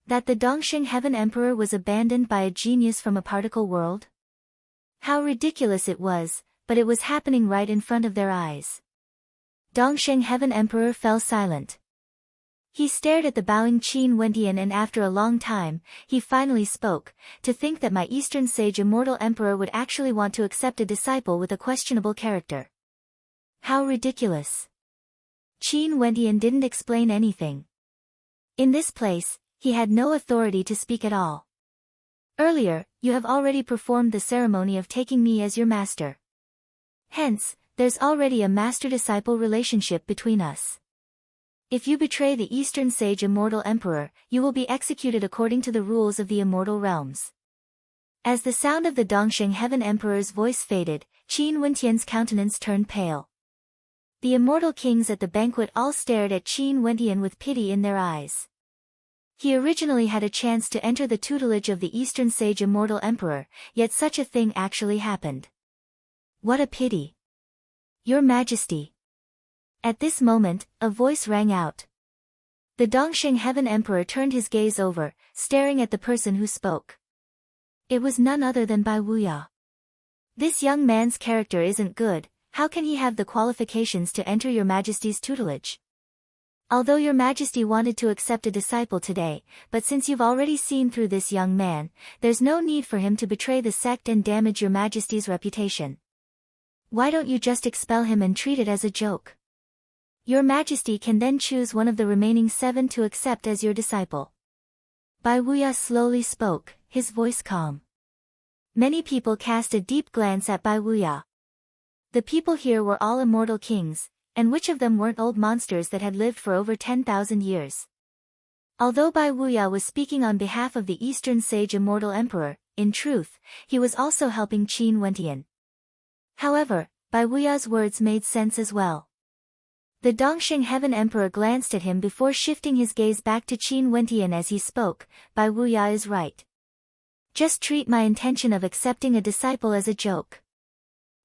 That the Dongxing Heaven Emperor was abandoned by a genius from a particle world? How ridiculous it was, but it was happening right in front of their eyes. Dongxing Heaven Emperor fell silent. He stared at the bowing Qin Wendian and after a long time, he finally spoke. "To think that my Eastern Sage Immortal Emperor would actually want to accept a disciple with a questionable character. How ridiculous." Qin Wendian didn't explain anything. In this place, he had no authority to speak at all. "Earlier, you have already performed the ceremony of taking me as your master. Hence, there's already a master-disciple relationship between us. If you betray the Eastern Sage Immortal Emperor, you will be executed according to the rules of the Immortal Realms. As the sound of the Dongxing Heaven Emperor's voice faded, Qin Wentian's countenance turned pale. The immortal kings at the banquet all stared at Qin Wentian with pity in their eyes. He originally had a chance to enter the tutelage of the Eastern Sage Immortal Emperor, yet such a thing actually happened. What a pity! Your Majesty! At this moment, a voice rang out. The Dongxing Heaven Emperor turned his gaze over, staring at the person who spoke. It was none other than Bai Wuya. This young man's character isn't good. How can he have the qualifications to enter your Majesty's tutelage? Although your Majesty wanted to accept a disciple today, but since you've already seen through this young man, there's no need for him to betray the sect and damage your Majesty's reputation. Why don't you just expel him and treat it as a joke? Your Majesty can then choose one of the remaining 7 to accept as your disciple. Bai Wuya slowly spoke, his voice calm. Many people cast a deep glance at Bai Wuya. The people here were all immortal kings, and which of them weren't old monsters that had lived for over 10,000 years? Although Bai Wuya was speaking on behalf of the Eastern Sage Immortal Emperor, in truth, he was also helping Qin Wentian. However, Bai Wuya's words made sense as well. The Dongxing Heaven Emperor glanced at him before shifting his gaze back to Qin Wentian as he spoke. Bai Wuya is right. Just treat my intention of accepting a disciple as a joke.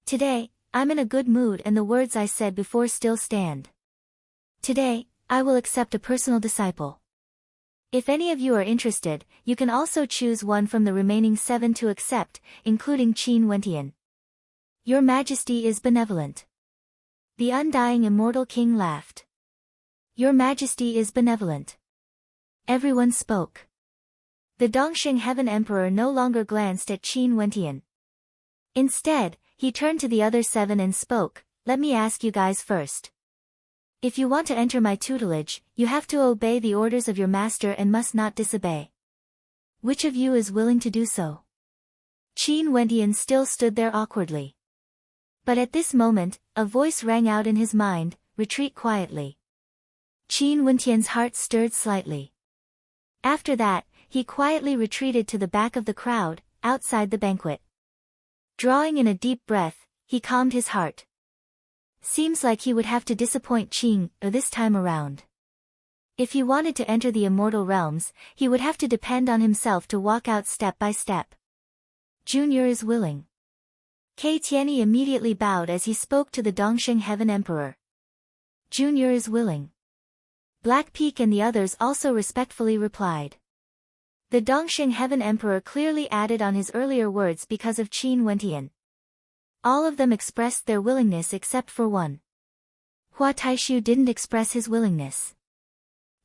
Today, I'm in a good mood and the words I said before still stand. Today, I will accept a personal disciple. If any of you are interested, you can also choose one from the remaining 7 to accept, including Qin Wentian. Your Majesty is benevolent. The undying immortal king laughed. Your Majesty is benevolent. Everyone spoke. The Dongxing Heaven Emperor no longer glanced at Qin Wentian. Instead, he turned to the other 7 and spoke. Let me ask you guys first. If you want to enter my tutelage, you have to obey the orders of your master and must not disobey. Which of you is willing to do so? Qin Wentian still stood there awkwardly. But at this moment, a voice rang out in his mind, retreat quietly. Qin Wentian's heart stirred slightly. After that, he quietly retreated to the back of the crowd, outside the banquet. Drawing in a deep breath, he calmed his heart. Seems like he would have to disappoint Qin this time around. If he wanted to enter the immortal realms, he would have to depend on himself to walk out step by step. Junior is willing. Kei Tianyi immediately bowed as he spoke to the Dongxing Heaven Emperor. Junior is willing. Black Peak and the others also respectfully replied. The Dongxing Heaven Emperor clearly added on his earlier words because of Qin Wentian. All of them expressed their willingness except for one. Hua Taishu didn't express his willingness.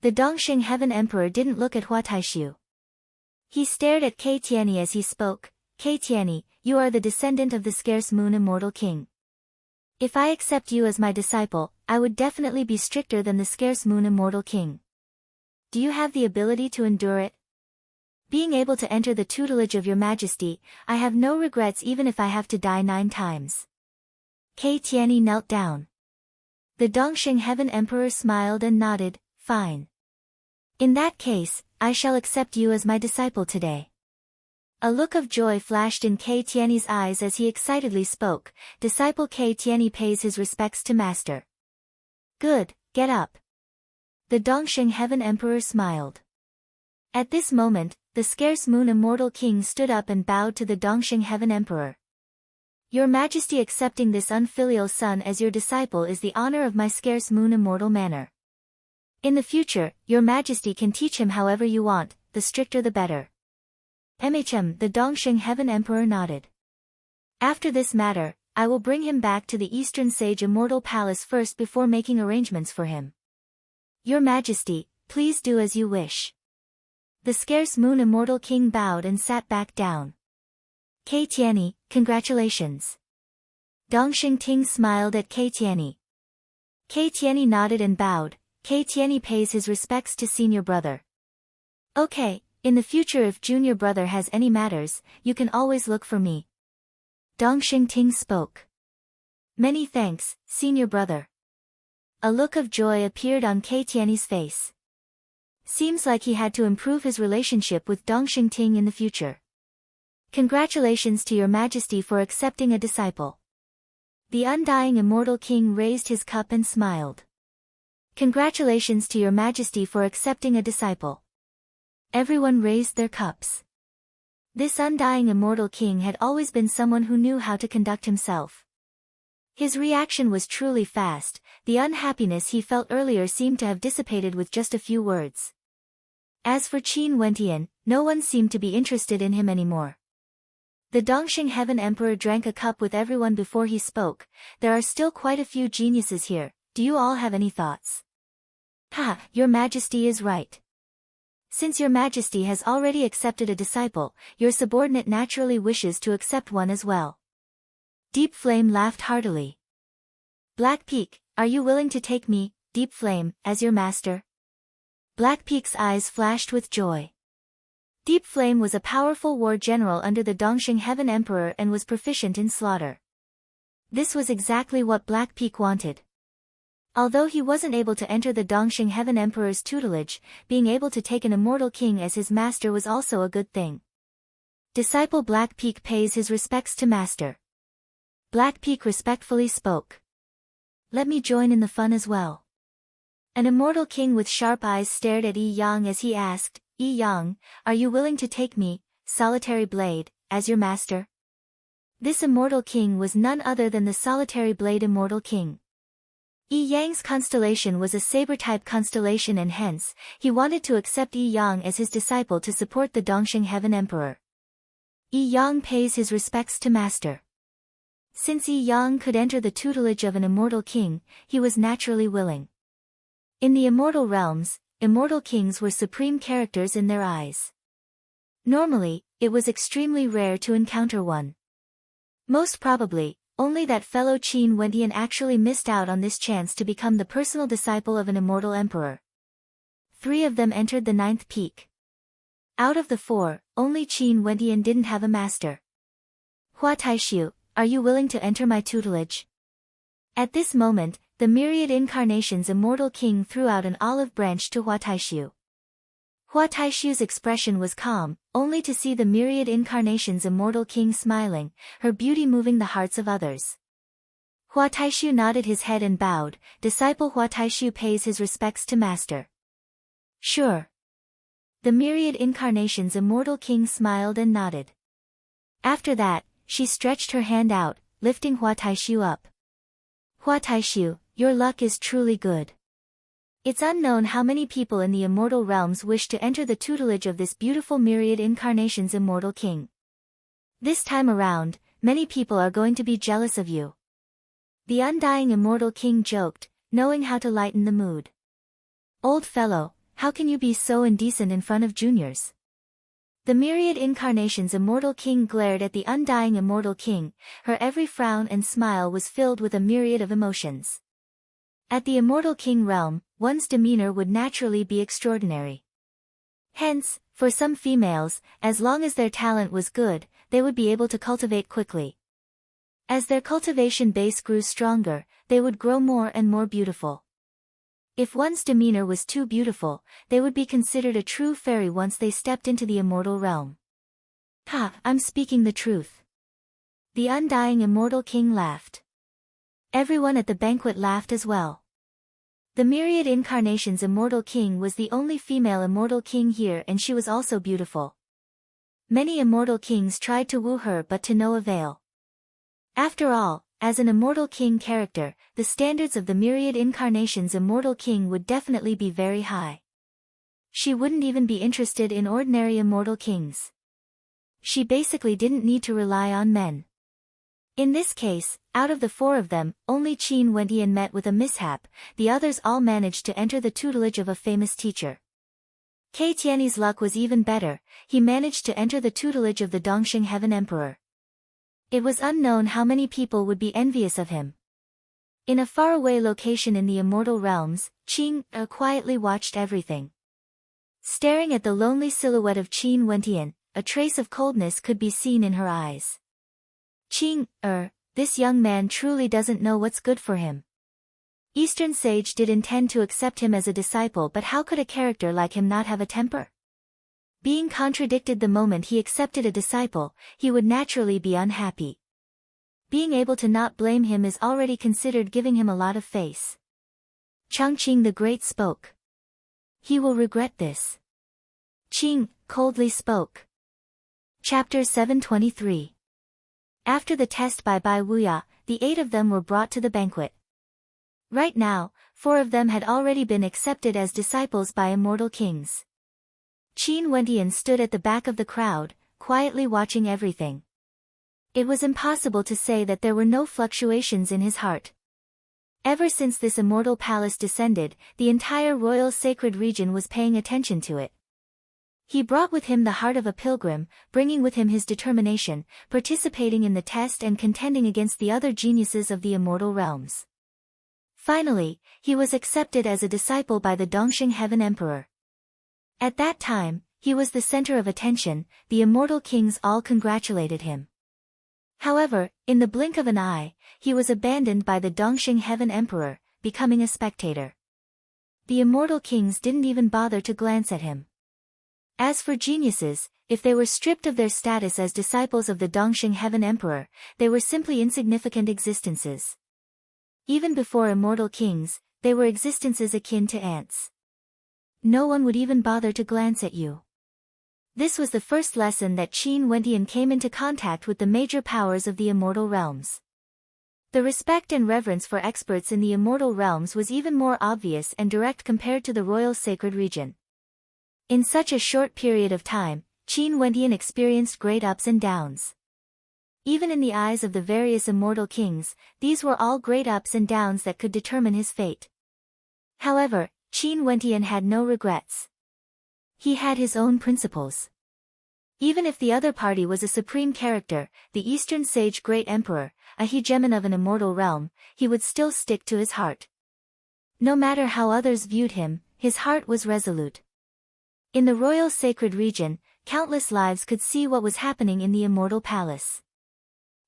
The Dongxing Heaven Emperor didn't look at Hua Taishu. He stared at Kei Tianyi as he spoke. Kei Tianyi, you are the descendant of the Scarce Moon Immortal King. If I accept you as my disciple, I would definitely be stricter than the Scarce Moon Immortal King. Do you have the ability to endure it? Being able to enter the tutelage of your Majesty, I have no regrets even if I have to die 9 times. Kei Tianyi knelt down. The Dongxing Heaven Emperor smiled and nodded, fine. In that case, I shall accept you as my disciple today. A look of joy flashed in Kei Tianyi's eyes as he excitedly spoke. Disciple Kei Tianyi pays his respects to Master. Good, get up. The Dongxing Heaven Emperor smiled. At this moment, the Scarce Moon Immortal King stood up and bowed to the Dongxing Heaven Emperor. Your Majesty, accepting this unfilial son as your disciple is the honor of my Scarce Moon Immortal Manor. In the future, your Majesty can teach him however you want, the stricter the better. The Dongxing Heaven Emperor nodded. After this matter, I will bring him back to the Eastern Sage Immortal Palace first before making arrangements for him. Your Majesty, please do as you wish. The Scarce Moon Immortal King bowed and sat back down. Kei Tianyi, congratulations. Dongxing Ting smiled at Kei Tianyi. Kei Tianyi nodded and bowed. Kei Tianyi pays his respects to senior brother. Okay, in the future if junior brother has any matters, you can always look for me. Dongxing Ting spoke. Many thanks, senior brother. A look of joy appeared on Kei Tianyi's face. Seems like he had to improve his relationship with Dong Xingting in the future. Congratulations to your majesty for accepting a disciple. The undying immortal king raised his cup and smiled. Congratulations to your majesty for accepting a disciple. Everyone raised their cups. This undying immortal king had always been someone who knew how to conduct himself. His reaction was truly fast. The unhappiness he felt earlier seemed to have dissipated with just a few words. As for Qin Wentian, no one seemed to be interested in him anymore. The Dongxing Heaven Emperor drank a cup with everyone before he spoke. There are still quite a few geniuses here. Do you all have any thoughts? Ha, your majesty is right. Since your majesty has already accepted a disciple, your subordinate naturally wishes to accept one as well. Deep Flame laughed heartily. Black Peak, are you willing to take me, Deep Flame, as your master? Black Peak's eyes flashed with joy. Deep Flame was a powerful war general under the Dongxing Heaven Emperor and was proficient in slaughter. This was exactly what Black Peak wanted. Although he wasn't able to enter the Dongxing Heaven Emperor's tutelage, being able to take an immortal king as his master was also a good thing. Disciple Black Peak pays his respects to master. Black Peak respectfully spoke. Let me join in the fun as well. An immortal king with sharp eyes stared at Yi Yang as he asked, Yi Yang, are you willing to take me, Solitary Blade, as your master? This immortal king was none other than the Solitary Blade Immortal King. Yi Yang's constellation was a saber-type constellation and hence, he wanted to accept Yi Yang as his disciple to support the Dongxing Heaven Emperor. Yi Yang pays his respects to master. Since Yi Yang could enter the tutelage of an immortal king, he was naturally willing. In the immortal realms, immortal kings were supreme characters in their eyes. Normally, it was extremely rare to encounter one. Most probably, only that fellow Qin Wentian actually missed out on this chance to become the personal disciple of an immortal emperor. 3 of them entered the 9th peak. Out of the 4, only Qin Wentian didn't have a master. Hua Taishu, are you willing to enter my tutelage? At this moment, the myriad incarnations immortal king threw out an olive branch to Hua Taishu. Hua Taishu's expression was calm, only to see the myriad incarnations immortal king smiling, her beauty moving the hearts of others. Hua Taishu nodded his head and bowed. Disciple Hua Taishu pays his respects to master. Sure. The myriad incarnations immortal king smiled and nodded. After that, she stretched her hand out, lifting Hua Taishu up. Hua Taishu, your luck is truly good. It's unknown how many people in the immortal realms wish to enter the tutelage of this beautiful myriad incarnations immortal king. This time around, many people are going to be jealous of you. The undying immortal king joked, knowing how to lighten the mood. Old fellow, how can you be so indecent in front of juniors? The myriad incarnations immortal king glared at the undying immortal king, her every frown and smile was filled with a myriad of emotions. At the immortal king realm, one's demeanor would naturally be extraordinary. Hence, for some females, as long as their talent was good, they would be able to cultivate quickly. As their cultivation base grew stronger, they would grow more and more beautiful. If one's demeanor was too beautiful, they would be considered a true fairy once they stepped into the immortal realm. Ha, I'm speaking the truth. The undying immortal king laughed. Everyone at the banquet laughed as well. The myriad incarnations immortal king was the only female immortal king here and she was also beautiful. Many immortal kings tried to woo her but to no avail. After all, as an immortal king character, the standards of the myriad incarnations immortal king would definitely be very high. She wouldn't even be interested in ordinary immortal kings. She basically didn't need to rely on men. In this case, out of the 4 of them, only Qin Wentian met with a mishap, the others all managed to enter the tutelage of a famous teacher. Kei Tianyi's luck was even better, he managed to enter the tutelage of the Dongxing Heaven Emperor. It was unknown how many people would be envious of him. In a faraway location in the immortal realms, Qing quietly watched everything. Staring at the lonely silhouette of Qin Wentian, a trace of coldness could be seen in her eyes. Qing, this young man truly doesn't know what's good for him. Eastern sage did intend to accept him as a disciple, but how could a character like him not have a temper? Being contradicted the moment he accepted a disciple, he would naturally be unhappy. Being able to not blame him is already considered giving him a lot of face. Changqing the Great spoke. He will regret this. Qing coldly spoke. Chapter 723. After the test by Bai Wuya, the 8 of them were brought to the banquet. Right now, 4 of them had already been accepted as disciples by immortal kings. Qin Wendian stood at the back of the crowd, quietly watching everything. It was impossible to say that there were no fluctuations in his heart. Ever since this immortal palace descended, the entire royal sacred region was paying attention to it. He brought with him the heart of a pilgrim, bringing with him his determination, participating in the test and contending against the other geniuses of the immortal realms. Finally, he was accepted as a disciple by the Dongxing Heaven Emperor. At that time, he was the center of attention, the immortal kings all congratulated him. However, in the blink of an eye, he was abandoned by the Dongxing Heaven Emperor, becoming a spectator. The immortal kings didn't even bother to glance at him. As for geniuses, if they were stripped of their status as disciples of the Dongxing Heaven Emperor, they were simply insignificant existences. Even before immortal kings, they were existences akin to ants. No one would even bother to glance at you. This was the first lesson that Qin Wendian came into contact with the major powers of the immortal realms. The respect and reverence for experts in the immortal realms was even more obvious and direct compared to the royal sacred region. In such a short period of time, Qin Wendian experienced great ups and downs. Even in the eyes of the various immortal kings, these were all great ups and downs that could determine his fate. However, Qin Wendian had no regrets. He had his own principles. Even if the other party was a supreme character, the Eastern Sage Great Emperor, a hegemon of an immortal realm, he would still stick to his heart. No matter how others viewed him, his heart was resolute. In the royal sacred region, countless lives could see what was happening in the immortal palace.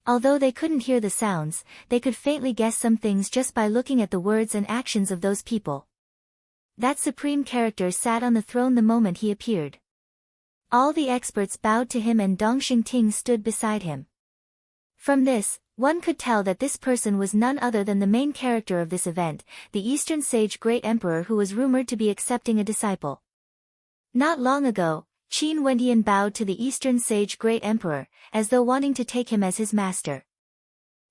Although they couldn't hear the sounds, they could faintly guess some things just by looking at the words and actions of those people. That supreme character sat on the throne the moment he appeared. All the experts bowed to him and Dongxing Ting stood beside him. From this, one could tell that this person was none other than the main character of this event, the Eastern Sage Great Emperor who was rumored to be accepting a disciple. Not long ago, Qin Wendian bowed to the Eastern Sage Great Emperor, as though wanting to take him as his master.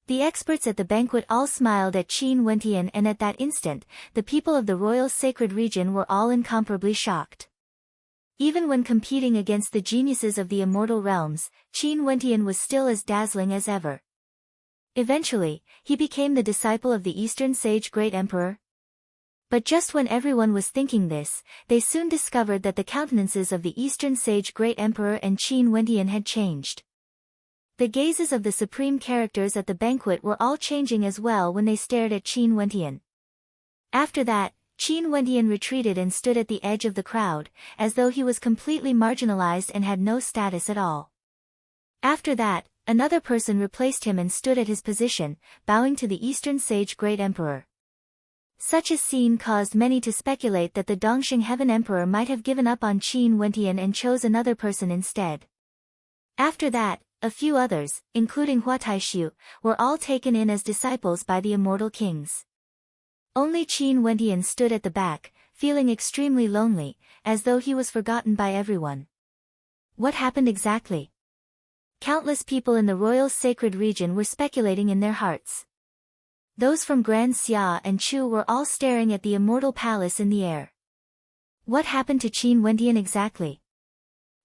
The experts at the banquet all smiled at Qin Wendian, and at that instant, the people of the royal sacred region were all incomparably shocked. Even when competing against the geniuses of the immortal realms, Qin Wendian was still as dazzling as ever. Eventually, he became the disciple of the Eastern Sage Great Emperor. But just when everyone was thinking this, they soon discovered that the countenances of the Eastern Sage Great Emperor and Qin Wendian had changed. The gazes of the supreme characters at the banquet were all changing as well when they stared at Qin Wendian. After that, Qin Wendian retreated and stood at the edge of the crowd, as though he was completely marginalized and had no status at all. After that, another person replaced him and stood at his position, bowing to the Eastern Sage Great Emperor. Such a scene caused many to speculate that the Dongxing Heaven Emperor might have given up on Qin Wendian and chose another person instead. After that, a few others, including Hua Taishu, were all taken in as disciples by the immortal kings. Only Qin Wendian stood at the back, feeling extremely lonely, as though he was forgotten by everyone. What happened exactly? Countless people in the royal sacred region were speculating in their hearts. Those from Grand Xia and Chu were all staring at the immortal palace in the air. What happened to Qin Wendian exactly?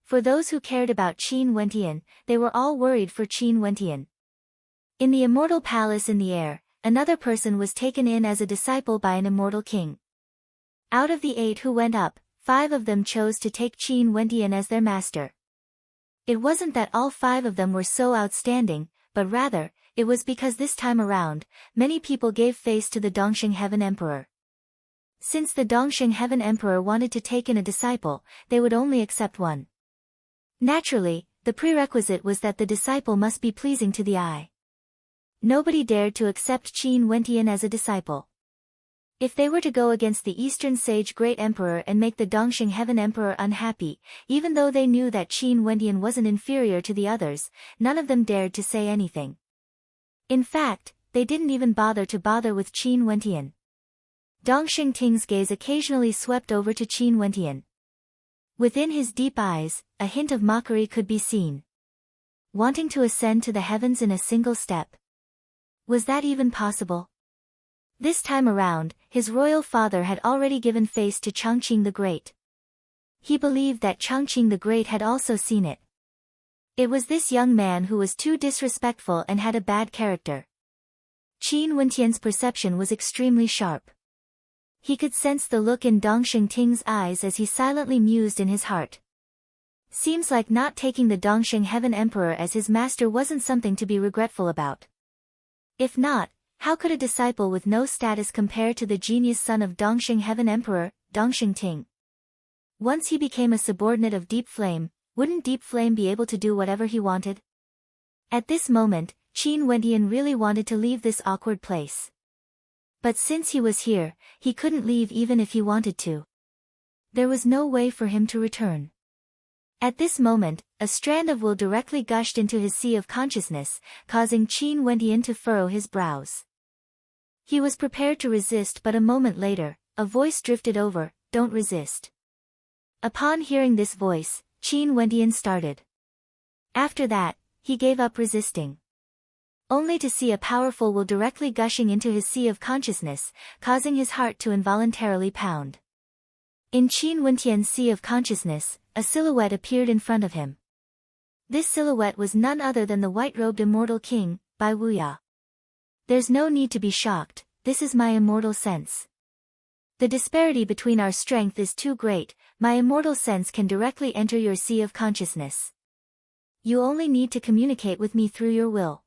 For those who cared about Qin Wendian, they were all worried for Qin Wendian. In the immortal palace in the air, another person was taken in as a disciple by an immortal king. Out of the 8 who went up, 5 of them chose to take Qin Wendian as their master. It wasn't that all 5 of them were so outstanding, but rather, it was because this time around, many people gave face to the Dongxing Heaven Emperor. Since the Dongxing Heaven Emperor wanted to take in a disciple, they would only accept one. Naturally, the prerequisite was that the disciple must be pleasing to the eye. Nobody dared to accept Qin Wendian as a disciple. If they were to go against the Eastern Sage Great Emperor and make the Dongxing Heaven Emperor unhappy, even though they knew that Qin Wendian wasn't inferior to the others, none of them dared to say anything. In fact, they didn't even bother with Qin Wendian. Dongxing Ting's gaze occasionally swept over to Qin Wendian. Within his deep eyes, a hint of mockery could be seen. Wanting to ascend to the heavens in a single step. Was that even possible? This time around, his royal father had already given face to Chongqing the Great. He believed that Chongqing the Great had also seen it. It was this young man who was too disrespectful and had a bad character. Qin Wendian's perception was extremely sharp. He could sense the look in Dongxing Ting's eyes as he silently mused in his heart. Seems like not taking the Dongxing Heaven Emperor as his master wasn't something to be regretful about. If not, how could a disciple with no status compare to the genius son of Dongxing Heaven Emperor, Dongxing Ting? Once he became a subordinate of Deep Flame, wouldn't Deep Flame be able to do whatever he wanted? At this moment, Qin Wendian really wanted to leave this awkward place. But since he was here, he couldn't leave even if he wanted to. There was no way for him to return. At this moment, a strand of will directly gushed into his sea of consciousness, causing Qin Wendian to furrow his brows. He was prepared to resist, but a moment later, a voice drifted over, "Don't resist." Upon hearing this voice, Qin Wendian started. After that, he gave up resisting. Only to see a powerful will directly gushing into his sea of consciousness, causing his heart to involuntarily pound. In Qin Wendian's sea of consciousness, a silhouette appeared in front of him. This silhouette was none other than the white-robed immortal king, Bai Wuya. There's no need to be shocked, this is my immortal sense. The disparity between our strength is too great, my immortal sense can directly enter your sea of consciousness. You only need to communicate with me through your will.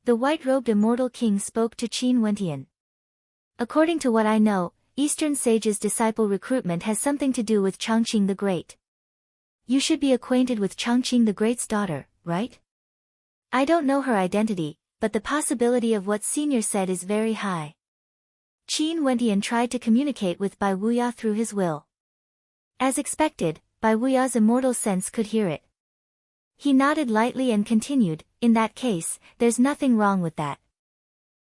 The white-robed immortal king spoke to Qin Wendian. According to what I know, Eastern Sage's disciple recruitment has something to do with Chongqing the Great. You should be acquainted with Chongqing the Great's daughter, right? I don't know her identity, but the possibility of what Senior said is very high. Qin Wendian tried to communicate with Bai Wuya through his will. As expected, Bai Wuya's immortal sense could hear it. He nodded lightly and continued, "In that case, there's nothing wrong with that.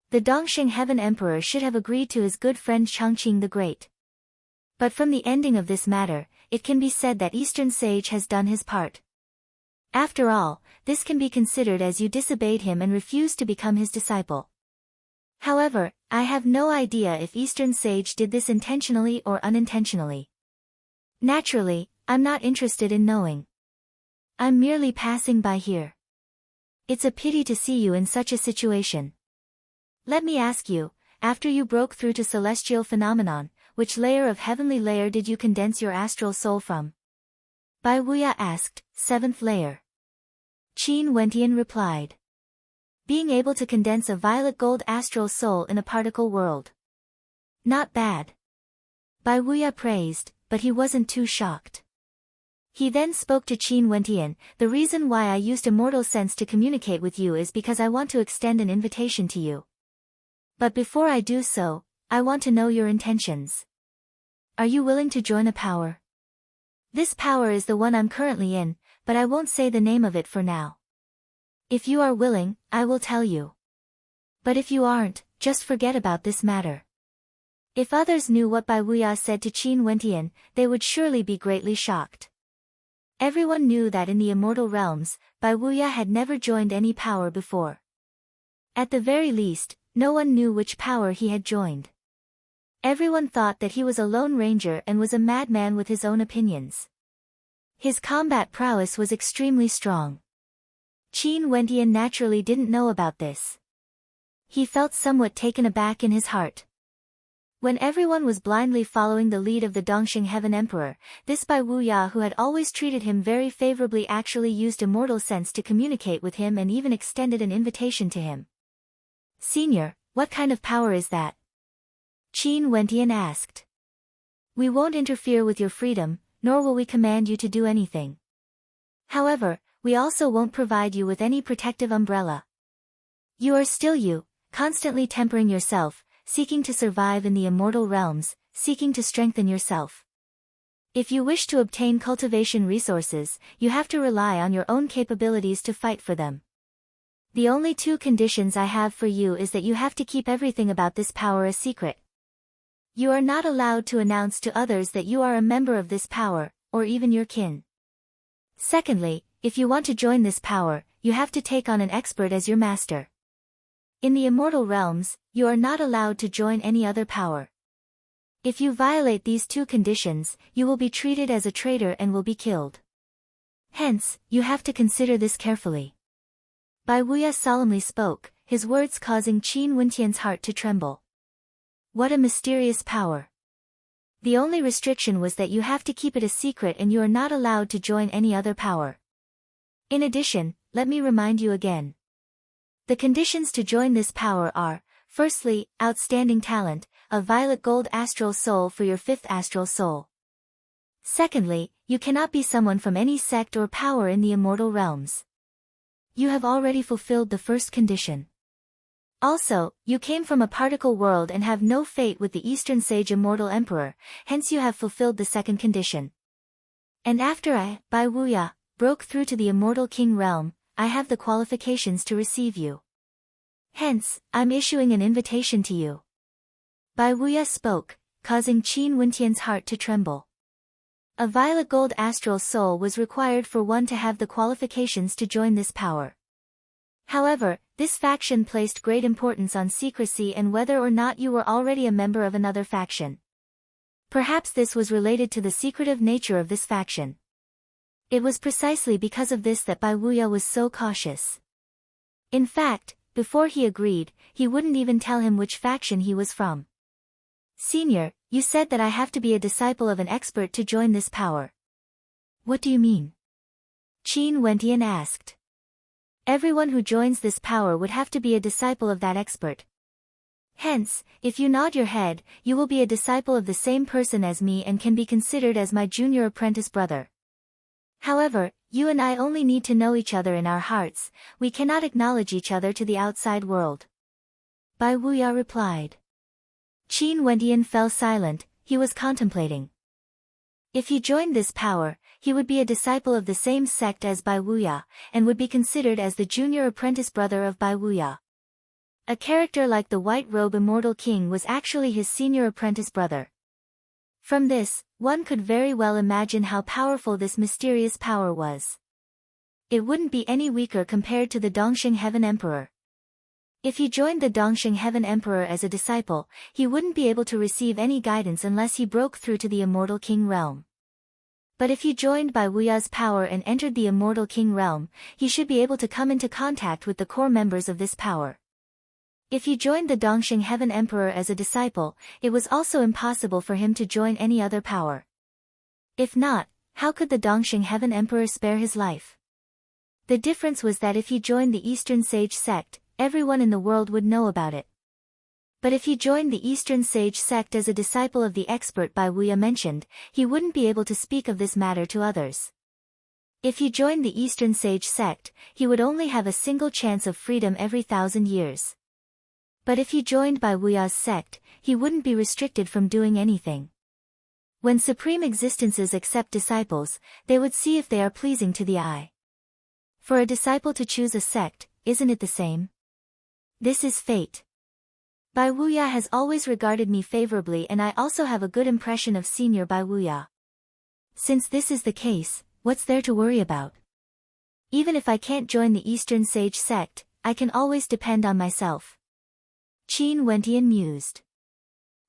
The Dongxing Heaven Emperor should have agreed to his good friend Chongqing the Great. But from the ending of this matter, it can be said that Eastern Sage has done his part. After all, this can be considered as you disobeyed him and refused to become his disciple. However, I have no idea if Eastern Sage did this intentionally or unintentionally. Naturally, I'm not interested in knowing. I'm merely passing by here. It's a pity to see you in such a situation. Let me ask you, after you broke through to celestial phenomenon, which layer of heavenly layer did you condense your astral soul from?" Bai Wuya asked, "Seventh layer." Qin Wendian replied. "Being able to condense a violet gold astral soul in a particle world. Not bad." Bai Wuya praised, but he wasn't too shocked. He then spoke to Qin Wendian, "The reason why I used immortal sense to communicate with you is because I want to extend an invitation to you. But before I do so, I want to know your intentions. Are you willing to join a power? This power is the one I'm currently in, but I won't say the name of it for now. If you are willing, I will tell you. But if you aren't, just forget about this matter." If others knew what Bai Wuya said to Qin Wendian, they would surely be greatly shocked. Everyone knew that in the immortal realms, Bai Wuya had never joined any power before. At the very least, no one knew which power he had joined. Everyone thought that he was a lone ranger and was a madman with his own opinions. His combat prowess was extremely strong. Qin Wendian naturally didn't know about this. He felt somewhat taken aback in his heart. When everyone was blindly following the lead of the Dongxing Heaven Emperor, this Bai Wuya who had always treated him very favorably actually used immortal sense to communicate with him and even extended an invitation to him. "Senior, what kind of power is that?" Qin Wendian asked. "We won't interfere with your freedom, nor will we command you to do anything. However, we also won't provide you with any protective umbrella. You are still you, constantly tempering yourself, seeking to survive in the immortal realms, seeking to strengthen yourself. If you wish to obtain cultivation resources, you have to rely on your own capabilities to fight for them. The only two conditions I have for you is that you have to keep everything about this power a secret. You are not allowed to announce to others that you are a member of this power, or even your kin. Secondly, if you want to join this power, you have to take on an expert as your master. In the immortal realms, you are not allowed to join any other power. If you violate these two conditions, you will be treated as a traitor and will be killed. Hence, you have to consider this carefully. Bai Wuya solemnly spoke, his words causing Qin Wentian's heart to tremble. What a mysterious power. The only restriction was that you have to keep it a secret and you are not allowed to join any other power. In addition, let me remind you again. The conditions to join this power are, firstly, outstanding talent, a violet gold astral soul for your fifth astral soul. Secondly, you cannot be someone from any sect or power in the immortal realms. You have already fulfilled the first condition. Also, you came from a particle world and have no fate with the Eastern Sage Immortal Emperor, hence you have fulfilled the second condition. And after I, Bai Wuya, broke through to the Immortal King realm, I have the qualifications to receive you. Hence, I'm issuing an invitation to you. Bai Wuya spoke, causing Qin Wentian's heart to tremble. A violet gold astral soul was required for one to have the qualifications to join this power. However, this faction placed great importance on secrecy and whether or not you were already a member of another faction. Perhaps this was related to the secretive nature of this faction. It was precisely because of this that Bai Wuya was so cautious. In fact, before he agreed, he wouldn't even tell him which faction he was from. Senior, you said that I have to be a disciple of an expert to join this power. What do you mean? Qin Wentian asked. Everyone who joins this power would have to be a disciple of that expert. Hence, if you nod your head, you will be a disciple of the same person as me and can be considered as my junior apprentice brother. However, you and I only need to know each other in our hearts, we cannot acknowledge each other to the outside world. Bai Wuya replied. Qin Wentian fell silent, he was contemplating. If he joined this power, he would be a disciple of the same sect as Bai Wuya, and would be considered as the junior apprentice brother of Bai Wuya. A character like the White Robe Immortal King was actually his senior apprentice brother. From this, one could very well imagine how powerful this mysterious power was. It wouldn't be any weaker compared to the Dongxing Heaven Emperor. If he joined the Dongxing Heaven Emperor as a disciple, he wouldn't be able to receive any guidance unless he broke through to the Immortal King realm. But if he joined Bai Wuya's power and entered the Immortal King realm, he should be able to come into contact with the core members of this power. If he joined the Dongxing Heaven Emperor as a disciple, it was also impossible for him to join any other power. If not, how could the Dongxing Heaven Emperor spare his life? The difference was that if he joined the Eastern Sage sect, everyone in the world would know about it. But if he joined the Eastern Sage sect as a disciple of the expert Bai Wuya mentioned, he wouldn't be able to speak of this matter to others. If he joined the Eastern Sage sect, he would only have a single chance of freedom every 1,000 years. But if he joined Bai Wuya's sect, he wouldn't be restricted from doing anything. When supreme existences accept disciples, they would see if they are pleasing to the eye. For a disciple to choose a sect, isn't it the same? This is fate. Bai Wuya has always regarded me favorably and I also have a good impression of Senior Bai Wuya. Since this is the case, what's there to worry about? Even if I can't join the Eastern Sage sect, I can always depend on myself. Qin Wentian mused.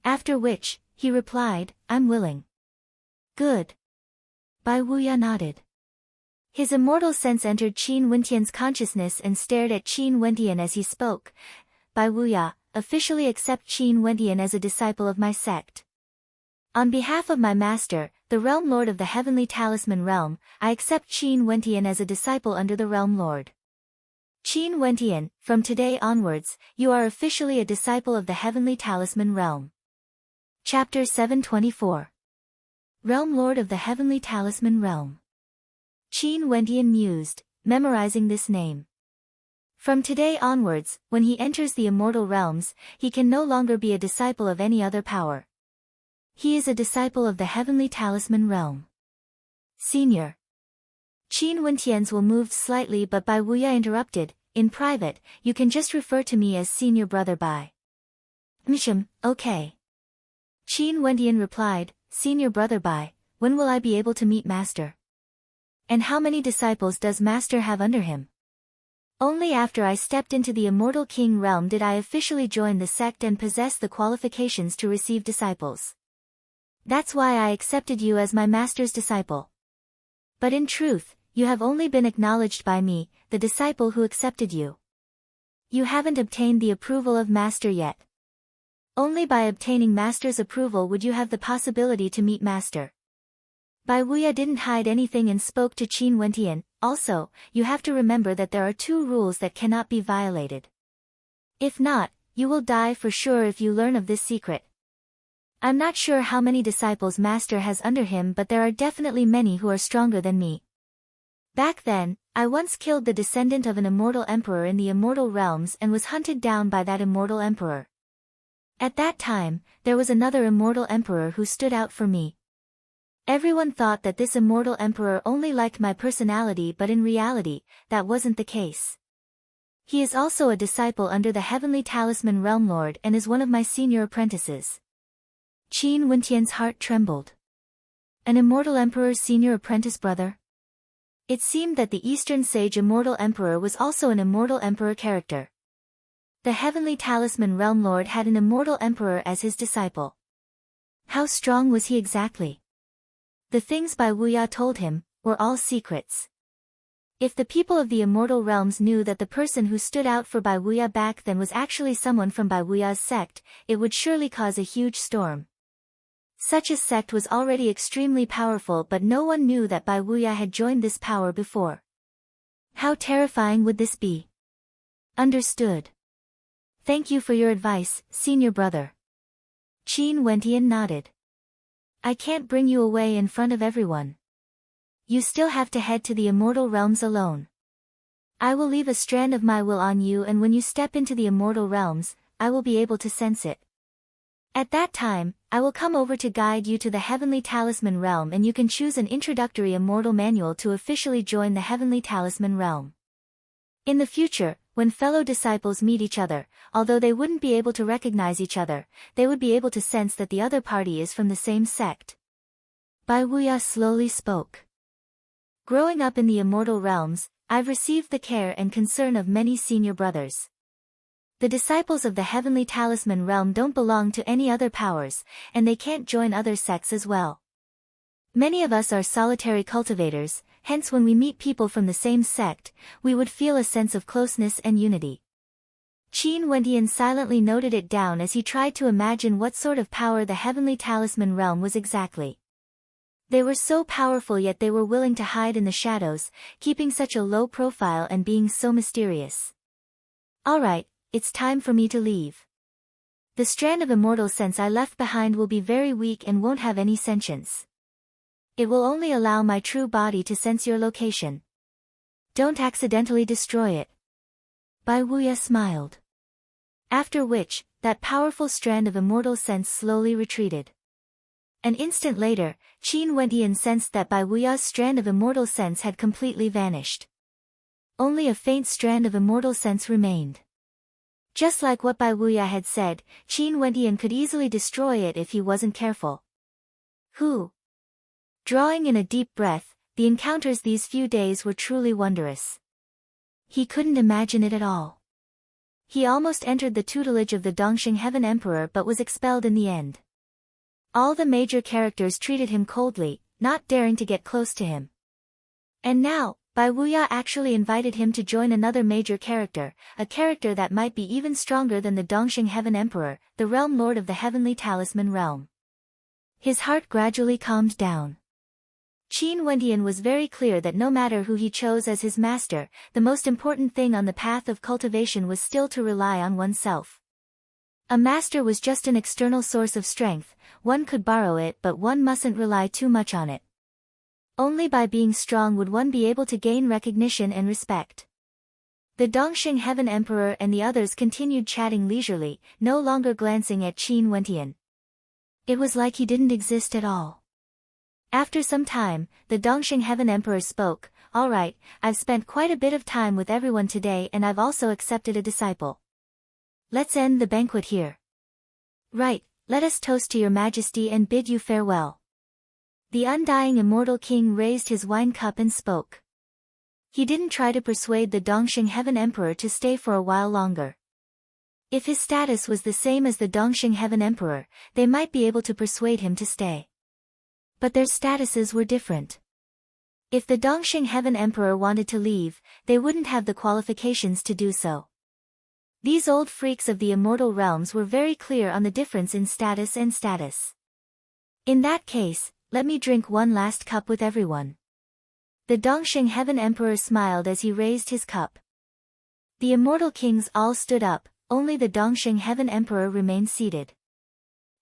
After which, he replied, I'm willing. Good. Bai Wuya nodded. His immortal sense entered Qin Wentian's consciousness and stared at Qin Wentian as he spoke. Bai Wuya, officially accept Qin Wentian as a disciple of my sect. On behalf of my master, the Realm Lord of the Heavenly Talisman Realm, I accept Qin Wentian as a disciple under the Realm Lord. Qin Wentian, from today onwards, you are officially a disciple of the Heavenly Talisman Realm. Chapter 724. Realm Lord of the Heavenly Talisman Realm. Qin Wentian mused, memorizing this name. From today onwards, when he enters the immortal realms, he can no longer be a disciple of any other power. He is a disciple of the heavenly talisman realm. Senior. Qin Wentian's will moved slightly, but Bai Wuya interrupted. In private, you can just refer to me as senior brother Bai. Okay. Qin Wentian replied, Senior brother Bai, when will I be able to meet master? And how many disciples does master have under him? Only after I stepped into the immortal king realm did I officially join the sect and possess the qualifications to receive disciples. That's why I accepted you as my master's disciple. But in truth, you have only been acknowledged by me, the disciple who accepted you. You haven't obtained the approval of master yet. Only by obtaining master's approval would you have the possibility to meet master. Bai Wuya didn't hide anything and spoke to Qin Wentian. Also, you have to remember that there are 2 rules that cannot be violated. If not, you will die for sure if you learn of this secret. I'm not sure how many disciples master has under him, but there are definitely many who are stronger than me. Back then, I once killed the descendant of an immortal emperor in the immortal realms and was hunted down by that immortal emperor. At that time, there was another immortal emperor who stood out for me. Everyone thought that this immortal emperor only liked my personality, but in reality, that wasn't the case. He is also a disciple under the heavenly talisman realm lord and is one of my senior apprentices. Qin Wentian's heart trembled. An immortal emperor's senior apprentice brother? It seemed that the Eastern Sage Immortal Emperor was also an immortal emperor character. The heavenly talisman realm lord had an immortal emperor as his disciple. How strong was he exactly? The things Bai Wuya told him were all secrets. If the people of the immortal realms knew that the person who stood out for Bai Wuya back then was actually someone from Bai Wuya's sect, it would surely cause a huge storm. Such a sect was already extremely powerful, but no one knew that Bai Wuya had joined this power before. How terrifying would this be? Understood. Thank you for your advice, senior brother. Qin Wentian nodded. I can't bring you away in front of everyone. You still have to head to the immortal realms alone. I will leave a strand of my will on you, and when you step into the immortal realms, I will be able to sense it. At that time, I will come over to guide you to the heavenly talisman realm, and you can choose an introductory immortal manual to officially join the heavenly talisman realm. In the future, when fellow disciples meet each other, although they wouldn't be able to recognize each other, they would be able to sense that the other party is from the same sect. Bai Wuya slowly spoke. Growing up in the immortal realms, I've received the care and concern of many senior brothers. The disciples of the heavenly talisman realm don't belong to any other powers, and they can't join other sects as well. Many of us are solitary cultivators, hence when we meet people from the same sect, we would feel a sense of closeness and unity. Qin Wentian silently noted it down as he tried to imagine what sort of power the heavenly talisman realm was exactly. They were so powerful, yet they were willing to hide in the shadows, keeping such a low profile and being so mysterious. Alright, it's time for me to leave. The strand of immortal sense I left behind will be very weak and won't have any sentience. It will only allow my true body to sense your location. Don't accidentally destroy it. Bai Wuya smiled. After which, that powerful strand of immortal sense slowly retreated. An instant later, Qin Wentian sensed that Bai Wuya's strand of immortal sense had completely vanished. Only a faint strand of immortal sense remained. Just like what Bai Wuya had said, Qin Wentian could easily destroy it if he wasn't careful. Drawing in a deep breath, the encounters these few days were truly wondrous. He couldn't imagine it at all. He almost entered the tutelage of the Dongxing Heaven Emperor but was expelled in the end. All the major characters treated him coldly, not daring to get close to him. And now, Bai Wuya actually invited him to join another major character, a character that might be even stronger than the Dongxing Heaven Emperor, the realm lord of the heavenly talisman realm. His heart gradually calmed down. Qin Wentian was very clear that no matter who he chose as his master, the most important thing on the path of cultivation was still to rely on oneself. A master was just an external source of strength, one could borrow it but one mustn't rely too much on it. Only by being strong would one be able to gain recognition and respect. The Dongxing Heaven Emperor and the others continued chatting leisurely, no longer glancing at Qin Wentian. It was like he didn't exist at all. After some time, the Dongxing Heaven Emperor spoke, "All right, I've spent quite a bit of time with everyone today and I've also accepted a disciple. Let's end the banquet here. Right, let us toast to your majesty and bid you farewell." The undying immortal king raised his wine cup and spoke. He didn't try to persuade the Dongxing Heaven Emperor to stay for a while longer. If his status was the same as the Dongxing Heaven Emperor, they might be able to persuade him to stay. But their statuses were different. If the Dongxing Heaven Emperor wanted to leave, they wouldn't have the qualifications to do so. These old freaks of the immortal realms were very clear on the difference in status and status. In that case, let me drink one last cup with everyone. The Dongxing Heaven Emperor smiled as he raised his cup. The immortal kings all stood up, only the Dongxing Heaven Emperor remained seated.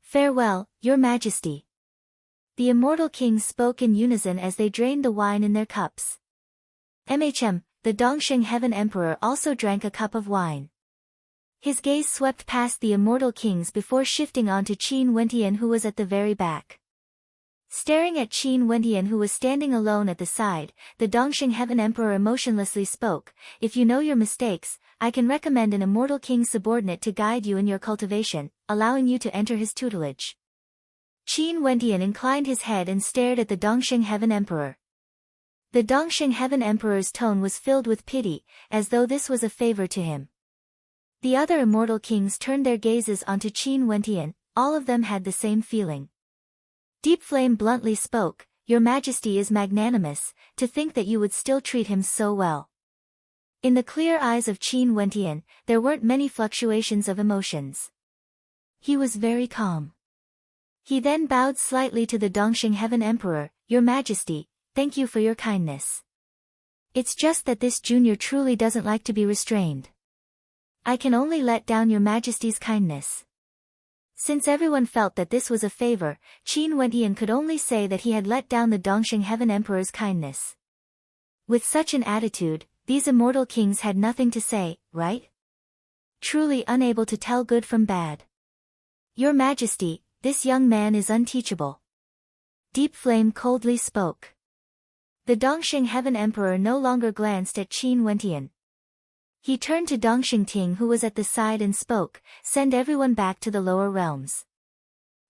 "Farewell, your majesty." The immortal kings spoke in unison as they drained the wine in their cups. The Dongxing Heaven Emperor also drank a cup of wine. His gaze swept past the immortal kings before shifting on to Qin Wentian, who was at the very back. Staring at Qin Wentian, who was standing alone at the side, the Dongxing Heaven Emperor emotionlessly spoke, "If you know your mistakes, I can recommend an immortal king subordinate to guide you in your cultivation, allowing you to enter his tutelage." Qin Wentian inclined his head and stared at the Dongxing Heaven Emperor. The Dongxing Heaven Emperor's tone was filled with pity, as though this was a favor to him. The other immortal kings turned their gazes onto Qin Wentian, all of them had the same feeling. Deep Flame bluntly spoke, "Your Majesty is magnanimous, to think that you would still treat him so well." In the clear eyes of Qin Wentian, there weren't many fluctuations of emotions. He was very calm. He then bowed slightly to the Dongxing Heaven Emperor, "Your Majesty, thank you for your kindness. It's just that this junior truly doesn't like to be restrained. I can only let down your Majesty's kindness." Since everyone felt that this was a favor, Qin Wentian could only say that he had let down the Dongxing Heaven Emperor's kindness. With such an attitude, these immortal kings had nothing to say, right? Truly unable to tell good from bad. "Your Majesty, this young man is unteachable." Deep Flame coldly spoke. The Dongxing Heaven Emperor no longer glanced at Qin Wentian. He turned to Dongxing Ting, who was at the side, and spoke, "Send everyone back to the lower realms."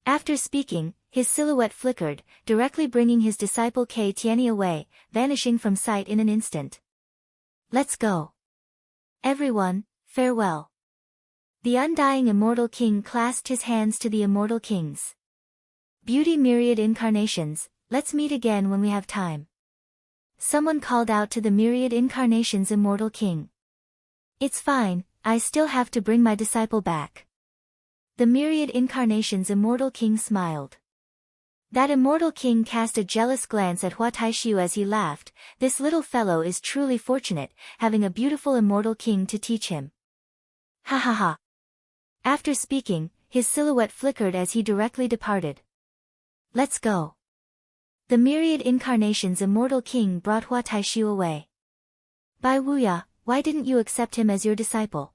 After speaking, his silhouette flickered, directly bringing his disciple K Tianyi away, vanishing from sight in an instant. "Let's go. Everyone, farewell." The undying immortal king clasped his hands to the immortal kings. "Beauty myriad incarnations, let's meet again when we have time." Someone called out to the myriad incarnations immortal king. "It's fine, I still have to bring my disciple back." The myriad incarnations immortal king smiled. That immortal king cast a jealous glance at Hua Taishu as he laughed, "This little fellow is truly fortunate, having a beautiful immortal king to teach him." Ha ha ha. After speaking, his silhouette flickered as he directly departed. "Let's go." The myriad incarnations immortal king brought Hua Taishu away. "Bai Wuya, why didn't you accept him as your disciple?"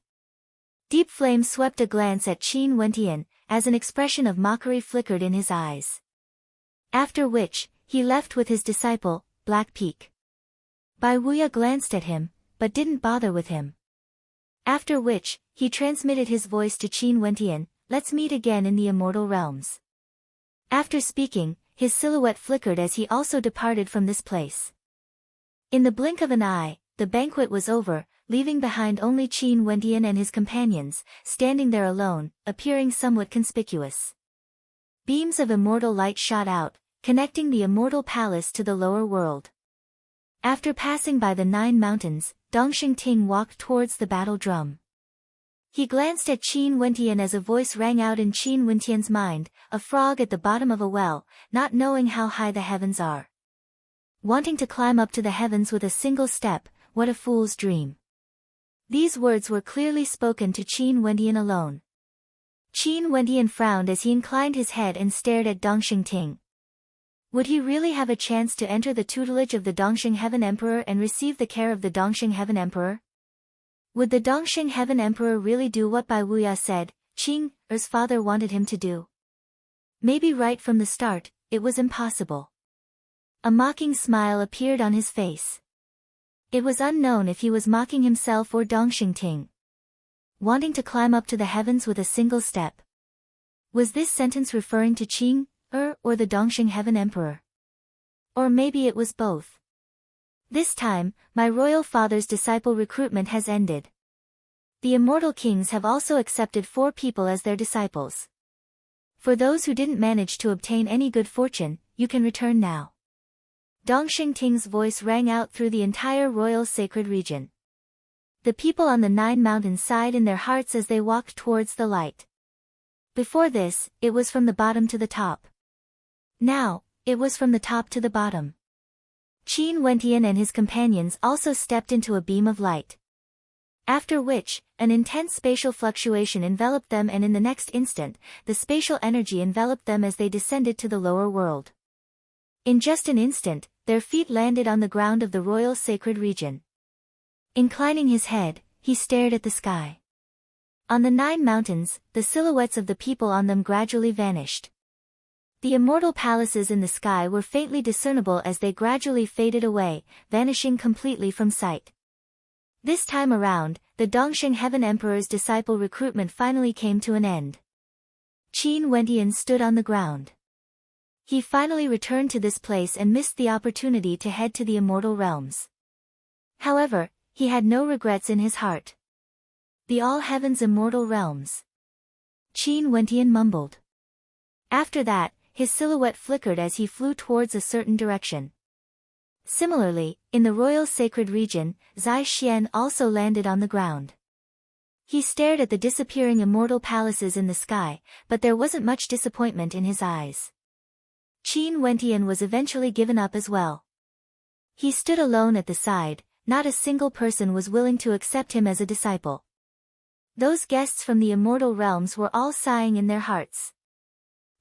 Deep Flame swept a glance at Qin Wentian, as an expression of mockery flickered in his eyes. After which, he left with his disciple, Black Peak. Bai Wuya glanced at him, but didn't bother with him. After which, he transmitted his voice to Qin Wentian, "Let's meet again in the immortal realms." After speaking, his silhouette flickered as he also departed from this place. In the blink of an eye, the banquet was over, leaving behind only Qin Wentian and his companions, standing there alone, appearing somewhat conspicuous. Beams of immortal light shot out, connecting the immortal palace to the lower world. After passing by the 9 mountains, Dongxing Ting walked towards the battle drum. He glanced at Qin Wentian as a voice rang out in Qin Wentian's mind, "A frog at the bottom of a well, not knowing how high the heavens are. Wanting to climb up to the heavens with a single step, what a fool's dream." These words were clearly spoken to Qin Wentian alone. Qin Wentian frowned as he inclined his head and stared at Dongxing Ting. Would he really have a chance to enter the tutelage of the Dongxing Heaven Emperor and receive the care of the Dongxing Heaven Emperor? Would the Dongxing Heaven Emperor really do what Bai Wuya said Qing Er's father wanted him to do? Maybe right from the start, it was impossible. A mocking smile appeared on his face. It was unknown if he was mocking himself or Dongxing Ting. Wanting to climb up to the heavens with a single step. Was this sentence referring to Qing Er or the Dongxing Heaven Emperor? Or maybe it was both. This time, my royal father's disciple recruitment has ended. The immortal kings have also accepted 4 people as their disciples. For those who didn't manage to obtain any good fortune, you can return now. Dongxing Ting's voice rang out through the entire royal sacred region. The people on the 9 mountains sighed in their hearts as they walked towards the light. Before this, it was from the bottom to the top. Now, it was from the top to the bottom. Qin Wentian and his companions also stepped into a beam of light. After which, an intense spatial fluctuation enveloped them, and in the next instant, the spatial energy enveloped them as they descended to the lower world. In just an instant, their feet landed on the ground of the royal sacred region. Inclining his head, he stared at the sky. On the 9 mountains, the silhouettes of the people on them gradually vanished. The immortal palaces in the sky were faintly discernible as they gradually faded away, vanishing completely from sight. This time around, the Dongxing Heaven Emperor's disciple recruitment finally came to an end. Qin Wentian stood on the ground. He finally returned to this place and missed the opportunity to head to the immortal realms. However, he had no regrets in his heart. The All Heaven's immortal realms. Qin Wentian mumbled. After that, his silhouette flickered as he flew towards a certain direction. Similarly, in the royal sacred region, Zai Xian also landed on the ground. He stared at the disappearing immortal palaces in the sky, but there wasn't much disappointment in his eyes. Qin Wentian was eventually given up as well. He stood alone at the side, not a single person was willing to accept him as a disciple. Those guests from the immortal realms were all sighing in their hearts.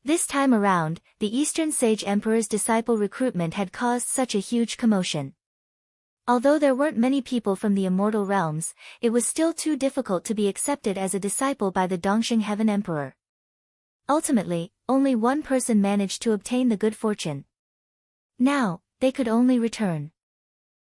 This time around, the Eastern Sage Emperor's disciple recruitment had caused such a huge commotion. Although there weren't many people from the immortal realms, it was still too difficult to be accepted as a disciple by the Dongxing Heaven Emperor. Ultimately, only one person managed to obtain the good fortune. Now, they could only return.